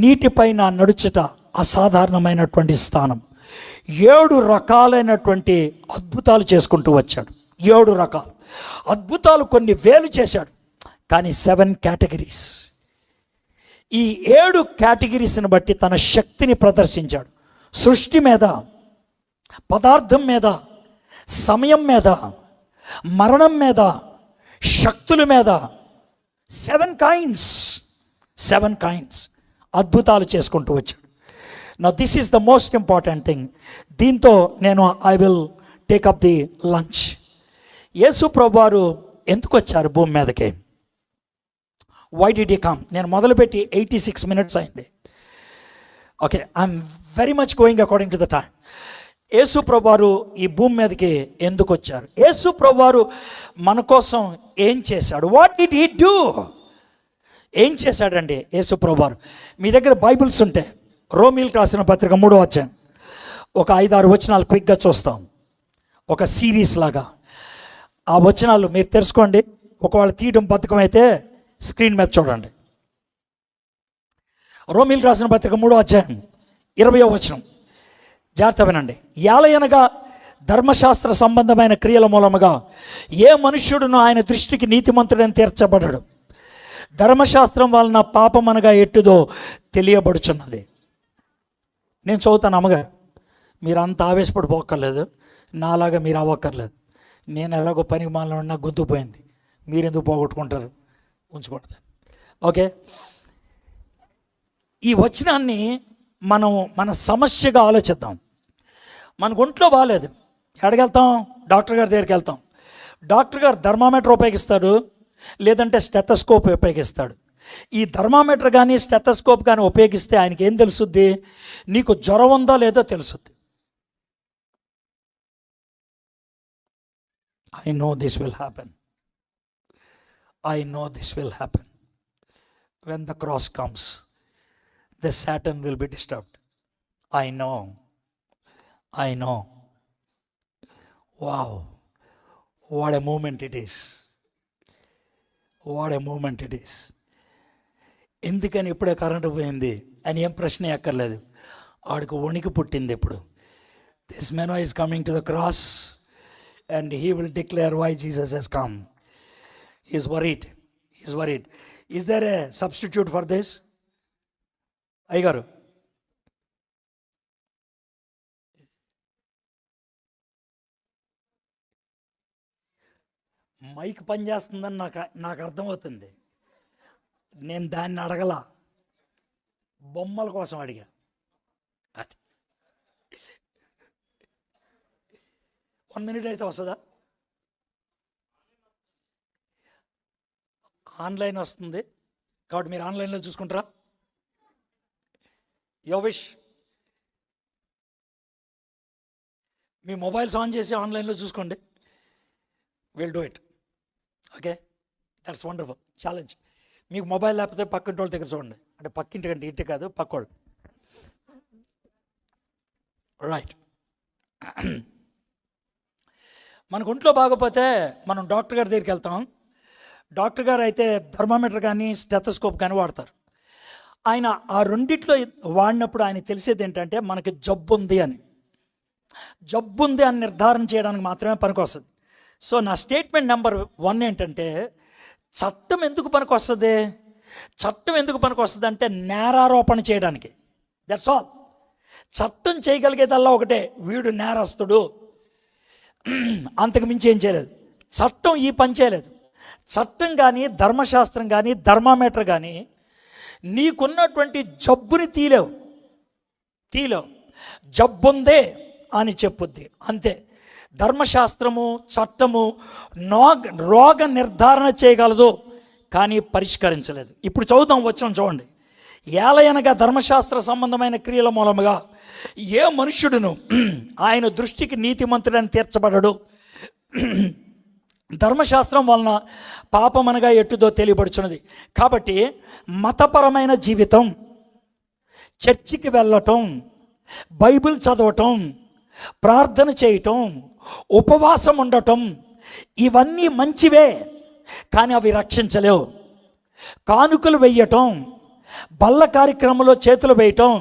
నీటిపైన నడుచుట అసాధారణమైనటువంటి స్థానం. 7 రకాలైనటువంటి అద్భుతాలు చేసుకుంటూ వచ్చాడు. 7 రకాలు అద్భుతాలు, కొన్ని వేలు చేశాడు, కానీ 7 కేటగిరీస్. ఈ 7 కేటగిరీస్ని బట్టి తన శక్తిని ప్రదర్శించాడు. సృష్టి మీద, పదార్థం మీద, సమయం మీద, మరణం మీద, శక్తుల మీద 7 kinds అద్భుతాలు చేసుకుంటూ వచ్చాడు. నా this is the most important thing. దీంతో నేను I will take up the lunch. Yesu ప్రభువారు ఎందుకు వచ్చారు భూమి మీదకి? Why did he come? నేను మొదలుపెట్టి 86 minutes అయింది. Okay, I'm very much going according to the time. Yesu ప్రభువారు ఈ భూమి మీదకి ఎందుకు వచ్చారు? యేసు ప్రభువారు మన కోసం ఏం చేశాడు? What did he do? ఏం చేశాడండి యేసు ప్రభువారు? మీ దగ్గర బైబిల్స్ ఉంటే రోమీయులకు రాసిన పత్రిక 3వ అధ్యాయం ఒక 5-6 వచనాలు క్విక్గా చూస్తాం. ఒక సిరీస్ లాగా. ఆ వచనాలు మీరు తెలుసుకోండి. ఒకవేళ తీయడం బద్ధకం అయితే స్క్రీన్ మీద చూడండి. రోమీయులకు రాసిన పత్రిక 3వ అధ్యాయం 20వ వచనం జాగ్రత్త వినండి. ఏలయనగా ధర్మశాస్త్ర సంబంధమైన క్రియల మూలముగా ఏ మనుష్యుడును ఆయన దృష్టికి నీతిమంతుడని తీర్చబడడు. ధర్మశాస్త్రం వలన పాపమనగా ఎట్టుదో తెలియబడుచున్నది. నేను చదువుతాను అమ్మగారు, మీరు అంత ఆవేశపడిపోక్కర్లేదు, నాలాగా మీరు అవ్వక్కర్లేదు. నేను ఎలాగో పనికి మాలలో నాకు గొంతు పోయింది, మీరెందుకు పోగొట్టుకుంటారు, ఉంచుకోండి. ఓకే, ఈ వచనాన్ని మనం మన సమస్యగా ఆలోచిద్దాం. మనకు ఒంట్లో బాగాలేదు, ఎక్కడికి డాక్టర్ గారి దగ్గరికి వెళ్తాం. డాక్టర్ గారు థర్మామీటర్ ఉపయోగిస్తాడు, లేదంటే స్టెథోస్కోప్ ఉపయోగిస్తాడు. ఈ థర్మామీటర్ కానీ స్టెథోస్కోప్ కానీ ఉపయోగిస్తే ఆయనకి ఏం తెలుసుద్ది? నీకు జ్వరం ఉందో లేదో తెలుసుద్ది. I know this will happen. I know this will happen. When the cross comes, the Satan will be disturbed. I know. I know. Wow. What a moment it is. What a moment it is. ఎందుకని ఇప్పుడే current పోయింది అని ఏం ప్రశ్న ఎక్కర్లేదు. ఆడికి వణికి పుట్టింది ఇప్పుడు. This man is coming to the cross and he will declare why Jesus has come. He is worried. He is worried. Is there a substitute for this? అయ్యగారు, మైక్ పనిచేస్తుందని నాకు అర్థమవుతుంది. నేను దాన్ని అడగల, బొమ్మల కోసం అడిగా. అది 1 minute అయితే వస్తుందా? ఆన్లైన్ వస్తుంది కాబట్టి మీరు ఆన్లైన్లో చూసుకుంటారా? యోవిష్, మీ మొబైల్స్ ఆన్ చేసి ఆన్లైన్లో చూసుకోండి. Will do it. Okay, that's wonderful challenge. మీకు మొబైల్ లేకపోతే పక్కింటి వాళ్ళ దగ్గర చూడండి. అంటే పక్కింటి కంటే ఇంటి కాదు, పక్కోళ్ళు. రైట్. మనకు ఒంట్లో బాగోపోతే మనం డాక్టర్ గారి దగ్గరికి వెళ్తాం. డాక్టర్ గారు అయితే థర్మామీటర్ కానీ స్టెథోస్కోప్ కానీ వాడతారు. ఆయన ఆ రెండిట్లో వాడినప్పుడు ఆయన తెలిసేది ఏంటంటే మనకి జబ్బు ఉంది అని నిర్ధారణ చేయడానికి మాత్రమే పనికొస్తుంది. సో నా స్టేట్మెంట్ నెంబర్ 1 ఏంటంటే, చట్టం ఎందుకు పనికొస్తుంది? చట్టం ఎందుకు పనికొస్తుంది అంటే నేరారోపణ చేయడానికి. That's all. చట్టం చేయగలిగేదల్లా ఒకటే, వీడు నేరస్తుడు, అంతకు మించి ఏం చేయలేదు. చట్టం ఈ పని చేయలేదు. చట్టం కానీ ధర్మశాస్త్రం కానీ థర్మామీటర్ కానీ నీకున్నటువంటి జబ్బుని తీలేవు. జబ్బుందే అని చెప్పుద్ది, అంతే. ధర్మశాస్త్రము చట్టము రోగ నిర్ధారణ చేయగలదు కానీ పరిష్కరించలేదు. ఇప్పుడు చదువుతాం, వచ్చాం చూడండి. ఏలయనగా ధర్మశాస్త్ర సంబంధమైన క్రియల మూలముగా ఏ మనుష్యుడును ఆయన దృష్టికి నీతిమంతుడని తీర్చబడడు. ధర్మశాస్త్రం వలన పాపమనగా ఎట్టుదో తెలియబడుచున్నది. కాబట్టి మతపరమైన జీవితం, చర్చికి వెళ్ళటం, బైబిల్ చదవటం, ప్రార్థన చేయటం, ఉపవాసం ఉండటం, ఇవన్నీ మంచివే కానీ అవి రక్షించలేవు. కానుకలు వెయ్యటం, బల్ల కార్యక్రమంలో చేతులు వేయటం,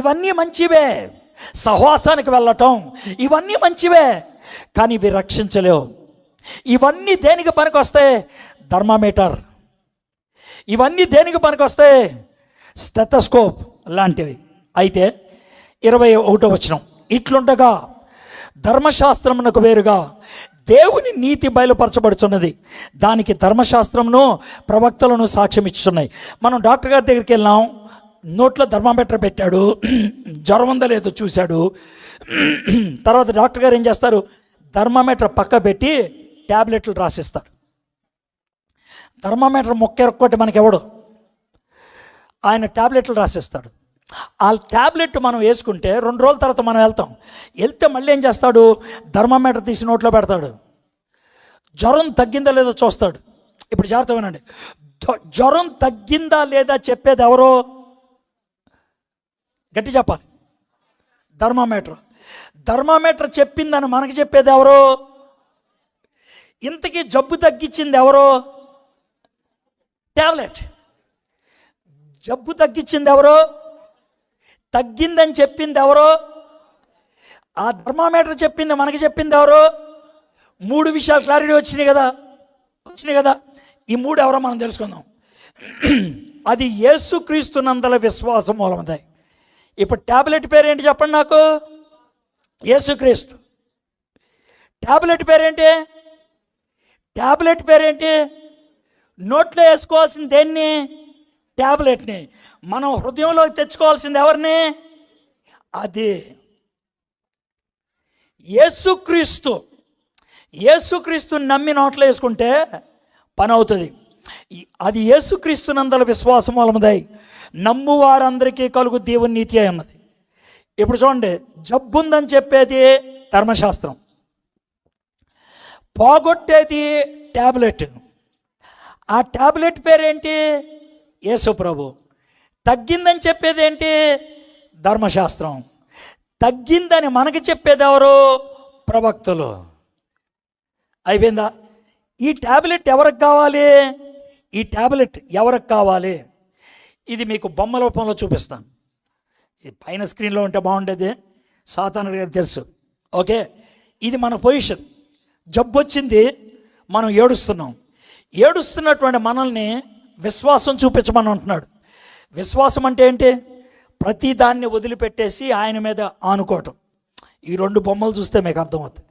ఇవన్నీ మంచివే. సహవాసానికి వెళ్ళటం, ఇవన్నీ మంచివే కానీ ఇవి రక్షించలేవు. ఇవన్నీ దేనికి పనికొస్తాయి? థర్మామీటర్. ఇవన్నీ దేనికి పనికొస్తాయి? స్టెథోస్కోప్ లాంటివి. అయితే 21వ వచనం, ఇట్లుండగా ధర్మశాస్త్రమునకు వేరుగా దేవుని నీతి బయలుపరచబడుతున్నది, దానికి ధర్మశాస్త్రమును ప్రవక్తలను సాక్ష్యం ఇస్తున్నాయి. మనం డాక్టర్ గారి దగ్గరికి వెళ్ళాం, నోట్లో థర్మామీటర్ పెట్టాడు, జ్వరం ఉందో లేదో చూశాడు. తర్వాత డాక్టర్ గారు ఏం చేస్తారు? థర్మామీటర్ పక్క పెట్టి ట్యాబ్లెట్లు రాసిస్తారు. థర్మామీటర్ మొక్కెరొక్కటి మనకెవడు, ఆయన ట్యాబ్లెట్లు రాసిస్తాడు. ఆ ట్యాబ్లెట్ మనం వేసుకుంటే 2 రోజుల తర్వాత మనం వెళ్తే మళ్ళీ ఏం చేస్తాడు? థర్మామీటర్ తీసి నోట్లో పెడతాడు. జ్వరం తగ్గిందా లేదో చూస్తాడు. ఇప్పుడు జాగ్రత్త వినండి, జ్వరం తగ్గిందా లేదా చెప్పేది ఎవరో? గట్టి చెప్పాలి. థర్మామీటర్ చెప్పిందని మనకి చెప్పేది ఎవరు? ఇంతకీ జబ్బు తగ్గించింది ఎవరు? టాబ్లెట్. జబ్బు తగ్గించింది ఎవరు? తగ్గిందని చెప్పింది ఎవరు? ఆ థర్మామీటర్ చెప్పింది మనకి చెప్పింది ఎవరు? 3 విషయాలు క్లారిటీ వచ్చినాయి కదా. ఈ 3 ఎవరో మనం తెలుసుకుందాం. అది యేసుక్రీస్తునందల విశ్వాసం మూలమది. ఇప్పుడు టాబ్లెట్ పేరేంటి చెప్పండి నాకు? యేసుక్రీస్తు. టాబ్లెట్ పేరేంటి? నోట్లో వేసుకోవాల్సింది దేన్ని? టాబ్లెట్ని. మనం హృదయంలోకి తెచ్చుకోవాల్సింది ఎవరిని? అది యేసుక్రీస్తుని నమ్మి నోట్లో వేసుకుంటే పని అవుతుంది. అది యేసుక్రీస్తునందల విశ్వాసం మూలమదై నమ్ము వారందరికీ కలుగు దేవుని నీతి అన్నది. ఇప్పుడు చూడండి, జబ్బు ఉందని చెప్పేది ధర్మశాస్త్రం, పోగొట్టేది టాబ్లెట్. ఆ టాబ్లెట్ పేరేంటి? యేసు ప్రభు. తగ్గిందని చెప్పేది ఏంటి? ధర్మశాస్త్రం. తగ్గిందని మనకి చెప్పేది ఎవరు? ప్రవక్తలు. అయిపోయిందా? ఈ టాబ్లెట్ ఎవరికి కావాలి? ఇది మీకు బొమ్మ రూపంలో చూపిస్తాను. ఇది పైన స్క్రీన్లో ఉంటే బాగుండేది, సాతాను గారికి తెలుసు. ఓకే, ఇది మన పొజిషన్. జబ్బు వచ్చింది, మనం ఏడుస్తున్నటువంటి మనల్ని విశ్వాసం చూపించమని అంటున్నాడు. విశ్వాసం అంటే ఏంటి? ప్రతి దాన్ని వదిలిపెట్టేసి ఆయన మీద ఆనుకోవటం. ఈ 2 బొమ్మలు చూస్తే మీకు అర్థమవుతుంది.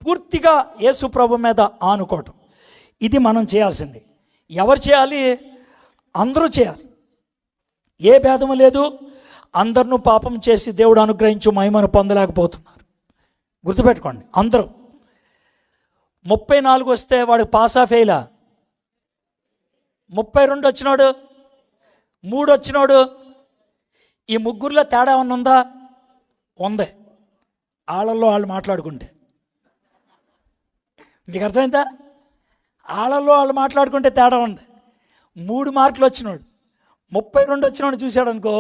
పూర్తిగా యేసు ప్రభు మీద ఆనుకోవటం. ఇది మనం చేయాల్సింది. ఎవరు చేయాలి? అందరూ చేయాలి. ఏ భేదము లేదు. అందరినూ పాపం చేసి దేవుడు అనుగ్రహించు మహిమను పొందలేకపోతున్నారు. గుర్తుపెట్టుకోండి, అందరూ. 34 వస్తే వాడు పాసా ఫెయిలా? 32 వచ్చినోడు, 3 వచ్చినోడు, ఈ ముగ్గురులో తేడా ఏమన్నా ఉందా? ఉంది. ఆళ్ళల్లో వాళ్ళు మాట్లాడుకుంటే. మీకు అర్థమైందా? ఆళ్ళల్లో వాళ్ళు మాట్లాడుకుంటే తేడా ఉంది. 3 మార్కులు వచ్చినోడు 32 వచ్చినోడు చూశాడు అనుకో,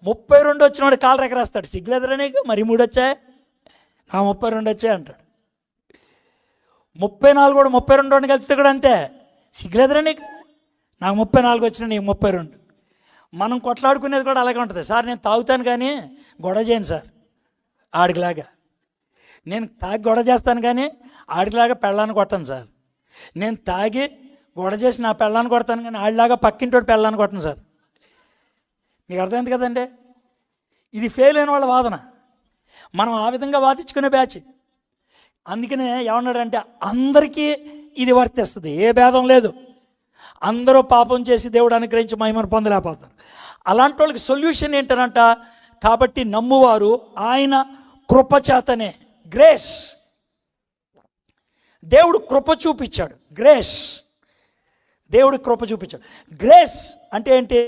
32 వచ్చినోడు కాలు రెగరేస్తాడు. సిగ్గులేదురా నీకు? మరి 3 వచ్చాయి, నా 32 వచ్చాయి అంటాడు. 34 కూడా 32 కలిస్తే కూడా అంతే. సిగ్గులేదురా నీకు? నాకు 34 వచ్చినా నీకు 32. మనం కొట్లాడుకునేది కూడా అలాగే ఉంటుంది. సార్ నేను తాగుతాను కానీ గొడవ చేయను సార్ ఆడికిలాగా. నేను తాగి గొడవ చేస్తాను కానీ ఆడికిలాగా పెళ్ళాన్ని కొట్టాను సార్. నేను తాగి గొడవ చేసి నా పెళ్ళాన్ని కొడతాను కానీ ఆడిలాగా పక్కింటోటి పెళ్ళాన్ని కొట్టను సార్. మీకు అర్థమైంది కదండి? ఇది ఫెయిల్ అయిన వాళ్ళ వాదన. మనం ఆ విధంగా వాదించుకునే బ్యాచ్. అందుకనే ఏమన్నాడంటే అందరికీ ఇది వర్తిస్తుంది, ఏ భేదం లేదు. అందరూ పాపం చేసి దేవుడు అనుగ్రహించి మహిమను పొందలేకపోతారు. అలాంటి వాళ్ళకి సొల్యూషన్ ఏంటనంట? కాబట్టి నమ్మువారు ఆయన కృపచేతనే, గ్రేస్, దేవుడు కృప చూపించాడు. దేవుడు కృప చూపించాడు. గ్రేస్ అంటే ఏంటి?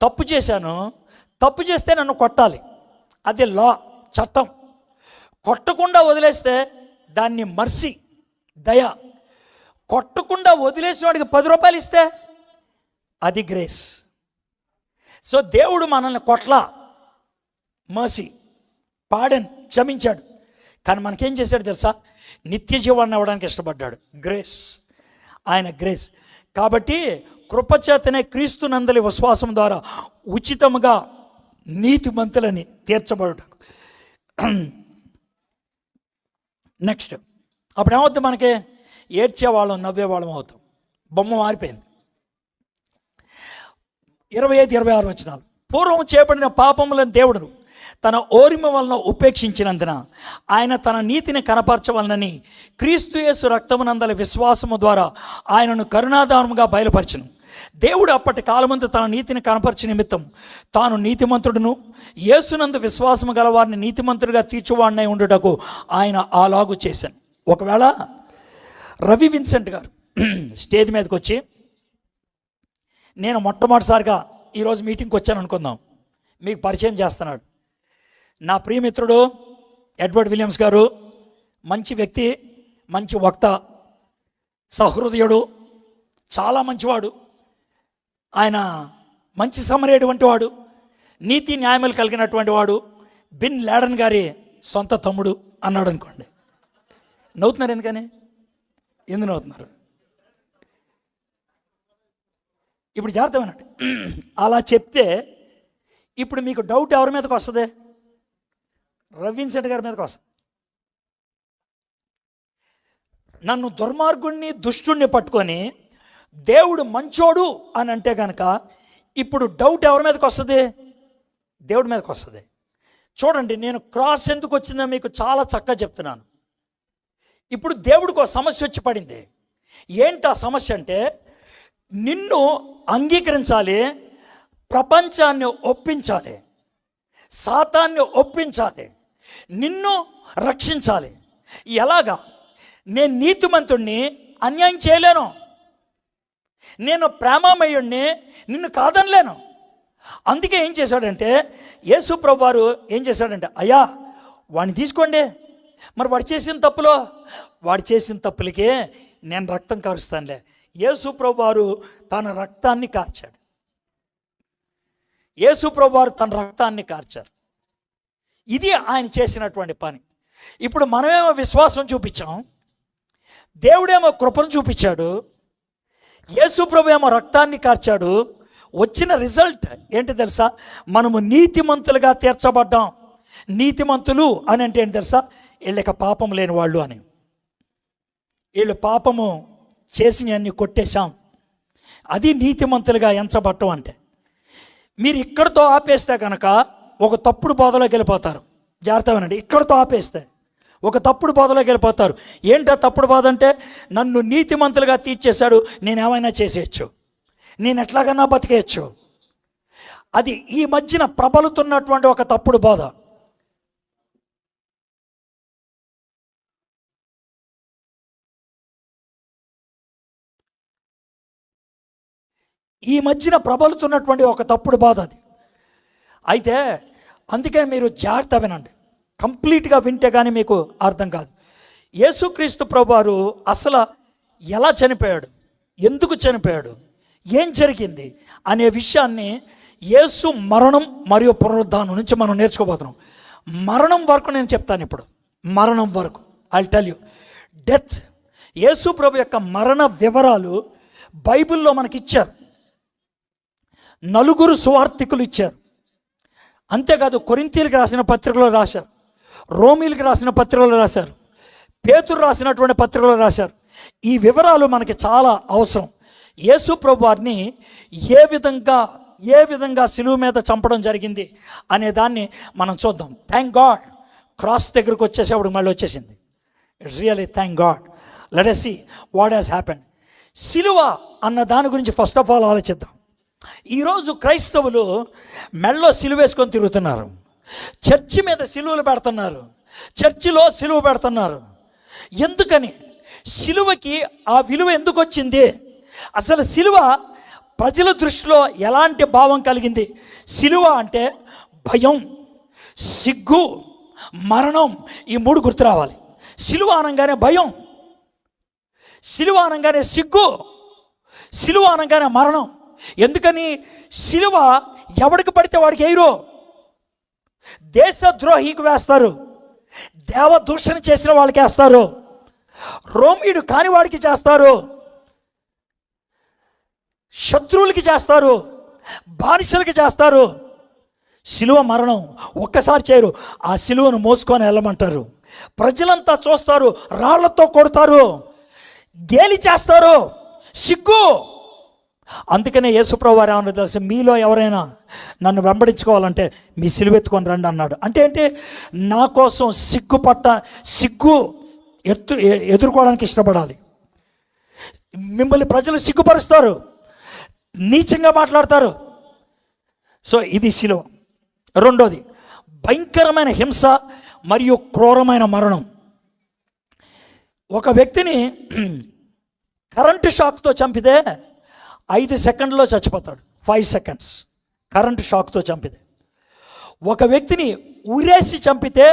తప్పు చేశాను, తప్పు చేస్తే నన్ను కొట్టాలి, అది లా, చట్టం. కొట్టకుండా వదిలేస్తే దాన్ని మర్సీ, దయ. కొట్టకుండా వదిలేసిన వాడికి 10 రూపాయలు ఇస్తే అది గ్రేస్. సో దేవుడు మనల్ని కొట్లా, మర్సీ, పాడన్, క్షమించాడు. కానీ మనకేం చేశాడు తెలుసా? నిత్య జీవాన్ని ఇవ్వడానికి ఇష్టపడ్డాడు. గ్రేస్, ఆయన గ్రేస్. కాబట్టి కృపచేతనే క్రీస్తునందలి విశ్వాసం ద్వారా ఉచితముగా నీతిమంతులని తీర్చబడుటకు. నెక్స్ట్ అప్పుడు ఏమవుతుంది? మనకి ఏడ్చేవాళ్ళం, నవ్వేవాళ్ళం అవుతాం. బొమ్మ మారిపోయింది. 25-26 వచనాలు. పూర్వం చేయబడిన పాపములను దేవుడు తన ఓరిమ వలన ఉపేక్షించినందున ఆయన తన నీతిని కనపరచవలనని క్రీస్తు యేసు రక్తమునందల విశ్వాసము ద్వారా ఆయనను కరుణాదానముగా బయలుపరచును. దేవుడు అప్పటి కాలమందు తన నీతిని కనపరచు నిమిత్తం తాను నీతిమంతుడును యేసునందు విశ్వాసము గలవారిని నీతిమంతుడిగా తీర్చువాడినై ఉండుటకు ఆయన అలాగు చేశాను. ఒకవేళ రవి విన్సెంట్ గారు స్టేజ్ మీదకి వచ్చి, నేను మొట్టమొదటిసారిగా ఈరోజు మీటింగ్కి వచ్చాను అనుకుందాం, మీకు పరిచయం చేస్తున్నాడు. నా ప్రియమిత్రుడు ఎడ్వర్డ్ విలియమ్స్ గారు, మంచి వ్యక్తి, మంచి వక్త, సహృదయుడు, చాలా మంచివాడు. ఆయన మంచి సమరేటువంటి వాడు, నీతి న్యాయములు కలిగినటువంటి వాడు, బిన్ లాడెన్ గారి సొంత తమ్ముడు అన్నాడు అనుకోండి, నవ్వుతున్నారు ఎందుకని? ఎందుకు నవ్వుతున్నారు? ఇప్పుడు జాగ్రత్త వినండి. అలా చెప్తే ఇప్పుడు మీకు డౌట్ ఎవరి మీదకి వస్తుంది? రవిశంకర్ గారి మీదకి వస్తుంది. నన్ను దుర్మార్గుణ్ణి దుష్టుణ్ణి పట్టుకొని దేవుడు మంచోడు అని అంటే కనుక ఇప్పుడు డౌట్ ఎవరి మీదకి వస్తుంది? దేవుడి మీదకి వస్తుంది. చూడండి, నేను క్రాస్ ఎందుకు వచ్చిందో మీకు చాలా చక్కగా చెప్తున్నాను. ఇప్పుడు దేవుడికి ఒక సమస్య వచ్చి పడింది. ఏంటి ఆ సమస్య అంటే, నిన్ను అంగీకరించాలి, ప్రపంచాన్ని ఒప్పించాలి, సాతాన్ని ఒప్పించాలి, నిన్ను రక్షించాలి. ఎలాగా? నేను నీతిమంతుణ్ణి, అన్యాయం చేయలేను. నేను ప్రేమమయుణ్ణి, నిన్ను కాదనలేను. అందుకే ఏం చేశాడంటే యేసు ప్రభువారు ఏం చేశాడంటే, అయ్యా వాడిని తీసుకోండి, మరి వాడు చేసిన తప్పులకే నేను రక్తం కారుస్తానులే. యేసు ప్రభువారు తన రక్తాన్ని కార్చాడు. యేసు ప్రభువారు తన రక్తాన్ని కార్చారు. ఇది ఆయన చేసినటువంటి పని. ఇప్పుడు మనమేమో విశ్వాసం చూపించాం, దేవుడేమో కృపను చూపించాడు, యేసు ప్రభు ఏమో రక్తాన్ని కార్చాడు. వచ్చిన రిజల్ట్ ఏంటి తెలుసా? మనము నీతిమంతులుగా తీర్చబడ్డాం. నీతిమంతులు అని అంటే ఏంటి తెలుసా? వీళ్ళకి పాపం లేని వాళ్ళు అని. వీళ్ళు పాపము చేసినవన్నీ కొట్టేశాం. అది నీతిమంతులుగా ఎంచబట్టం అంటే. మీరు ఇక్కడితో ఆపేస్తే కనుక ఒక తప్పుడు బోధలోకి వెళ్ళిపోతారు. జాగ్రత్త వినండి, ఇక్కడితో ఆపేస్తే ఒక తప్పుడు బోధలోకి వెళ్ళిపోతారు. ఏంటో తప్పుడు బోధ అంటే, నన్ను నీతిమంతులుగా తీర్చేశాడు, నేను ఏమైనా చేసేయచ్చు, నేను ఎట్లాగన్నా బతికేయచ్చు. అది ఈ మధ్యన ప్రబలుతున్నటువంటి ఒక తప్పుడు బోధ. ఈ మధ్యన ప్రబలుతున్నటువంటి ఒక తప్పుడు బాధ అది. అయితే అందుకే మీరు జాగ్రత్త వినండి, కంప్లీట్గా వింటే కానీ మీకు అర్థం కాదు. యేసుక్రీస్తు ప్రభువారు అసలు ఎలా చనిపోయాడు, ఎందుకు చనిపోయాడు, ఏం జరిగింది అనే విషయాన్ని యేసు మరణం మరియు పునరుద్ధానం నుంచి మనం నేర్చుకోబోతున్నాం. మరణం వరకు నేను చెప్తాను. ఇప్పుడు మరణం వరకు ఐ టెల్ యూ డెత్. యేసు ప్రభు యొక్క మరణ వివరాలు బైబిల్లో మనకి ఇచ్చారు. 4 సువార్తికులు ఇచ్చారు. అంతేకాదు, కొరింథీయులకు రాసిన పత్రికలో రాశారు, రోమీలకు రాసిన పత్రికలో రాశారు, పేతురు రాసినటువంటి పత్రికలో రాశారు. ఈ వివరాలు మనకి చాలా అవసరం. యేసు ప్రభువారిని ఏ విధంగా సిలువ మీద చంపడం జరిగింది అనే దాన్ని మనం చూద్దాం. థ్యాంక్ గాడ్, క్రాస్ దగ్గరకు వచ్చేసేప్పుడు మళ్ళీ వచ్చేసింది. It's really thank God. Let us see what has happened. సిలువ అన్న దాని గురించి ఫస్ట్ ఆఫ్ ఆల్ ఆలోచిద్దాం. ఈరోజు క్రైస్తవులు మెడలో సిలువ వేసుకొని తిరుగుతున్నారు, చర్చి మీద సిలువలు పెడుతున్నారు, చర్చిలో సిలువ పెడుతున్నారు. ఎందుకని? సిలువకి ఆ విలువ ఎందుకు వచ్చింది? అసలు సిలువ ప్రజల దృష్టిలో ఎలాంటి భావం కలిగింది? సిలువ అంటే భయం, సిగ్గు, మరణం, ఈ 3 గుర్తు రావాలి. సిలువ అనగానే భయం, సిలువ అనగానే సిగ్గు, సిలువ అనగానే మరణం. ఎందుకని? సిలువ ఎవడికి పడితే వాడికి వేయరు. దేశద్రోహికి వేస్తారు, దేవదూషణ చేసిన వాళ్ళకి వేస్తారు, రోమీయుడు కాని వాడికి చేస్తారు, శత్రువులకి చేస్తారు, బానిసలకి చేస్తారు. సిలువ మరణం ఒక్కసారి చేయరు, ఆ సిలువను మోసుకొని వెళ్ళమంటారు. ప్రజలంతా చూస్తారు, రాళ్లతో కొడతారు, గేలి చేస్తారు, సిగ్గు. అందుకనే యేసుప్రభువు వారు ఏమన్నా తెలుసు, మీలో ఎవరైనా నన్ను వెంబడించుకోవాలంటే మీ సిలువెత్తుకొని రండి అన్నాడు. అంటే ఏంటి? నా కోసం సిగ్గు ఎదుర్కోవడానికి ఇష్టపడాలి. మిమ్మల్ని ప్రజలు సిగ్గుపరుస్తారు, నీచంగా మాట్లాడతారు. సో ఇది సిలువ. రెండోది, భయంకరమైన హింస మరియు క్రూరమైన మరణం. ఒక వ్యక్తిని కరెంటు షాక్తో చంపితే 5 సెకండ్లో చచ్చిపోతాడు. 5 seconds కరెంటు షాక్తో చంపితే. ఒక వ్యక్తిని ఉరేసి చంపితే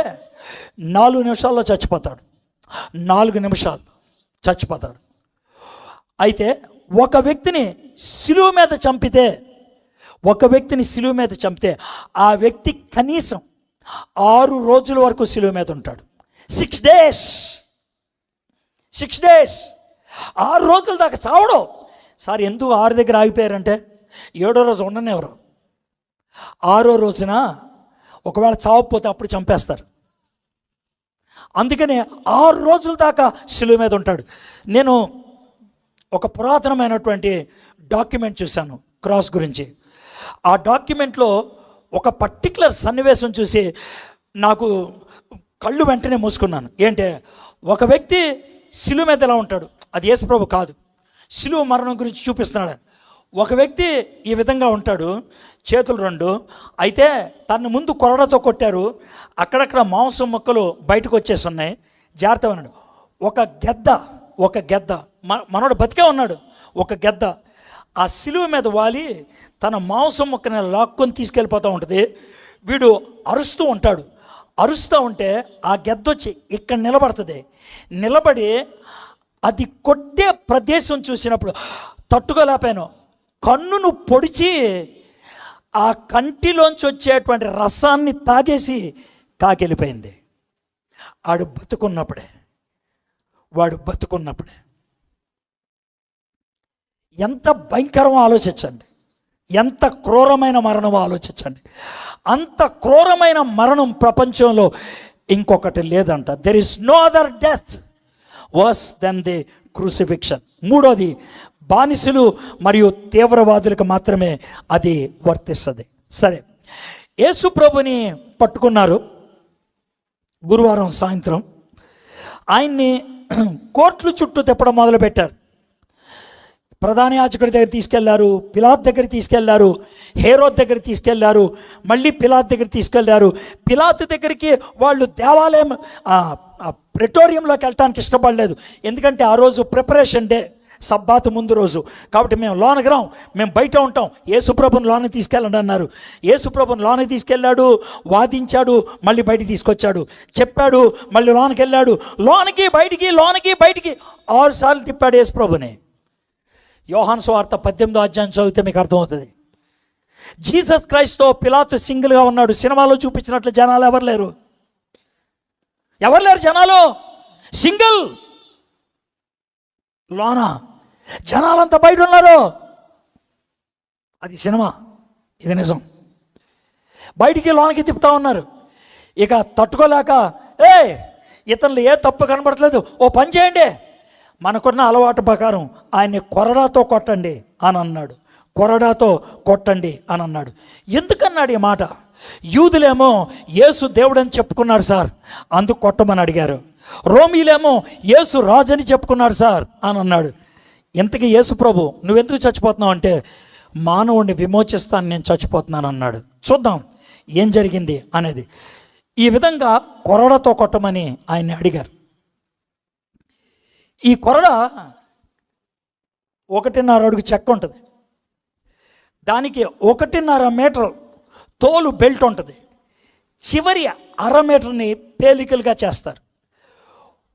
4 నిమిషాల్లో చచ్చిపోతాడు. 4 నిమిషాలు చచ్చిపోతాడు. అయితే ఒక వ్యక్తిని సిలువ మీద చంపితే ఆ వ్యక్తి కనీసం 6 రోజుల వరకు శిలువ మీద ఉంటాడు. 6 days 6 days 6 రోజుల దాకా చావడు. సార్ ఎందుకు 6 దగ్గర ఆగిపోయారంటే 7వ రోజు ఉండనివ్వరు. 6వ రోజున ఒకవేళ చావకపోతే అప్పుడు చంపేస్తారు. అందుకనే 6 రోజుల దాకా శిలువ మీద ఉంటాడు. నేను ఒక పురాతనమైనటువంటి డాక్యుమెంట్ చూశాను క్రాస్ గురించి. ఆ డాక్యుమెంట్లో ఒక పర్టికులర్ సన్నివేశం చూసి నాకు కళ్ళు వెంటనే మూసుకున్నాను. ఏంటే, ఒక వ్యక్తి శిలువ మీద ఎలా ఉంటాడు, అది యేసుప్రభు కాదు, శిలువ మరణం గురించి చూపిస్తున్నాడు. ఒక వ్యక్తి ఈ విధంగా ఉంటాడు, చేతులు 2, అయితే తన ముందు కొరడాతో కొట్టారు, అక్కడక్కడ మాంసం ముక్కలు బయటకు వచ్చేసి ఉన్నాయి. జాగ్రత్తగా ఉన్నాడు. ఒక గెద్ద మనోడు బతికే ఉన్నాడు. ఒక గెద్ద ఆ శిలువ మీద వాలి తన మాంసం ముక్కని లాక్కొని తీసుకెళ్ళిపోతూ ఉంటుంది. వీడు అరుస్తూ ఉంటాడు. అరుస్తూ ఉంటే ఆ గెద్ద వచ్చి ఇక్కడ నిలబడుతుంది. నిలబడి అది కొట్టే ప్రదేశం చూసినప్పుడు తట్టుకోలేపాను. కన్నును పొడిచి ఆ కంటిలోంచి వచ్చేటువంటి రసాన్ని తాగేసి కాకెళ్ళిపోయింది. వాడు బతుకున్నప్పుడే ఎంత భయంకరమో ఆలోచించండి, ఎంత క్రూరమైన మరణమో ఆలోచించండి. అంత క్రూరమైన మరణం ప్రపంచంలో ఇంకొకటి లేదంట. There is no other death worse than the crucifixion. 3వది బానిసలు మరియు తీవ్రవాదులకు మాత్రమే అది వర్తిస్తుంది. సరే, యేసు ప్రభుని పట్టుకున్నారు గురువారం సాయంత్రం. ఆయన్ని కోర్టుల చుట్టూ తిప్పడం మొదలుపెట్టారు. ప్రధాన యాజకుడి దగ్గర తీసుకెళ్లారు, పిలాత్ దగ్గర తీసుకెళ్లారు, హేరోద్ దగ్గర తీసుకెళ్లారు, మళ్ళీ పిలాత్ దగ్గర తీసుకెళ్లారు. పిలాత్ దగ్గరికి వాళ్ళు దేవాలయం ప్రెటోరియంలోకి వెళ్ళటానికి ఇష్టపడలేదు. ఎందుకంటే ఆ రోజు ప్రిపరేషన్ డే, సబ్బాతు ముందు రోజు. కాబట్టి మేము లోనకి రాం, మేము బయట ఉంటాం, యేసుప్రభుని లోనకి తీసుకెళ్ళండి అన్నారు. యేసుప్రభుని లోనకి తీసుకెళ్ళాడు, వాదించాడు, మళ్ళీ బయటికి తీసుకొచ్చాడు, చెప్పాడు, మళ్ళీ లోనకి వెళ్ళాడు. లోనకి బయటికి 6 సార్లు తిప్పాడు యేసుప్రభుని. యోహాను సువార్త 18వ అధ్యాయం చదివితే మీకు అర్థమవుతుంది. జీసస్ క్రైస్ట్తో పిలాతు సింగిల్గా ఉన్నాడు. సినిమాలో చూపించినట్లు జనాలు ఎవరు లేరు జనాలు, సింగిల్. లోన జనాలంతా బయట ఉన్నారు. అది సినిమా, ఇది నిజం. బయటికి లోనకి తిప్పుతా ఉన్నారు. ఇక తట్టుకోలేక, ఇతరులు ఏ తప్పు కనబడట్లేదు, ఓ పని చేయండి, మనకున్న అలవాటు ప్రకారం ఆయన్ని కొరడాతో కొట్టండి అని అన్నాడు. ఎందుకన్నాడు ఈ మాట? యూదులేమో యేసు దేవుడని చెప్పుకున్నాడు సార్, అందుకు కొట్టమని అడిగారు. రోమీలేమో యేసు రాజని చెప్పుకున్నాడు సార్ అని అన్నాడు. ఇంతకీ యేసు ప్రభు నువ్వెందుకు చచ్చిపోతున్నావు అంటే, మానవుడిని విమోచిస్తాను, నేను చచ్చిపోతున్నాను అన్నాడు. చూద్దాం ఏం జరిగింది అనేది. ఈ విధంగా కొరడాతో కొట్టమని ఆయన్ని అడిగారు. ఈ కొరడ 1.5 అడుగు చెక్క ఉంటుంది, దానికి 1.5 మీటర్ తోలు బెల్ట్ ఉంటుంది, చివరి 1/2 మీటర్ని పేలికలుగా చేస్తారు.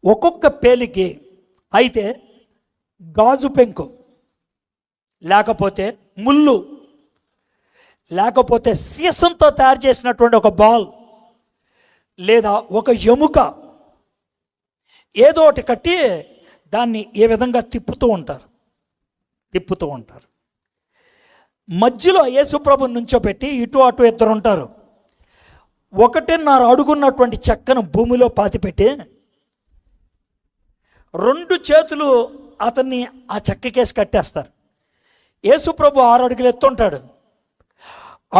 ఒక్కొక్క పేలికి అయితే గాజు పెంకు, లేకపోతే ముళ్ళు, లేకపోతే సీసంతో తయారు చేసినటువంటి ఒక బాల్, లేదా ఒక ఎముక, ఏదో ఒకటి కట్టి దాన్ని ఏ విధంగా తిప్పుతూ ఉంటారు. మధ్యలో యేసుప్రభుని నుంచోపెట్టి ఇటు అటు 2 ఉంటారు. 1.5 అడుగున్నటువంటి చెక్కను భూమిలో పాతిపెట్టి 2 చేతులు అతన్ని ఆ చెక్కకేసి కట్టేస్తారు. యేసుప్రభు 6 అడుగులు ఎత్తుంటాడు,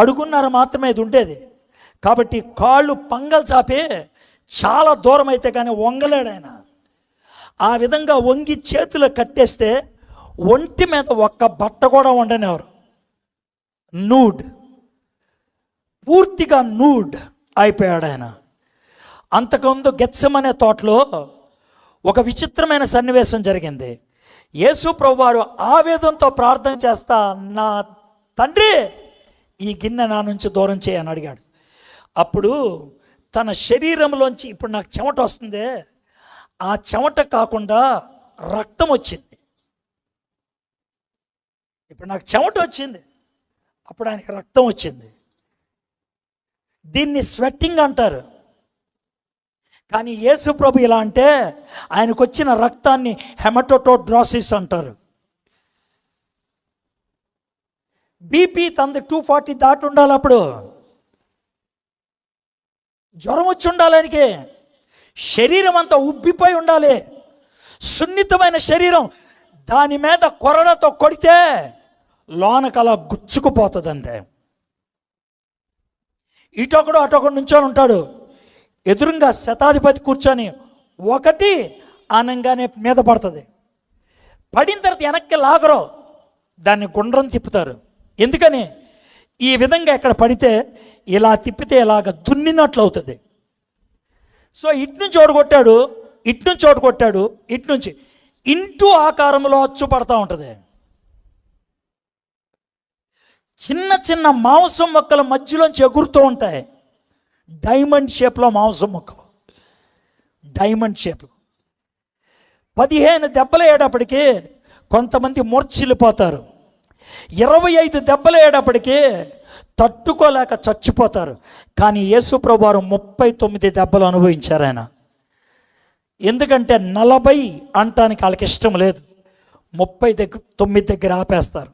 1.5 అడుగు మాత్రమే ఇది ఉండేది. కాబట్టి కాళ్ళు పంగలు చాపి చాలా దూరం అయితే కానీ వంగలేడు ఆయన. ఆ విధంగా వంగి చేతులు కట్టేస్తే ఒంటి మీద ఒక్క బట్ట కూడా ఉండనివారు. పూర్తిగా నూడ్ అయిపోయాడు ఆయన. అంతకుముందు గెత్సెమనే తోటలో ఒక విచిత్రమైన సన్నివేశం జరిగింది. యేసు ప్రభువారు ఆవేదనతో ప్రార్థన చేస్తా, నా తండ్రి ఈ గిన్నె నా నుంచి దూరం చేయని అడిగాడు. అప్పుడు తన శరీరంలోంచి, ఇప్పుడు నాకు చెమట వస్తుంది, ఆ చెమట కాకుండా రక్తం వచ్చింది. ఇప్పుడు నాకు చెమట వచ్చింది, అప్పుడు ఆయనకి రక్తం వచ్చింది. దీన్ని స్వెట్టింగ్ అంటారు. కానీ యేసు ప్రభు ఇలా అంటే ఆయనకు వచ్చిన రక్తాన్ని హెమటోటోడ్రోసిస్ అంటారు. బీపీ తంది 240 దాటి ఉండాలి, అప్పుడు జ్వరం వచ్చి ఉండాలి, ఆయనకి శరీరం అంతా ఉబ్బిపోయి ఉండాలి, సున్నితమైన శరీరం. దాని మీద కొరడాతో కొడితే లోనకలా గుచ్చుకుపోతుంది అంతే. ఇటొకడు అటొకడు నుంచొని ఉంటాడు, ఎదురుగా శతాధిపతి కూర్చొని ఒకటి ఆనంగానే మీద పడుతుంది. పడిన తర్వాత వెనక్కి లాగరు, దాన్ని గుండ్రం తిప్పుతారు. ఎందుకని? ఈ విధంగా ఎక్కడ పడితే ఇలా తిప్పితే ఇలాగ దున్నినట్లు అవుతుంది. సో ఇటు నుంచి ఓడగొట్టాడు, ఇటు నుంచి ఓడగొట్టాడు, ఇటు నుంచి ఇంటూ ఆకారంలో అచ్చు పడతా ఉంటుంది. చిన్న చిన్న మాంసం మొక్కల మధ్యలోంచి ఎగురుతూ ఉంటాయి. డైమండ్ షేప్లో మాంసం మొక్కలు, డైమండ్ షేప్లో. 15 దెబ్బలు అయ్యేటప్పటికి కొంతమంది మూర్ఛిల్లిపోతారు. 25 దెబ్బలు అయ్యేటప్పటికి తట్టుకోలేక చచ్చిపోతారు. కానీ యేసు ప్రభువు వారు 39 దెబ్బలు అనుభవించారు ఆయన. ఎందుకంటే 40 అంటానికి వాళ్ళకి ఇష్టం లేదు, 39 దగ్గర ఆపేస్తారు.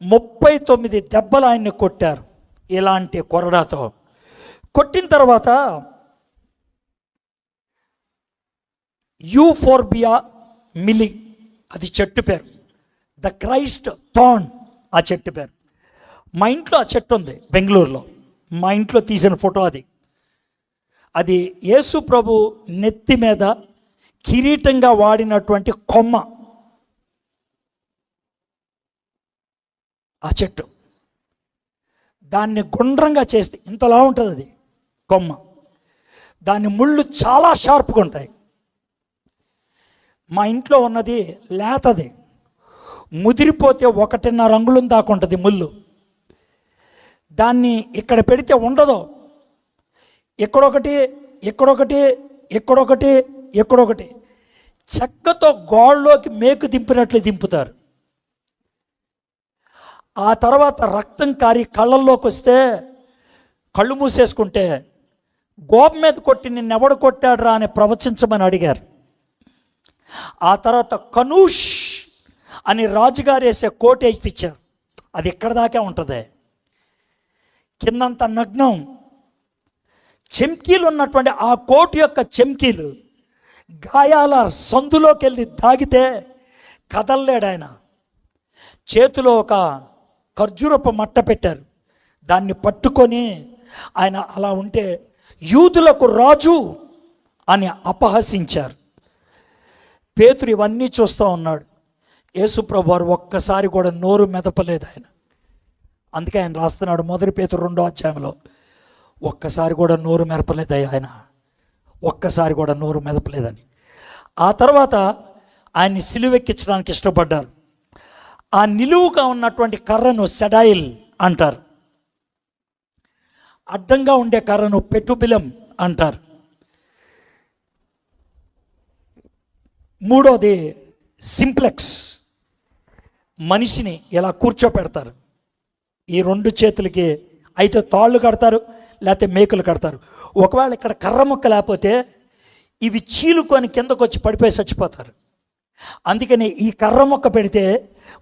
39 దెబ్బలు ఆయన్ని కొట్టారు ఇలాంటి కొరడాతో. కొట్టిన తర్వాత యూఫోర్బియా మిలి, అది చెట్టు పేరు. ద క్రైస్ట్ థార్న్, ఆ చెట్టు పేరు. మా ఇంట్లో ఆ చెట్టు ఉంది బెంగళూరులో, మా ఇంట్లో తీసిన ఫోటో అది. అది యేసు ప్రభు నెత్తి మీద కిరీటంగా వాడినటువంటి కొమ్మ, ఆ చెట్టు. దాన్ని గుండ్రంగా చేస్తే ఇంతలా ఉంటుంది అది కొమ్మ. దాని ముళ్ళు చాలా షార్ప్గా ఉంటాయి. మా ఇంట్లో ఉన్నది లేతది, ముదిరిపోతే 1.5 అంగుళం దాకా ఉంటుంది ముళ్ళు. దాన్ని ఇక్కడ పెడితే ఉండదు, ఎక్కడొకటి ఎక్కడొకటి ఎక్కడొకటి ఎక్కడొకటి చెక్కతో గోడలోకి మేకు దింపినట్లు దింపుతారు. ఆ తర్వాత రక్తం కారి కళ్ళల్లోకి వస్తే కళ్ళు మూసేసుకుంటే గోప మీద కొట్టి నిన్నెవడు కొట్టాడురా అని ప్రవచించమని అడిగారు. ఆ తర్వాత కనూష్ అని రాజుగారు వేసే కోట ఇప్పించారు. అది ఎక్కడ దాకా ఉంటుంది, కిందంత నగ్నం. చెమ్కీలు ఉన్నటువంటి ఆ కోటు యొక్క చెమ్కీలు గాయాల సందులోకి వెళ్ళి తాగితే కదలలేడు ఆయన. చేతిలో ఒక ఖర్జూరపు మట్ట పెట్టారు, దాన్ని పట్టుకొని ఆయన అలా ఉంటే యూదులకు రాజు అని అపహసించారు. పేతురు ఇవన్నీ చూస్తూ ఉన్నాడు. యేసుప్రభు వారు ఒక్కసారి కూడా నోరు మెదపలేదు ఆయన. అందుకే ఆయన రాస్తున్నాడు 1 పేతురు 2వ అధ్యాయంలో, ఒక్కసారి కూడా నోరు మెదపలేదు ఆయన, ఒక్కసారి కూడా నోరు మెదపలేదని. ఆ తర్వాత ఆయన్ని సిలువెక్కించడానికి ఇష్టపడ్డారు. ఆ నిలువుగా ఉన్నటువంటి కర్రను సెడాయిల్ అంటారు, అడ్డంగా ఉండే కర్రను పెటుబిలం అంటారు. మూడోది సింప్లెక్స్, మనిషిని ఇలా కూర్చోపెడతారు. ఈ 2 చేతులకి అయితే తాళ్ళు కడతారు, లేకపోతే మేకులు కడతారు. ఒకవేళ ఇక్కడ కర్ర ముక్క లేకపోతే ఇవి చీలుకొని కిందకు వచ్చి పడిపోయి చచ్చిపోతారు. అందుకని ఈ కర్ర ముక్క పెడితే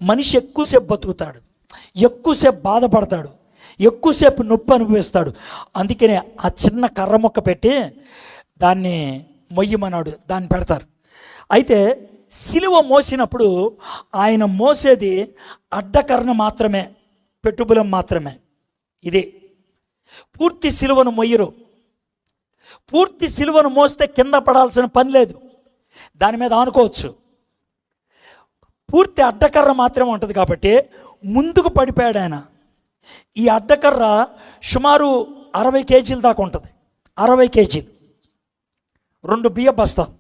మనిషి ఎక్కువసేపు బతుకుతాడు, ఎక్కువసేపు బాధపడతాడు, ఎక్కువసేపు నొప్పి అనుభవిస్తాడు. అందుకనే ఆ చిన్న కర్ర ముక్క పెట్టి దాన్ని మొయ్యమన్నాడు, దాన్ని పెడతారు. అయితే సిలువ మోసినప్పుడు ఆయన మోసేది అడ్డకర్ణ మాత్రమే, పెట్టుబలం మాత్రమే. ఇది పూర్తి సిలువను మొయ్యరు. పూర్తి సిలువను మోస్తే కింద పడాల్సిన పని లేదు, దాని మీద ఆనుకోవచ్చు. పూర్తి అడ్డకర్ర మాత్రమే ఉంటుంది కాబట్టి ముందుకు పడిపోయాడు ఆయన. ఈ అడ్డకర్ర సుమారు 60 కేజీల దాకా ఉంటుంది, 60 కేజీలు, 2 బియ్య బస్తాలు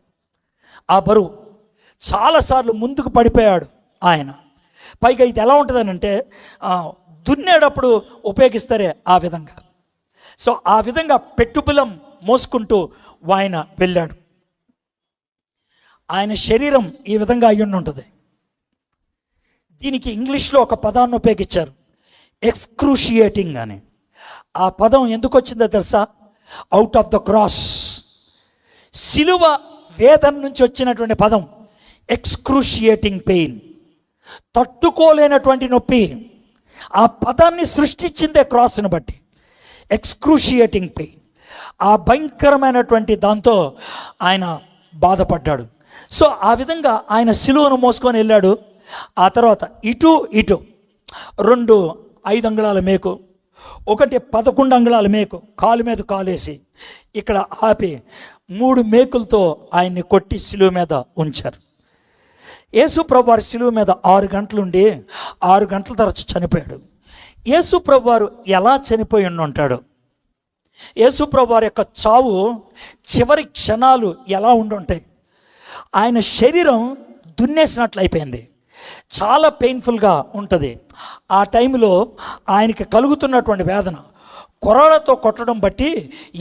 ఆ బరువు. చాలాసార్లు ముందుకు పడిపోయాడు ఆయన. పైగా ఇది ఎలా ఉంటుందనంటే దున్నేటప్పుడు ఉపయోగిస్తారే ఆ విధంగా. సో ఆ విధంగా పెట్టుబలం మోసుకుంటూ ఆయన వెళ్ళాడు. ఆయన శరీరం ఈ విధంగా అయ్యుండి ఉంటుంది. దీనికి ఇంగ్లీష్లో ఒక పదాన్ని ఉపయోగించారు, ఎక్స్క్రూషియేటింగ్ అని. ఆ పదం ఎందుకు వచ్చిందో తెలుసా? అవుట్ ఆఫ్ ద క్రాస్, సిలువ వేదన నుంచి వచ్చినటువంటి పదం. ఎక్స్క్రూషియేటింగ్ పెయిన్, తట్టుకోలేనటువంటి నొప్పి. ఆ పదాన్ని సృష్టించిందే క్రాస్ని బట్టి. ఎక్స్క్రూషియేటింగ్ పెయిన్, ఆ భయంకరమైనటువంటి దాంతో ఆయన బాధపడ్డాడు. సో ఆ విధంగా ఆయన సిలువను మోసుకొని వెళ్ళాడు. ఆ తర్వాత ఇటు 2 5 అంగుళాల మేకు, ఒకటి 11 అంగుళాల మేకు కాలు మీద కాలేసి ఇక్కడ ఆపి 3 మేకులతో ఆయన్ని కొట్టి సిలువ మీద ఉంచారు. యేసు ప్రభు వారి సిలువ మీద 6 గంటలుండి 6 గంటల తర్వాత చనిపోయాడు. యేసు ప్రభు వారు ఎలా చనిపోయి ఉంటాడు? యేసు ప్రభు వారి యొక్క చావు చివరి క్షణాలు ఎలా ఉండుంటాయి? ఆయన శరీరం దున్నేసినట్లు అయిపోయింది, చాలా పెయిన్ఫుల్గా ఉంటుంది. ఆ టైంలో ఆయనకి కలుగుతున్నటువంటి వేదన, కొరడాతో కొట్టడం బట్టి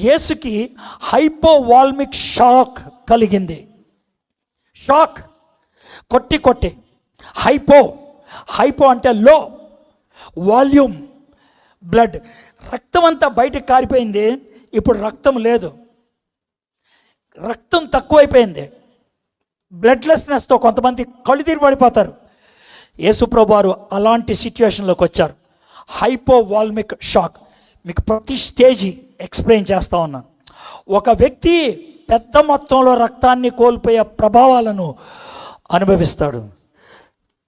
యేసుకి హైపోవాల్మిక్ షాక్ కలిగింది. షాక్, కొట్టి హైపో అంటే లో, వాల్యూమ్, బ్లడ్, రక్తం అంతా బయటకు కారిపోయింది. ఇప్పుడు రక్తం లేదు, రక్తం తక్కువైపోయింది. బ్లడ్లెస్నెస్తో కొంతమంది కళ్ళు తిరిగి పడిపోతారు. యేసుప్రభు వారు అలాంటి సిచ్యువేషన్లోకి వచ్చారు. హైపోవాల్మిక్ షాక్. మీకు ప్రతి స్టేజీ ఎక్స్ప్లెయిన్ చేస్తూ ఉన్నాను. ఒక వ్యక్తి పెద్ద మొత్తంలో రక్తాన్ని కోల్పోయే ప్రభావాలను అనుభవిస్తాడు.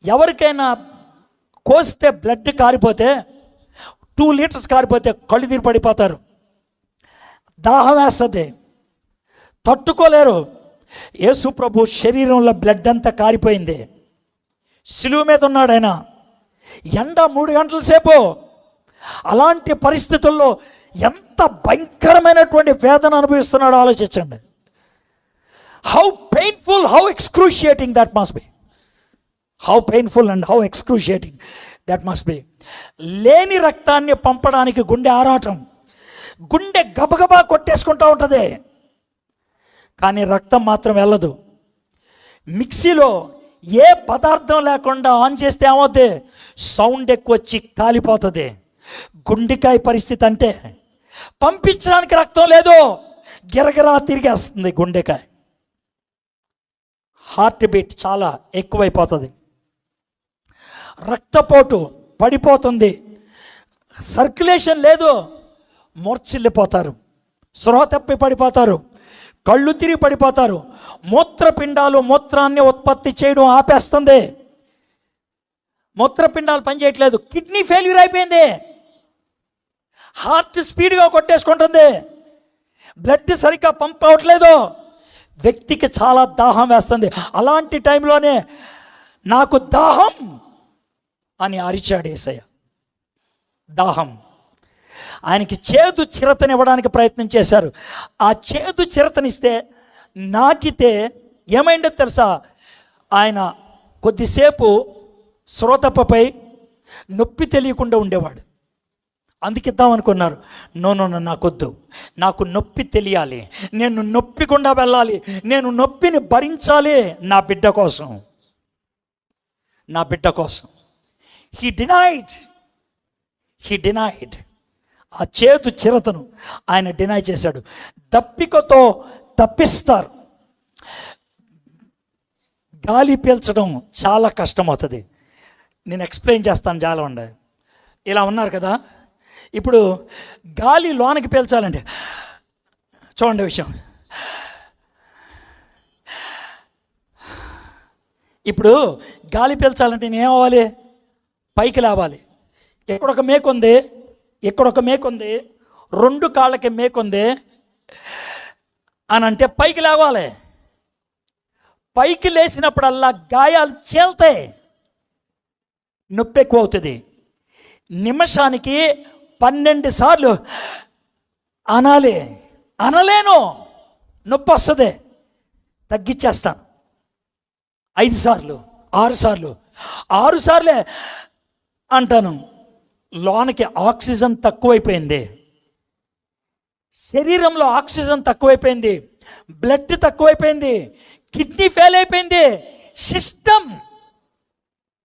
ఎవరికైనా కోస్తే బ్లడ్ కారిపోతే 2 లీటర్స్ కారిపోతే కళ్ళు తిరిగి పడిపోతారు, దాహం వేస్తుంది, తట్టుకోలేరు. యేసు ప్రభు శరీరంలో బ్లడ్ అంతా కారిపోయింది. సిలువ మీద ఉన్నాడు ఆయన, ఎండ 3 గంటల సేపు. అలాంటి పరిస్థితుల్లో ఎంత భయంకరమైనటువంటి వేదన అనుభవిస్తున్నాడో ఆలోచించండి. How painful, how excruciating that must be. How painful and how excruciating that must be. లేని రక్తాన్ని పంపడానికి గుండె ఆరాటం, గుండె గబగబా కొట్టేసుకుంటూ ఉంటుంది, కానీ రక్తం మాత్రం వెళ్ళదు. మిక్సీలో ఏ పదార్థం లేకుండా ఆన్ చేస్తే ఏమవుతుంది? సౌండ్ ఎక్కువ వచ్చి కాలిపోతుంది. గుండెకాయ పరిస్థితి అంటే పంపించడానికి రక్తం లేదు, గిరగిరా తిరిగేస్తుంది గుండెకాయ. హార్ట్ బీట్ చాలా ఎక్కువైపోతుంది, రక్తపోటు పడిపోతుంది, సర్క్యులేషన్ లేదు, మూర్ఛిల్లిపోతారు, స్పృహ తప్పి పడిపోతారు, కళ్ళు తిరిగి పడిపోతారు. మూత్రపిండాలు మూత్రాన్ని ఉత్పత్తి చేయడం ఆపేస్తుంది, మూత్రపిండాలు పనిచేయట్లేదు, కిడ్నీ ఫెయిల్యూర్ అయిపోయింది, హార్ట్ స్పీడ్గా కొట్టేసుకుంటుంది, బ్లడ్ సరిగ్గా పంప్ అవ్వట్లేదు, వ్యక్తికి చాలా దాహం వేస్తుంది. అలాంటి టైంలోనే నాకు దాహం అని అరిచాడు యేసయ్య. దాహం. ఆయనకి చేదు చిరతనివ్వడానికి ప్రయత్నం చేశారు. ఆ చేదు చిరతనిస్తే నాకితే ఏమైందో తెలుసా? ఆయన కొద్దిసేపు శ్రోతపై నొప్పి తెలియకుండా ఉండేవాడు. అందుకిద్దాం అనుకున్నారు. నో, నాకొద్దు, నాకు నొప్పి తెలియాలి, నేను నొప్పి గుండా వెళ్ళాలి, నేను నొప్పిని భరించాలి నా బిడ్డ కోసం, నా బిడ్డ కోసం. హీ డినైడ్ ఆ చేదు చిరతను ఆయన డినై చేశాడు. దప్పికతో తప్పిస్తారు. గాలి పీల్చడం చాలా కష్టమవుతుంది. నేను ఎక్స్ప్లెయిన్ చేస్తాను, చాలా ఉండే. ఇలా ఉన్నారు కదా, ఇప్పుడు గాలి లోనకి పీల్చాలంటే చూడండి విషయం. ఇప్పుడు గాలి పీల్చాలంటే నేను ఏమవ్వాలి? పైకి లేవాలి. ఎక్కడొక మేకుంది, ఎక్కడొక మేకుంది, 2 కాళ్ళకి మేకుంది అని అంటే పైకి లేవాలి. పైకి లేచినప్పుడల్లా గాయాలు చీల్తాయి, నొప్పి ఎక్కువ అవుతుంది. నిమిషానికి 12 సార్లు అనాలి, అనలేను, నొప్పి వస్తుంది, తగ్గించేస్తాను. 5 సార్లు, 6 సార్లు, 6 సార్లే అంటాను. లోనికి ఆక్సిజన్ తక్కువైపోయింది, శరీరంలో ఆక్సిజన్ తక్కువైపోయింది, బ్లడ్ తక్కువైపోయింది, కిడ్నీ ఫెయిల్ అయిపోయింది, సిస్టమ్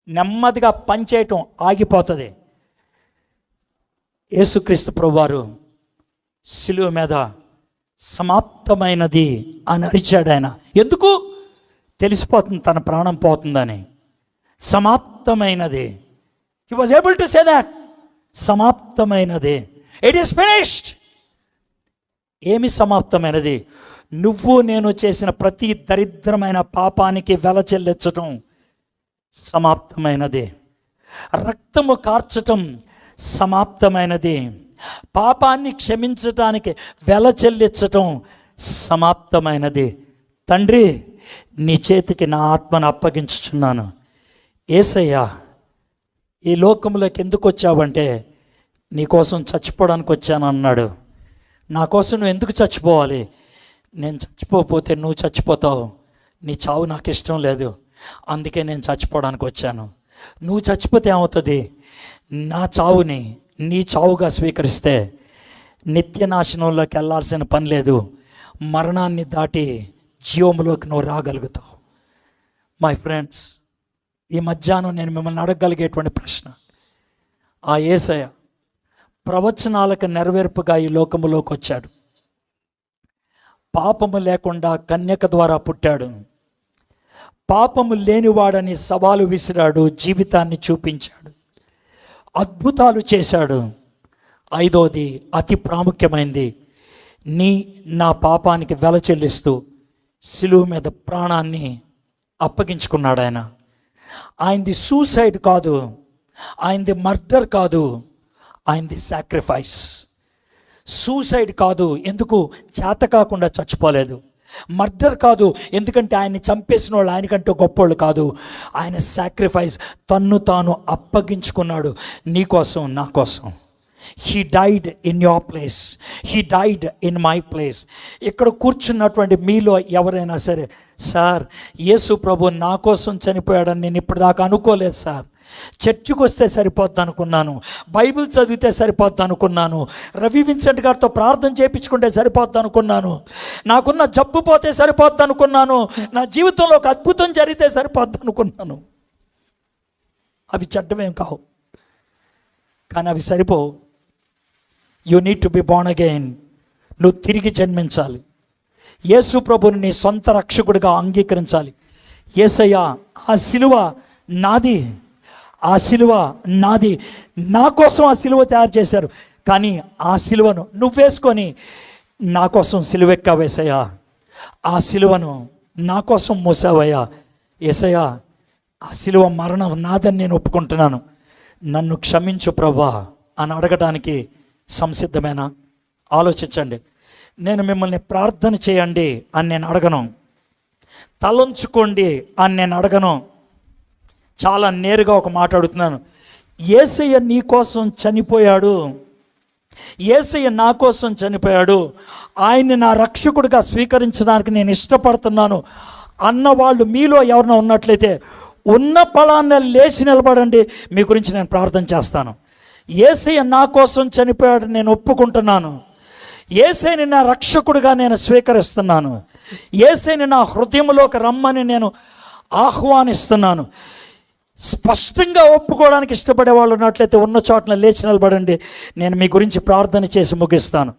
నెమ్మదిగా పనిచేయటం ఆగిపోతుంది. యేసుక్రీస్తు ప్రభువారు శిలువ మీద సమాప్తమైనది అని అరిచాడు ఆయన. ఎందుకు? తెలిసిపోతుంది తన ప్రాణం పోతుందని. సమాప్తమైనది. He was able to say that. సమాప్తమైనది. It is finished. ఏమి సమాప్తమైనది? నువ్వు నేను చేసిన ప్రతి దరిద్రమైన పాపానికి వెల చెల్లించటం సమాప్తమైనది. రక్తము కార్చటం సమాప్తమైనది. పాపాన్ని క్షమించటానికి వెల చెల్లించటం సమాప్తమైనది. తండ్రి, నీ చేతికి నా ఆత్మను అప్పగించుచున్నాను. యేసయ్యా, ఈ లోకంలోకి ఎందుకు వచ్చావంటే నీకోసం చచ్చిపోవడానికి వచ్చాను అన్నాడు. నా కోసం నువ్వు ఎందుకు చచ్చిపోవాలి? నేను చచ్చిపోతే నువ్వు చచ్చిపోతావు. నీ చావు నాకు ఇష్టం లేదు, అందుకే నేను చచ్చిపోవడానికి వచ్చాను. నువ్వు చచ్చిపోతే ఏమవుతుంది? నా చావుని నీ చావుగా స్వీకరిస్తే నిత్య నాశనంలోకి వెళ్ళాల్సిన పని లేదు. మరణాన్ని దాటి జీవంలోకి నువ్వు రాగలుగుతావు. మై ఫ్రెండ్స్, ఈ మధ్యాహ్నం నేను మిమ్మల్ని అడగగలిగేటువంటి ప్రశ్న, ఆ యేసయ్య ప్రవచనాలకు నెరవేర్పుగా ఈ లోకములోకి వచ్చాడు. పాపము లేకుండా కన్యక ద్వారా పుట్టాడు. పాపము లేనివాడని సవాలు విసిరాడు. జీవితాన్ని చూపించాడు. అద్భుతాలు చేశాడు. ఐదోది, అతి ప్రాముఖ్యమైనది, నా పాపానికి వెల చెల్లిస్తూ సిలువ మీద ప్రాణాన్ని అప్పగించుకున్నాడు. ఆయనది సూసైడ్ కాదు, ఆయనది మర్డర్ కాదు, ఆయనది సాక్రిఫైస్. సూసైడ్ కాదు, ఎందుకు? చేత కాకుండా చచ్చిపోలేదు. మర్డర్ కాదు, ఎందుకంటే ఆయన్ని చంపేసిన వాళ్ళు ఆయనకంటే గొప్పోళ్ళు కాదు. ఆయన సాక్రిఫైస్, తన్ను తాను అప్పగించుకున్నాడు నీ కోసం, నా కోసం. He died in your place, he died in my place. ఇక్కడ కూర్చున్నటువంటి మీలో ఎవరైనా సరే, సార్ యేసు ప్రభు నా కోసం చనిపోయాడని నేను ఇప్పటిదాకా అనుకోలేదు సార్. చర్చికి వస్తే సరిపోద్ది అనుకున్నాను, బైబిల్ చదివితే సరిపోద్ది అనుకున్నాను, రవి విన్సెంట్ గారితో ప్రార్థన చేయించుకుంటే సరిపోద్ది అనుకున్నాను, నాకున్న జబ్బు పోతే సరిపోద్ది అనుకున్నాను, నా జీవితంలో ఒక అద్భుతం జరిగితే సరిపోద్ది అనుకున్నాను. అవి చెడ్డమేం కావు, కానీ అవి సరిపోవు. You need to be born again. నువ్వు తిరిగి జన్మించాలి. యేసు ప్రభుని నీ సొంత రక్షకుడిగా అంగీకరించాలి. యేసయ్యా, ఆ సిలువ నాది, ఆ సిలువ నాది, నా కోసం ఆ సిలువ తయారు చేశారు, కానీ ఆ సిలువను నువ్వేసుకొని నా కోసం సిలువెక్కావేసయ్యా. ఆ సిలువను నా కోసం మోసావయ్యా. యేసయ్యా, ఆ సిలువ మరణం నాదని నేను ఒప్పుకుంటున్నాను, నన్ను క్షమించు ప్రభా అని అడగడానికి సంసిద్ధమేనా? ఆలోచించండి. నేను మిమ్మల్ని ప్రార్థన చేయండి అని నేను అడగను, తలంచుకోండి అని నేను అడగను. చాలా నేరుగా ఒక మాట అడుగుతున్నాను. యేసయ్య నీ కోసం చనిపోయాడు, యేసయ్య నా కోసం చనిపోయాడు, ఆయన్ని నా రక్షకుడిగా స్వీకరించడానికి నేను ఇష్టపడుతున్నాను అన్నవాళ్ళు మీలో ఎవరైనా ఉన్నట్లయితే ఉన్న ఫలాన్ని లేచి నిలబడండి. మీ గురించి నేను ప్రార్థన చేస్తాను. యేసయ్య నా కోసం చనిపోయాడు, నేను ఒప్పుకుంటున్నాను. యేసయ్యని నా రక్షకుడిగా నేను స్వీకరిస్తున్నాను. యేసయ్యని నా హృదయంలోకి రమ్మని నేను ఆహ్వానిస్తున్నాను. స్పష్టంగా ఒప్పుకోవడానికి ఇష్టపడే వాళ్ళు ఉన్నట్లయితే ఉన్న చోట్ల లేచి నిలబడండి. నేను మీ గురించి ప్రార్థన చేసి ముగిస్తాను.